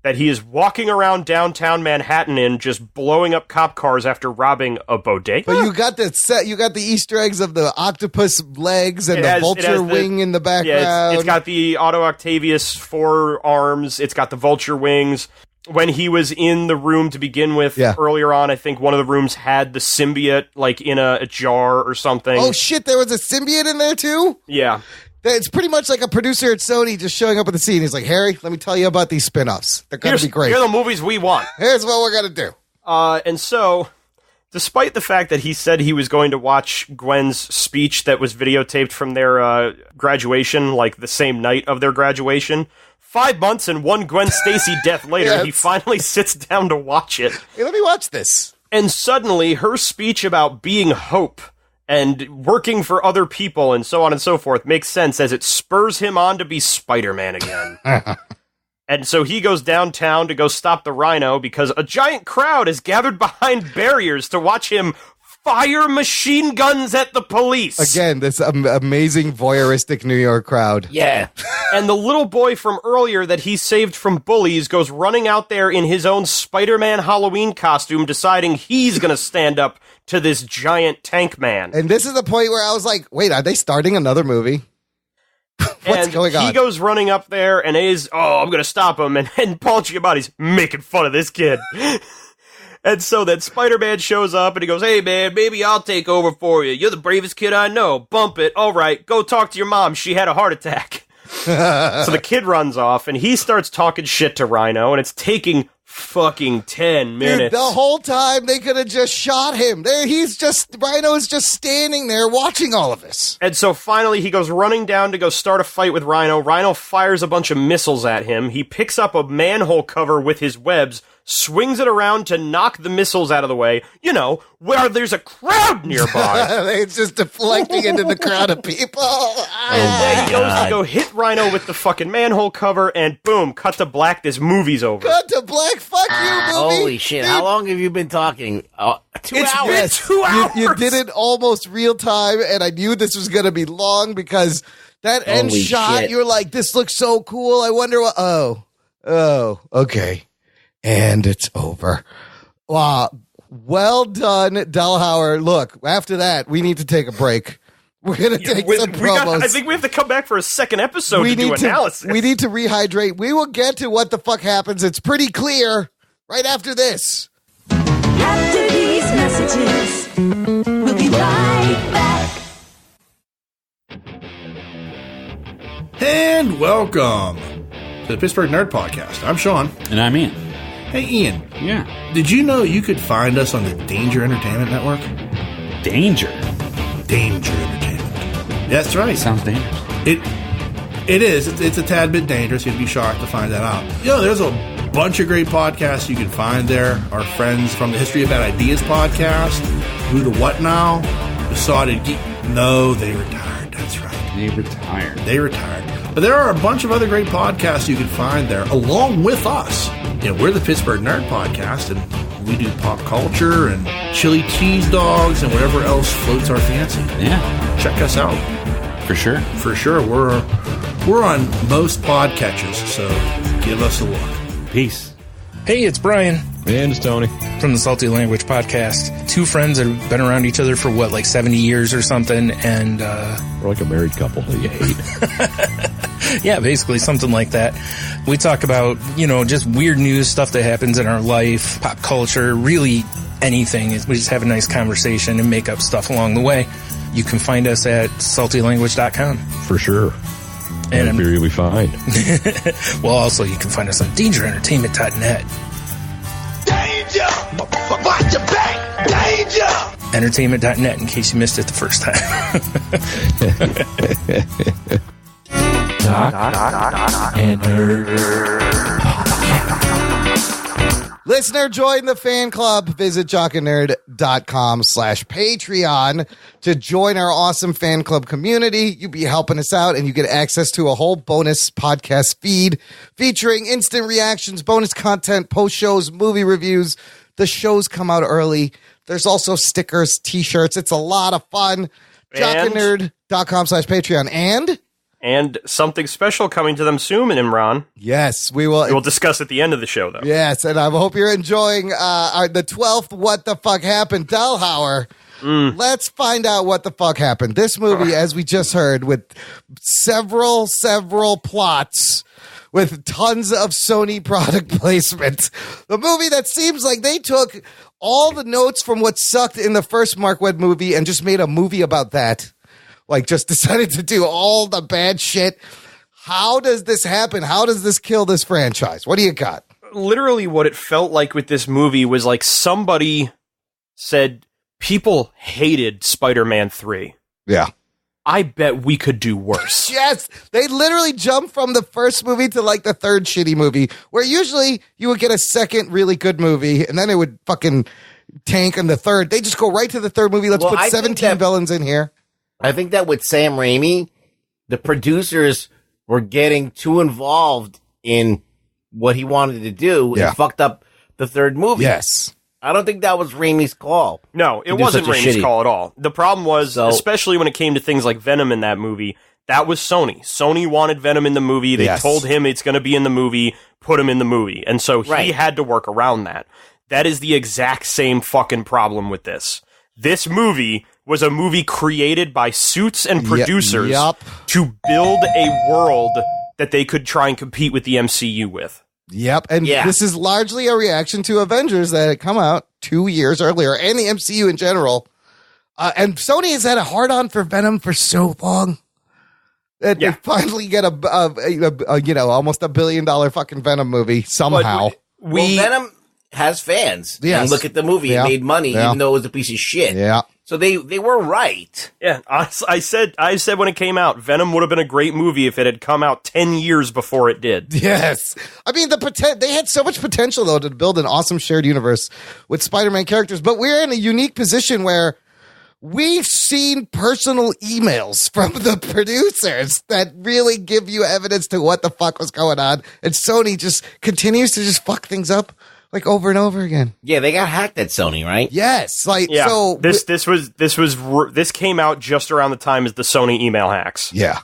that he is walking around downtown Manhattan in, just blowing up cop cars after robbing a bodega. But you got the Easter eggs of the octopus legs and the vulture wing in the background. Yeah, it's got the Otto Octavius forearms. It's got the vulture wings. When he was in the room to begin with earlier on, I think one of the rooms had the symbiote like in a jar or something. Oh shit, there was a symbiote in there too? Yeah. It's pretty much like a producer at Sony just showing up at the scene. He's like, Harry, let me tell you about these spin-offs. They're going to be great. Here are the movies we want. Here's what we're going to do. And so, despite the fact that he said he was going to watch Gwen's speech that was videotaped from their graduation, like the same night of their graduation, 5 months and one Gwen Stacy death later, he finally sits down to watch it. Hey, let me watch this. And suddenly, her speech about being hope and working for other people and so on and so forth makes sense as it spurs him on to be Spider-Man again. And so he goes downtown to go stop the Rhino because a giant crowd is gathered behind barriers to watch him fire machine guns at the police. Again, this amazing voyeuristic New York crowd. Yeah. And the little boy from earlier that he saved from bullies goes running out there in his own Spider-Man Halloween costume, deciding he's going to stand up to this giant tank man. And this is the point where I was like, wait, are they starting another movie? What's going on? He goes running up there and I'm going to stop him. And Paul Giamatti's making fun of this kid. And so then Spider-Man shows up and he goes, hey man, maybe I'll take over for you. You're the bravest kid I know. Bump it. All right, go talk to your mom. She had a heart attack. So the kid runs off and he starts talking shit to Rhino, and it's taking fucking 10 minutes. Dude, the whole time they could have just shot him. Rhino is just standing there watching all of this. And so finally he goes running down to go start a fight with Rhino. Rhino fires a bunch of missiles at him. He picks up a manhole cover with his webs, swings it around to knock the missiles out of the way, where there's a crowd nearby. It's just deflecting into the crowd of people. And then he goes to go hit Rhino with the fucking manhole cover, and boom, cut to black, this movie's over. Cut to black, fuck you, movie. Holy shit, dude. How long have you been talking? 2 hours. It's 2 hours. You did it almost real time, and I knew this was going to be long because that end shot, shit. You're like, this looks so cool. I wonder what... Oh, okay. And it's over. Wow. Well done, Delhauer. Look, after that, we need to take a break. We're going to take some promos. I think we have to come back for a second episode to do analysis. We need to rehydrate. We will get to what the fuck happens. It's pretty clear right after this. After these messages, we'll be right back. And welcome to the Pittsburgh Nerd Podcast. I'm Sean. And I'm Ian. Hey, Ian. Yeah. Did you know you could find us on the Danger Entertainment Network? Danger Entertainment. That's right. Sounds dangerous. It is. It's a tad bit dangerous. You'd be shocked to find that out. There's a bunch of great podcasts you can find there. Our friends from the History of Bad Ideas podcast, Who the What Now, Besotted Geek. No, they retired. That's right. They retired. But there are a bunch of other great podcasts you can find there, along with us. We're the Pittsburgh Nerd Podcast, and we do pop culture and chili cheese dogs and whatever else floats our fancy. Yeah. Check us out. For sure. We're on most podcatchers, so give us a look. Peace. Hey, it's Brian. And it's Tony. From the Salty Language Podcast. Two friends that have been around each other for, 70 years or something, and... We're like a married couple that you hate. Yeah, basically, something like that. We talk about, just weird news, stuff that happens in our life, pop culture, really anything. We just have a nice conversation and make up stuff along the way. You can find us at saltylanguage.com. For sure. And I'm sure you'll be fine. Well, also, you can find us on dangerentertainment.net. Danger! Watch your back! Danger! Entertainment.net, in case you missed it the first time. And Nerd. Listener, join the fan club. Visit jockandnerd.com/Patreon to join our awesome fan club community. You'll be helping us out, and you get access to a whole bonus podcast feed featuring instant reactions, bonus content, post shows, movie reviews. The shows come out early. There's also stickers, t-shirts. It's a lot of fun. jockandnerd.com/Patreon. And something special coming to them soon, Imran. Yes, we will. We'll discuss at the end of the show, though. Yes, and I hope you're enjoying the 12th What the Fuck Happened, Delhauer. Let's find out what the fuck happened. This movie, as we just heard, with several plots, with tons of Sony product placement. The movie that seems like they took all the notes from what sucked in the first Mark Waid movie and just made a movie about that. Like, just decided to do all the bad shit. How does this happen? How does this kill this franchise? What do you got? Literally what it felt like with this movie was like somebody said, people hated Spider-Man 3. Yeah. I bet we could do worse. Yes. They literally jumped from the first movie to like the third shitty movie, where usually you would get a second really good movie, and then it would fucking tank in the third. They just go right to the third movie. Let's put 17 villains in here. I think that with Sam Raimi, the producers were getting too involved in what he wanted to do and fucked up the third movie. Yes. I don't think that was Raimi's call. No, it wasn't Raimi's call at all. The problem was, especially when it came to things like Venom in that movie, that was Sony. Sony wanted Venom in the movie. They told him it's going to be in the movie, put him in the movie. And so he had to work around that. That is the exact same fucking problem with this. This movie was a movie created by suits and producers to build a world that they could try and compete with the MCU with. Yep, and this is largely a reaction to Avengers that had come out 2 years earlier, and the MCU in general. And Sony has had a hard-on for Venom for so long that they finally get a almost $1 billion fucking Venom movie somehow. Well, Venom has fans. Yes. And look at the movie; it made money, even though it was a piece of shit. Yeah. So they were right. Yeah, I said when it came out, Venom would have been a great movie if it had come out 10 years before it did. Yes. I mean, they had so much potential, though, to build an awesome shared universe with Spider-Man characters, but we're in a unique position where we've seen personal emails from the producers that really give you evidence to what the fuck was going on, and Sony just continues to just fuck things up. Like over and over again. Yeah, they got hacked at Sony, right? Yes, so this came out just around the time as the Sony email hacks. Yeah,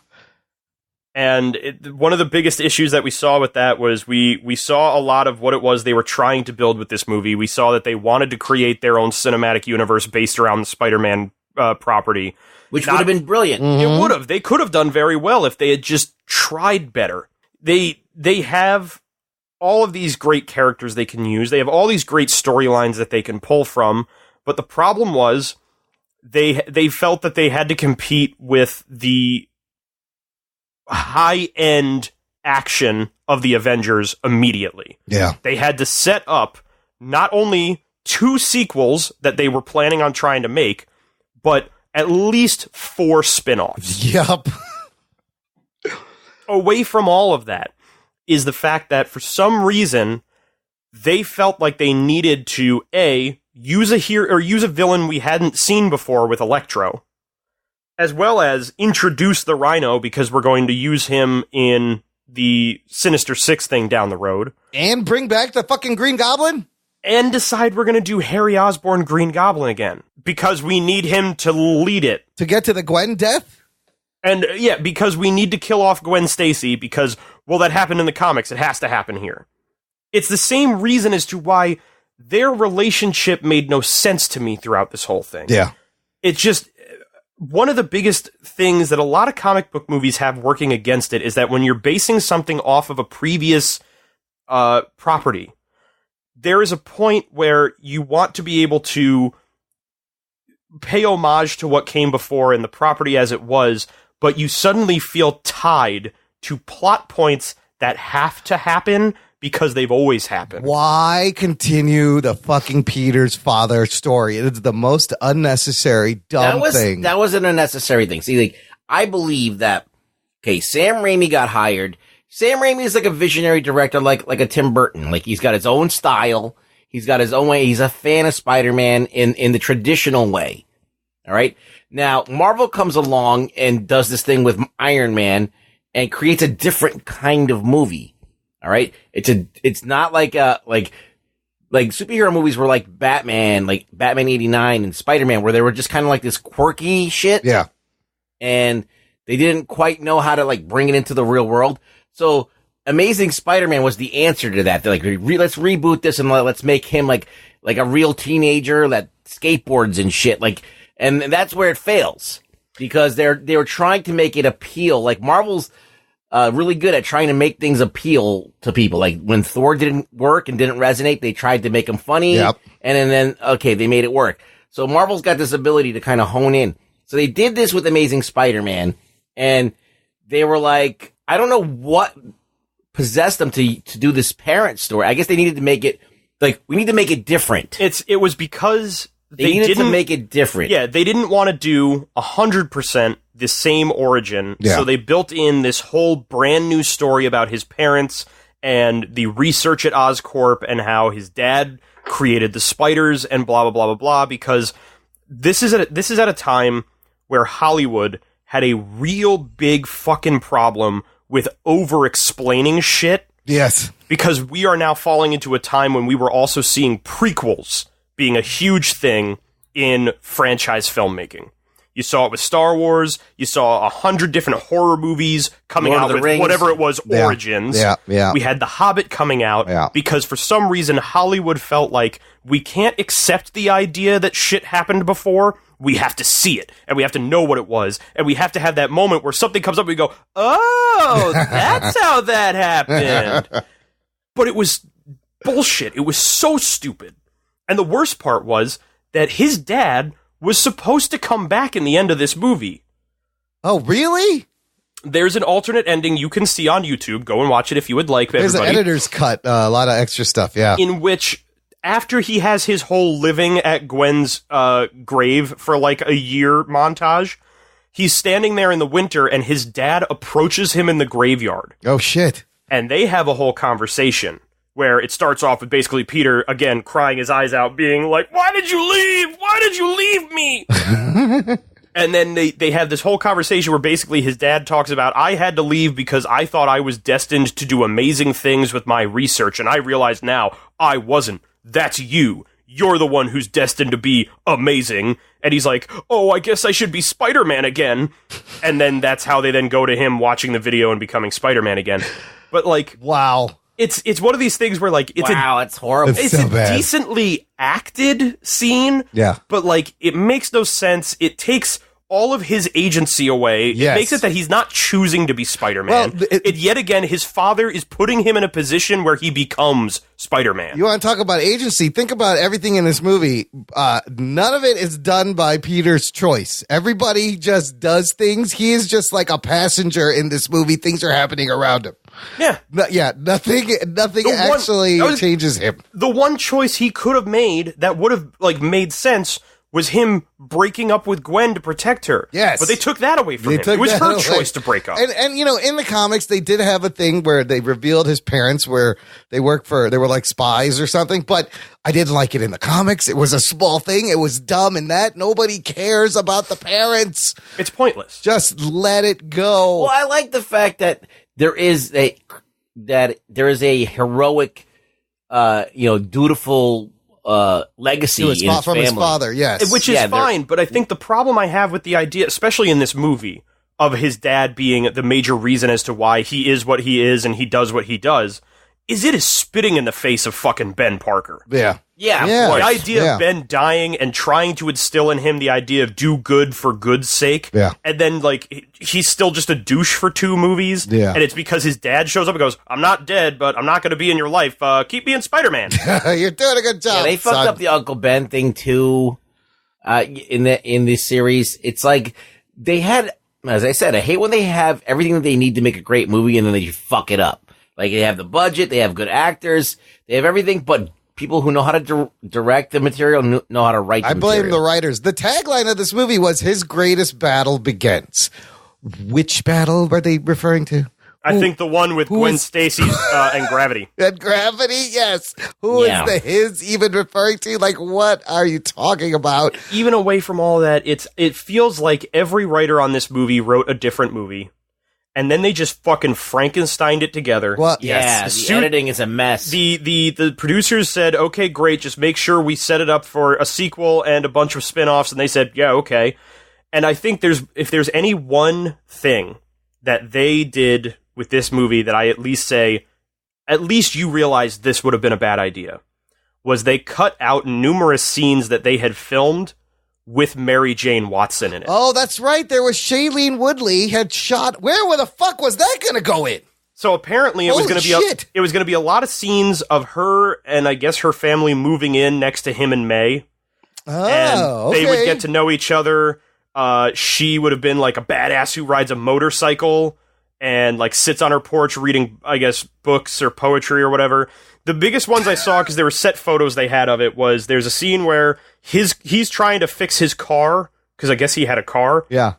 and one of the biggest issues that we saw with that was we saw a lot of what it was they were trying to build with this movie. We saw that they wanted to create their own cinematic universe based around the Spider-Man property, which would have been brilliant. It would have. They could have done very well if they had just tried better. They have all of these great characters they can use. They have all these great storylines that they can pull from. But the problem was they felt that they had to compete with the high-end action of the Avengers immediately. Yeah. They had to set up not only 2 sequels that they were planning on trying to make, but at least 4 spin-offs. Yep. Away from all of that is the fact that for some reason they felt like they needed to use a villain we hadn't seen before with Electro, as well as introduce the Rhino because we're going to use him in the Sinister Six thing down the road, and bring back the fucking Green Goblin, and decide we're going to do Harry Osborn Green Goblin again because we need him to lead it to get to the Gwen death. And because we need to kill off Gwen Stacy because, well, that happened in the comics. It has to happen here. It's the same reason as to why their relationship made no sense to me throughout this whole thing. Yeah. It's just one of the biggest things that a lot of comic book movies have working against it is that when you're basing something off of a previous property, there is a point where you want to be able to pay homage to what came before and the property as it was, but you suddenly feel tied to plot points that have to happen because they've always happened. Why continue the fucking Peter's father story? It is the most unnecessary, dumb thing. That was an unnecessary thing. See, like, I believe that, okay, Sam Raimi got hired. Sam Raimi is like a visionary director, like a Tim Burton. Like, he's got his own style. He's got his own way. He's a fan of Spider-Man in the traditional way. All right. Now, Marvel comes along and does this thing with Iron Man and creates a different kind of movie. All right. It's not like superhero movies were like Batman 89 and Spider-Man, where they were just kind of like this quirky shit. Yeah. And they didn't quite know how to like bring it into the real world. So Amazing Spider-Man was the answer to that. They're like, let's reboot this and let's make him like a real teenager that skateboards and shit. Like, and that's where it fails because they were trying to make it appeal. Like Marvel's really good at trying to make things appeal to people. Like when Thor didn't work and didn't resonate, they tried to make him funny. Yep. And then, okay, they made it work. So Marvel's got this ability to kind of hone in. So they did this with Amazing Spider-Man, and they were like, I don't know what possessed them to do this parent story. I guess they needed to make it, like, we need to make it different. It was because they needed to make it different. Yeah, they didn't want to do 100% the same origin. Yeah. So they built in this whole brand new story about his parents and the research at Oscorp and how his dad created the spiders and blah, blah, blah, blah, blah, because this is at a time where Hollywood had a real big fucking problem with over-explaining shit. Yes. Because we are now falling into a time when we were also seeing prequels being a huge thing in franchise filmmaking. You saw it with Star Wars. You saw 100 different horror movies coming out with whatever it was, Origins. Yeah. We had The Hobbit coming out because for some reason Hollywood felt like we can't accept the idea that shit happened before. We have to see it, and we have to know what it was, and we have to have that moment where something comes up and we go, oh, that's how that happened. But it was bullshit. It was so stupid. And the worst part was that his dad was supposed to come back in the end of this movie. Oh, really? There's an alternate ending you can see on YouTube. Go and watch it if you would like, everybody. There's an editor's cut, a lot of extra stuff, yeah. In which, after he has his whole living at Gwen's grave for like a year montage, he's standing there in the winter and his dad approaches him in the graveyard. Oh, shit. And they have a whole conversation where it starts off with basically Peter, again, crying his eyes out, being like, why did you leave? Why did you leave me? And then they have this whole conversation where basically his dad talks about, I had to leave because I thought I was destined to do amazing things with my research, and I realize now I wasn't. That's you. You're the one who's destined to be amazing. And he's like, oh, I guess I should be Spider-Man again. And then that's how they then go to him watching the video and becoming Spider-Man again. But like, wow. It's one of these things where like it's horrible. It's so a bad. decently acted scene. Yeah. But like it makes no sense. It takes all of his agency away. Yes. It makes it that he's not choosing to be Spider-Man. Well, it yet again, his father is putting him in a position where he becomes Spider-Man. You want to talk about agency? Think about everything in this movie. None of it is done by Peter's choice. Everybody just does things. He is just like a passenger in this movie. Things are happening around him. Yeah. Nothing actually changes him. The one choice he could have made that would have like made sense was him breaking up with Gwen to protect her. Yes. But they took that away from him. It was her choice to break up. And you know, in the comics, they did have a thing where they revealed his parents where they were like spies or something, but I didn't like it in the comics. It was a small thing. It was dumb and that nobody cares about the parents. It's pointless. Just let it go. Well, I like the fact that there is a heroic, dutiful legacy from family. his father, yes. Which is fine, but I think the problem I have with the idea, especially in this movie, of his dad being the major reason as to why he is what he is and he does what he does, is it is spitting in the face of fucking Ben Parker. Yeah. Yeah. The idea of Ben dying and trying to instill in him the idea of do good for good's sake. Yeah. And then, like, he's still just a douche for 2 movies. Yeah. And it's because his dad shows up and goes, I'm not dead, but I'm not going to be in your life. Keep being Spider-Man. You're doing a good job. Yeah, they fucked up the Uncle Ben thing too. In this series, it's like they had, as I said, I hate when they have everything that they need to make a great movie and then they fuck it up. Like, they have the budget, they have good actors, they have everything, but people who know how to direct the material know how to write the material. I blame the writers. The tagline of this movie was "His greatest battle begins." Which battle were they referring to? I think the one with Gwen Stacy and Gravity. And Gravity, yes. Who is the his even referring to? Like, what are you talking about? Even away from all that, it feels like every writer on this movie wrote a different movie. And then they just fucking Frankensteined it together. Well, yeah, the editing is a mess. The producers said, okay, great, just make sure we set it up for a sequel and a bunch of spin-offs, and they said, yeah, okay. And I think if there's any one thing that they did with this movie that I at least say, at least you realize this would have been a bad idea, was they cut out numerous scenes that they had filmed with Mary Jane Watson in it. Oh, that's right. There was Shailene Woodley had shot. Where the fuck was that going to go in? So apparently it was going to be a lot of scenes of her and I guess her family moving in next to him and May. Oh, and they would get to know each other. She would have been like a badass who rides a motorcycle and like sits on her porch reading, I guess, books or poetry or whatever. The biggest ones I saw, because there were set photos they had of it, was there's a scene where he's trying to fix his car, because I guess he had a car. Yeah.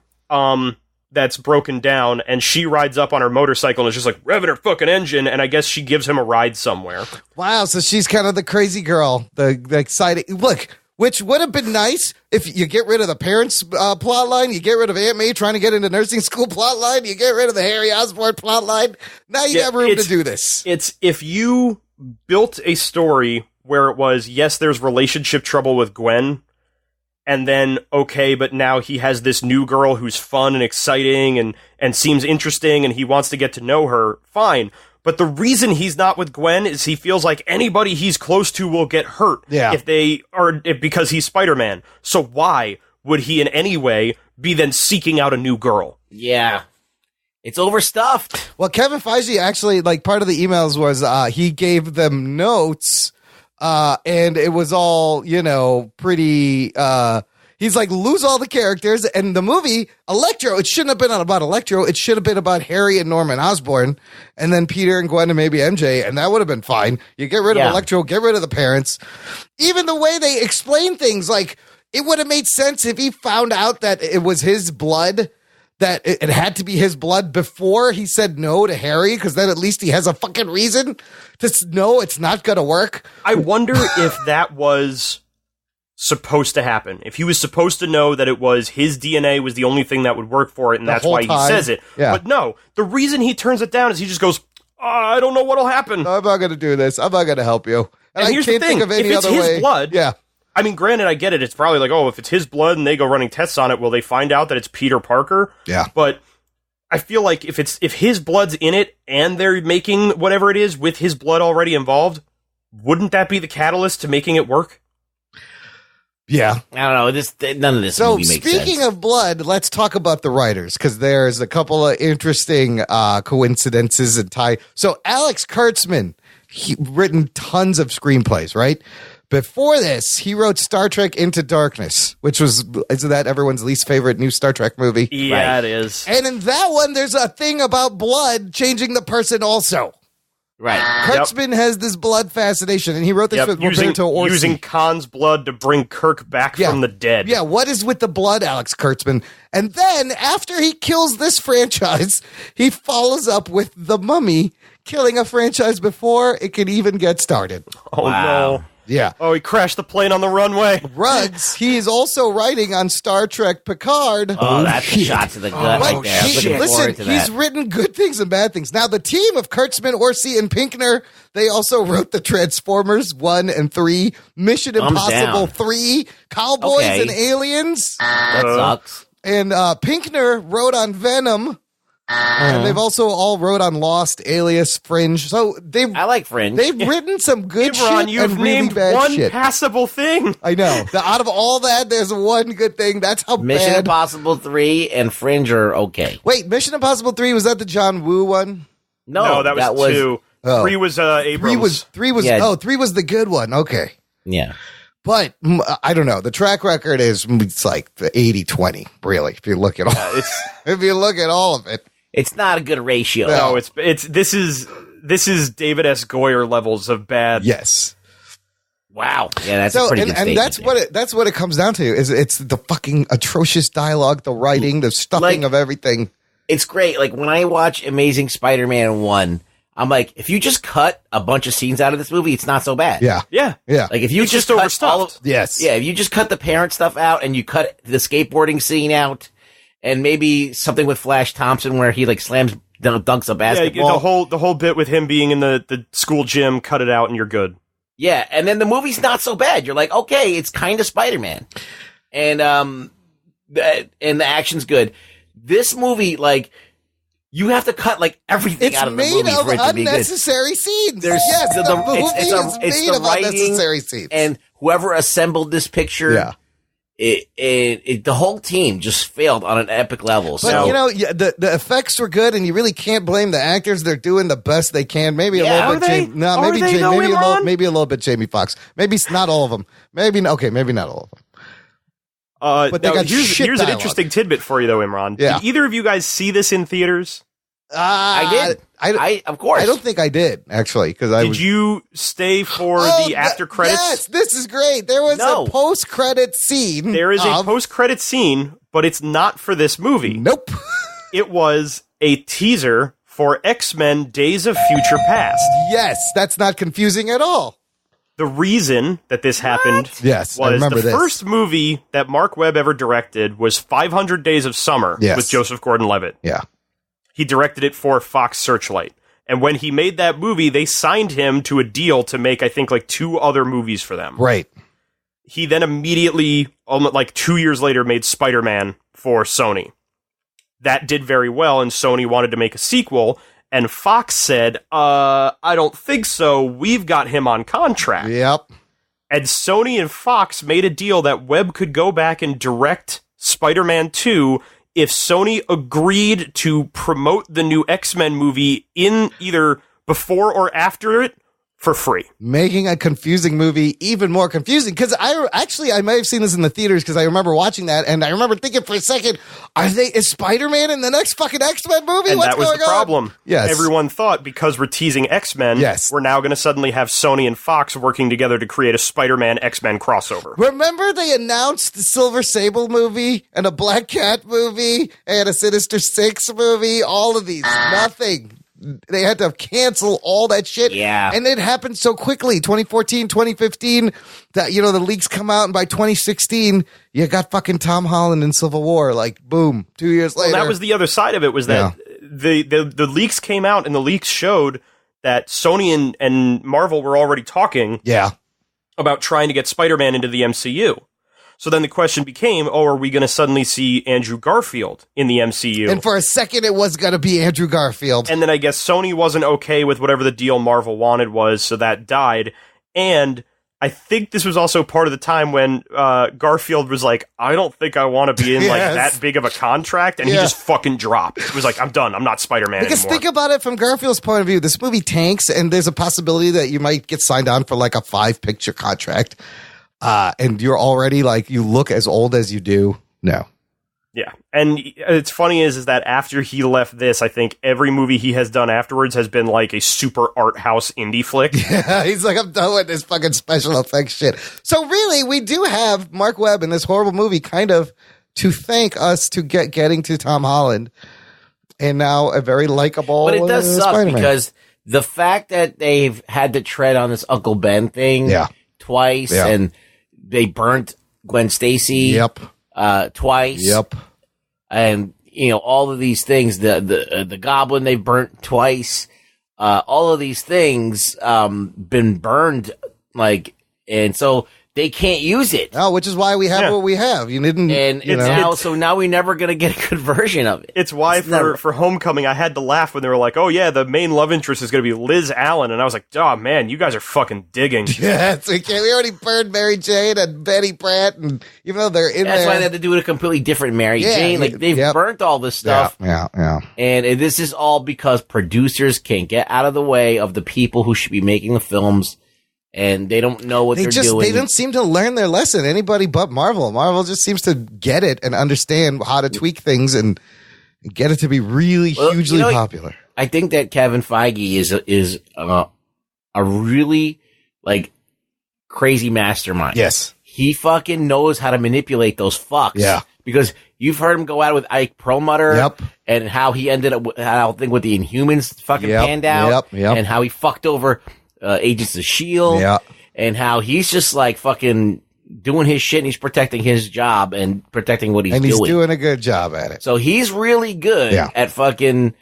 That's broken down, and she rides up on her motorcycle and is just like revving her fucking engine, and I guess she gives him a ride somewhere. Wow, so she's kind of the crazy girl, the exciting. Look, which would have been nice if you get rid of the parents' plot line, you get rid of Aunt May trying to get into nursing school plot line, you get rid of the Harry Osborn plot line. Now you got room to do this. It's if you built a story where it was, yes, there's relationship trouble with Gwen, and then, okay, but now he has this new girl who's fun and exciting and seems interesting and he wants to get to know her, fine. But the reason he's not with Gwen is he feels like anybody he's close to will get hurt because he's Spider-Man. So why would he in any way be then seeking out a new girl? Yeah. It's overstuffed. Well, Kevin Feige actually, like, part of the emails was he gave them notes, and it was all, pretty. He's like, lose all the characters, and the movie Electro. It shouldn't have been about Electro. It should have been about Harry and Norman Osborn, and then Peter and Gwen and maybe MJ, and that would have been fine. You get rid of Electro, get rid of the parents. Even the way they explain things, like, it would have made sense if he found out that it was his blood. That it had to be his blood before he said no to Harry, because then at least he has a fucking reason to know it's not going to work. I wonder if that was supposed to happen. If he was supposed to know that it was his DNA was the only thing that would work for it, and that's why he says it. Yeah. But no, the reason he turns it down is he just goes, I don't know what'll happen. I'm not going to do this. I'm not going to help you. And I here's can't the thing. think of any if it's other his way. blood, yeah. I mean, granted, I get it. It's probably like, oh, if it's his blood and they go running tests on it, will they find out that it's Peter Parker? Yeah. But I feel like if his blood's in it and they're making whatever it is with his blood already involved, wouldn't that be the catalyst to making it work? Yeah. I don't know. None of this So movie makes sense. speaking of blood, let's talk about the writers, because there's a couple of interesting coincidences and tie. So Alex Kurtzman, he written tons of screenplays, right? Before this, he wrote Star Trek Into Darkness, which isn't that everyone's least favorite new Star Trek movie? Yeah, It is. And in that one, there's a thing about blood changing the person also. Right. Kurtzman has this blood fascination, and he wrote this with Roberto Orsi. Using Khan's blood to bring Kirk back from the dead. Yeah, what is with the blood, Alex Kurtzman? And then, after he kills this franchise, he follows up with The Mummy, killing a franchise before it could even get started. Oh, no. Yeah. Oh, he crashed the plane on the runway. Ruggs, he is also writing on Star Trek Picard. Oh, that's a shot to the gut right there. Listen, he's written good things and bad things. Now, the team of Kurtzman, Orsi, and Pinkner, they also wrote the Transformers 1 and 3, Mission Impossible 3, Cowboys and Aliens. That sucks. And Pinkner wrote on Venom. And they've also all wrote on Lost, Alias, Fringe. So I like Fringe. They've written some good Hey, Ron, shit you've and really named bad one shit. passable thing. I know. Out of all that, there's one good thing. That's how Mission bad. Impossible 3 and Fringe are okay. Wait, Mission Impossible 3, was that the John Woo one? No, that was 2. Oh. 3 was Abrams. 3 was Yeah. 3 was the good one. Okay. Yeah. But I don't know. The track record it's like the 80-20, really. If you look at all, if you look at all of it, it's not a good ratio. No, this is David S. Goyer levels of bad. Yes. Wow. Yeah, that's a pretty good and statement. that's what it comes down to. Is it's the fucking atrocious dialogue, the writing, the stuffing of everything. It's great. Like when I watch Amazing Spider-Man 1, I'm like, if you just cut a bunch of scenes out of this movie, it's not so bad. Yeah. Yeah. Yeah. Like if you It's just just cut overstuffed. Yes. Yeah, if you just cut the parent stuff out and you cut the skateboarding scene out and maybe something with Flash Thompson where he like dunks a basketball. Yeah, the whole bit with him being in the school gym, cut it out and you're good. Yeah, and then the movie's not so bad. You're like, okay, it's kind of Spider-Man. And the action's good. This movie, like, you have to cut like everything out of the movie It's made of for it to be good. unnecessary scenes. There's yes, the movie it's is made the of writing unnecessary scenes. and whoever assembled this picture, the whole team just failed on an epic level. But the effects were good, and you really can't blame the actors. They're doing the best they can. Maybe a little bit. Maybe a little bit. Jamie Foxx. Maybe not all of them. Maybe not all of them. But they got here's an dialogue. interesting tidbit for you, though, Imran. Yeah. Did either of you guys see this in theaters? I did. I of course. I don't think I did actually because Did you stay for the after credits? Yes, this is great. There was a post-credit scene. There is a post-credit scene, but it's not for this movie. Nope. It was a teaser for X-Men Days of Future Past. Yes, that's not confusing at all. The reason that this happened Yes, I was remember the this. first movie that Mark Webb ever directed was 500 Days of Summer Yes. with Joseph Gordon-Levitt. Yeah. He directed it for Fox Searchlight. And when he made that movie, they signed him to a deal to make, I think, like 2 other movies for them. Right. He then immediately, like 2 years later, made Spider-Man for Sony. That did very well, and Sony wanted to make a sequel. And Fox said, I don't think so. We've got him on contract. Yep. And Sony and Fox made a deal that Webb could go back and direct Spider-Man 2 if Sony agreed to promote the new X-Men movie in either before or after it for free. Making a confusing movie even more confusing. Because I may have seen this in the theaters because I remember watching that and I remember thinking for a second, is Spider-Man in the next fucking X-Men movie? And What's that was going the on? problem. Yes. Everyone thought because we're teasing X-Men, we're now going to suddenly have Sony and Fox working together to create a Spider-Man X-Men crossover. Remember they announced the Silver Sable movie and a Black Cat movie and a Sinister Six movie? All of these. Nothing. They had to cancel all that shit. Yeah. And it happened so quickly. 2014, 2015, that, the leaks come out, and by 2016, you got fucking Tom Holland in Civil War. Like, boom, 2 years later. Well, that was the other side of it, was that the leaks came out, and the leaks showed that Sony and Marvel were already talking about trying to get Spider-Man into the MCU. So then the question became, are we going to suddenly see Andrew Garfield in the MCU? And for a second, it was going to be Andrew Garfield. And then I guess Sony wasn't okay with whatever the deal Marvel wanted was, so that died. And I think this was also part of the time when Garfield was like, I don't think I want to be in like that big of a contract, and he just fucking dropped. It was like, I'm done. I'm not Spider-Man Because anymore. think about it from Garfield's point of view. This movie tanks, and there's a possibility that you might get signed on for like a 5-picture contract. And you're already like, you look as old as you do. No. Yeah. And it's funny is that after he left this, I think every movie he has done afterwards has been like a super art house indie flick. Yeah, he's like, I'm done with this fucking special effects shit. So really, we do have Mark Webb in this horrible movie kind of to thank us to getting to Tom Holland. And now a very likable But it does suck Spider-Man. because the fact that they've had to tread on this Uncle Ben thing twice and they burnt Gwen Stacy twice. And, all of these things, the Goblin they burnt twice. All of these things been burned, and so they can't use it. Oh, which is why we have what we have. You didn't, and now we're never going to get a good version of it. It's why for Homecoming, I had to laugh when they were like, "Oh yeah, the main love interest is going to be Liz Allen," and I was like, "Oh man, you guys are fucking digging." Yeah, we already burned Mary Jane and Betty Pratt, and even though they're in That's there, why they had to do a completely different Mary Jane. Like they've burnt all this stuff. Yeah. And this is all because producers can't get out of the way of the people who should be making the films. And they don't know what they're doing. They don't seem to learn their lesson. Anybody but Marvel. Marvel just seems to get it and understand how to tweak things and get it to be really hugely popular. I think that Kevin Feige is a really like crazy mastermind. Yes, he fucking knows how to manipulate those fucks. Yeah, because you've heard him go out with Ike Perlmutter. And how he ended up, with the Inhumans fucking panned out. And how he fucked over Agents of S.H.I.E.L.D. And how he's just like fucking doing his shit and he's protecting his job and protecting what he's doing. And he's doing a good job at it. So he's really good at fucking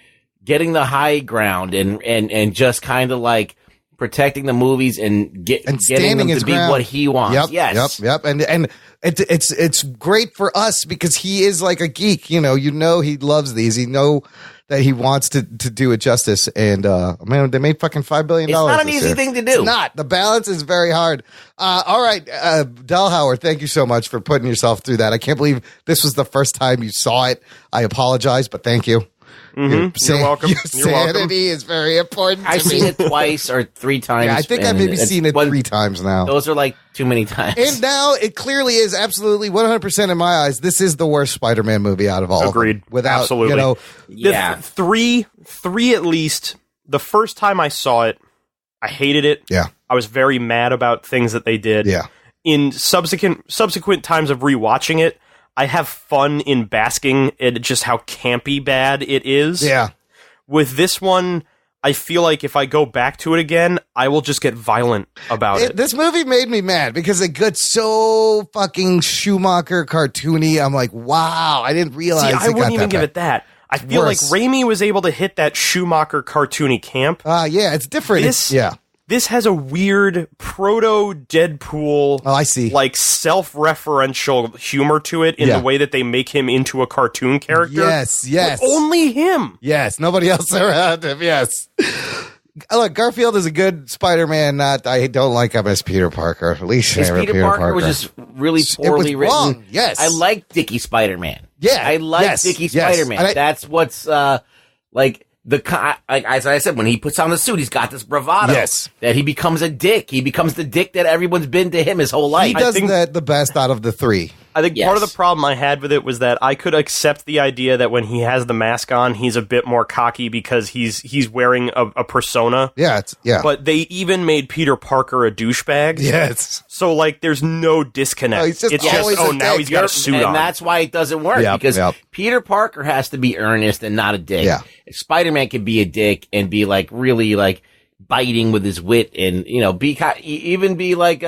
getting the high ground and just kind of like protecting the movies and getting them to be what he wants. Yep. And it's great for us because he is like a geek. He loves these. He know that he wants to do it justice. And man, they made fucking $5 billion. It's not an easy thing to do. It's not. The balance is very hard. All right, Delhauer, thank you so much for putting yourself through that. I can't believe this was the first time you saw it. I apologize, but thank you. You're welcome. Your sanity is very important. I've seen it twice or 3 times. Yeah, I think I've maybe seen it 3 times now. Those are like too many times. And now it clearly is absolutely 100% in my eyes. This is the worst Spider-Man movie out of all. Agreed. Without, absolutely. Yeah. Three at least. The first time I saw it, I hated it. Yeah. I was very mad about things that they did. Yeah. In subsequent times of rewatching it, I have fun in basking at just how campy bad it is. Yeah. With this one, I feel like if I go back to it again, I will just get violent about it. This movie made me mad because it got so fucking Schumacher cartoony. I'm like, wow, I didn't realize. I wouldn't even give it that. I feel like Raimi was able to hit that Schumacher cartoony camp. Yeah, it's different. This has a weird proto-Deadpool, I see, like self-referential humor to it in the way that they make him into a cartoon character. Yes. But only him. Yes, nobody else around him. Yes. Look, Garfield is a good Spider-Man. I don't like him as Peter Parker. At least Peter Parker was just really poorly written. Wrong. Yes, I like Dickie Spider-Man. Yeah, I like Dickie Spider-Man. That's what's like. As I said, when he puts on the suit, he's got this bravado. Yes. That he becomes a dick. He becomes the dick that everyone's been to him his whole life. He does that the best out of the 3. I think part of the problem I had with it was that I could accept the idea that when he has the mask on, he's a bit more cocky because he's wearing a persona. Yeah, But they even made Peter Parker a douchebag. Yes. So like, there's no disconnect. It's just now he's got a suit on. And that's why it doesn't work because Peter Parker has to be earnest and not a dick. Yeah. Spider-Man can be a dick and be like really like biting with his wit and be like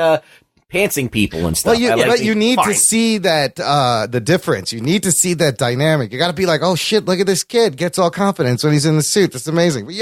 pantsing people and stuff. But you need to see that the difference. You need to see that dynamic. You got to be like, oh shit, look at this kid gets all confidence when he's in the suit. That's amazing. But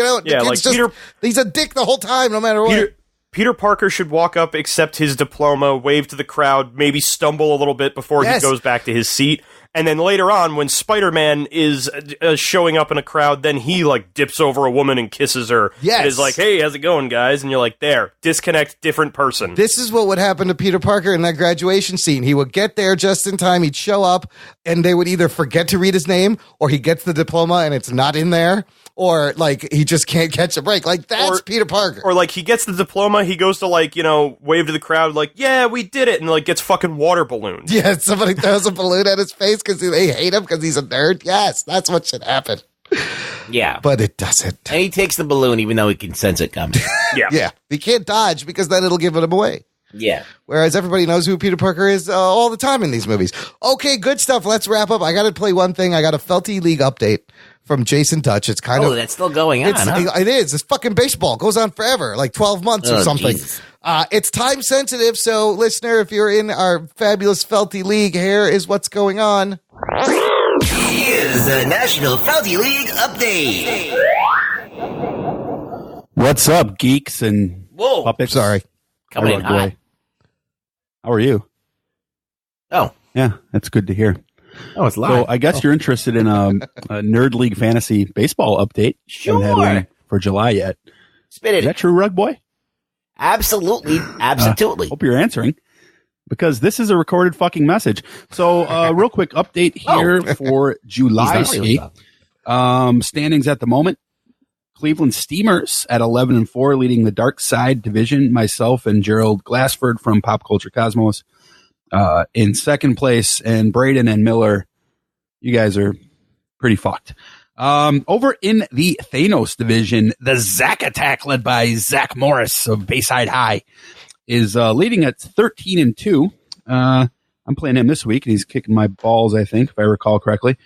he's a dick the whole time, no matter what. Peter Parker should walk up, accept his diploma, wave to the crowd, maybe stumble a little bit before he goes back to his seat. And then later on, when Spider-Man is showing up in a crowd, then he like dips over a woman and kisses her. Yes. And is like, hey, how's it going, guys? And you're like, there, disconnect, different person. This is what would happen to Peter Parker in that graduation scene. He would get there just in time. He'd show up and they would either forget to read his name or he gets the diploma and it's not in there. Or, like, he just can't catch a break. Like, that's Peter Parker. Or, like, he gets the diploma, he goes to, like, wave to the crowd, like, yeah, we did it, and, like, gets fucking water ballooned. Yeah, somebody throws a balloon at his face because they hate him because he's a nerd. Yes, that's what should happen. Yeah. But it doesn't. And he takes the balloon even though he can sense it coming. Yeah. He can't dodge because then it'll give him away. Yeah. Whereas everybody knows who Peter Parker is all the time in these movies. Okay, good stuff. Let's wrap up. I got to play one thing. I got a Felty League update from Jasen Dutch. It's kind of... that's still going on, huh? It is. It's fucking baseball. It goes on forever, like 12 months or something. It's time sensitive, so listener, if you're in our fabulous Felty League, here is what's going on. Here's the National Felty League update. What's up, geeks and puppets? Sorry. Coming in hot. How are you? Oh. Yeah, that's good to hear. Oh, it's live. So I guess you're interested in a Nerd League Fantasy Baseball update. Sure. Haven't had one for July yet. Spit it. Is that true, Rug Boy? Absolutely. Absolutely. Hope you're answering, because this is a recorded fucking message. So real quick update here for July. Standings at the moment. Cleveland Steamers at 11-4, leading the Dark Side division. Myself and Gerald Glassford from Pop Culture Cosmos in second place, and Braden and Miller, you guys are pretty fucked. Over in the Thanos division, the Zack Attack, led by Zach Morris of Bayside High, is leading at 13-2. I'm playing him this week, and he's kicking my balls, I think, if I recall correctly.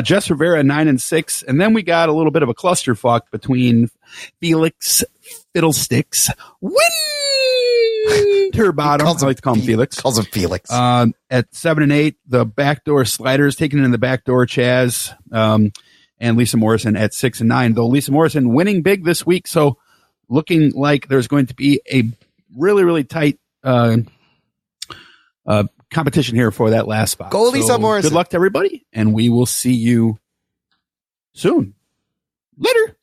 Jess Rivera 9-6, and then we got a little bit of a clusterfuck between Felix Fiddlesticks Winterbottom. I like to call him Felix. Calls him Felix. At 7-8, the backdoor sliders taking in the backdoor Chaz, and Lisa Morrison at 6-9. Though Lisa Morrison winning big this week, so looking like there's going to be a really, really tight competition here for that last spot. Go Lisa Morrison. Good luck to everybody, and we will see you soon. Later.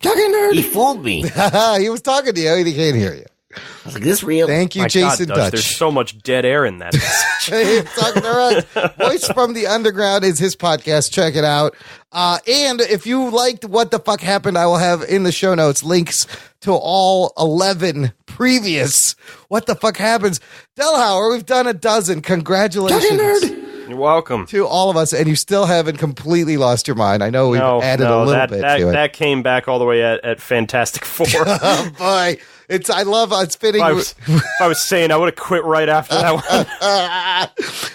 Talking nerd. He fooled me. He was talking to you. He can't hear you. I was like, this real? Thank you, My Jasen God, Dutch. There's so much dead air in that. Talking to Voice from the Underground is his podcast. Check it out. And if you liked What the Fuck Happened, I will have in the show notes links to all 11 previous What the Fuck Happens. Delhauer, we've done a dozen. Congratulations. You're welcome. To all of us, and you still haven't completely lost your mind. I know we've added a little bit to it. That came back all the way at Fantastic Four. Oh, boy. It's fitting. If I was saying, I would have quit right after that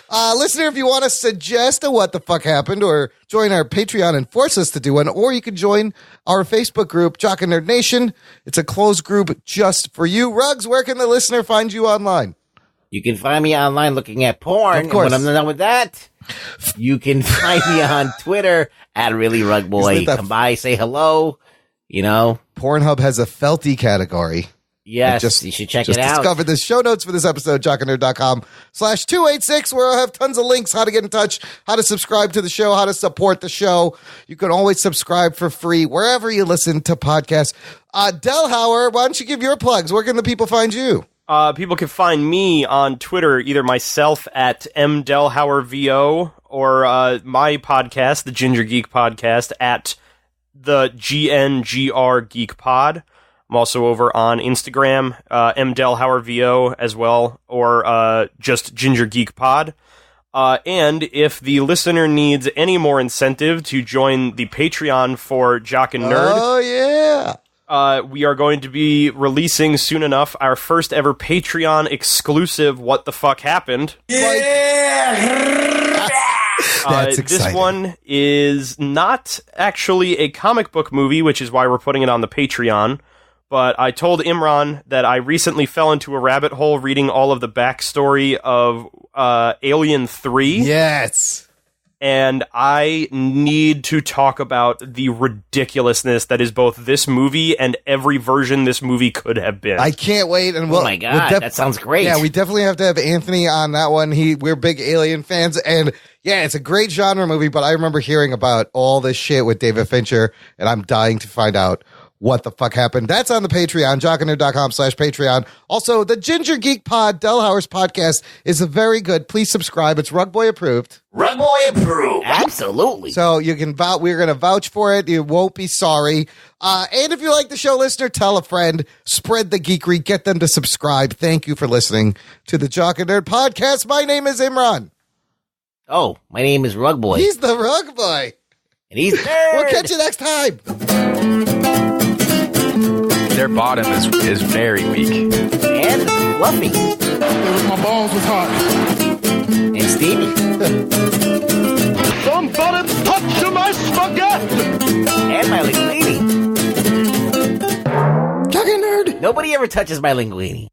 one. Listener, if you want to suggest a What the Fuck Happened, or join our Patreon and force us to do one, or you can join our Facebook group, Jock and Nerd Nation. It's a closed group just for you. Ruggs, where can the listener find you online? You can find me online looking at porn. Of course. And when I'm done with that, you can find me on Twitter at ReallyRugBoy. Come by, say hello. You know, Pornhub has a Felty category. Yes, you should check it out. Just discovered the show notes for this episode, jockandnerd.com/286, where I'll have tons of links, how to get in touch, how to subscribe to the show, how to support the show. You can always subscribe for free wherever you listen to podcasts. Delhauer, why don't you give your plugs? Where can the people find you? People can find me on Twitter, either myself at mdelhauervo, or my podcast, the Ginger Geek Podcast, at the GNGR Geek Pod. I'm also over on Instagram, mdelhauervo as well, or just Ginger Geek Pod. And if the listener needs any more incentive to join the Patreon for Jock and Nerd, oh yeah, we are going to be releasing soon enough our first ever Patreon exclusive What the Fuck Happened. Yeah! That's exciting. This one is not actually a comic book movie, which is why we're putting it on the Patreon. But I told Imran that I recently fell into a rabbit hole reading all of the backstory of Alien 3. Yes. And I need to talk about the ridiculousness that is both this movie and every version this movie could have been. I can't wait. And oh my God, that sounds great. Yeah, we definitely have to have Anthony on that one. We're big Alien fans, and yeah, it's a great genre movie, but I remember hearing about all this shit with David Fincher, and I'm dying to find out what the fuck happened. That's on the Patreon, jockandnerd.com/Patreon. Also, the Ginger Geek Pod, Delhauer's podcast, is very good. Please subscribe. It's Rug Boy approved. Rug Boy approved. Absolutely. So you can vouch. We're going to vouch for it. You won't be sorry. And if you like the show, listener, tell a friend. Spread the geekery. Get them to subscribe. Thank you for listening to the Jock and Nerd podcast. My name is Imran. Oh, my name is Rug Boy. He's the Rug Boy. And he's Nerd. We'll catch you next time. Their bottom is very weak. And fluffy. My balls was hot. And steamy. Somebody touch my spaghetti! And my linguine. Jock and Nerd. Nobody ever touches my linguine.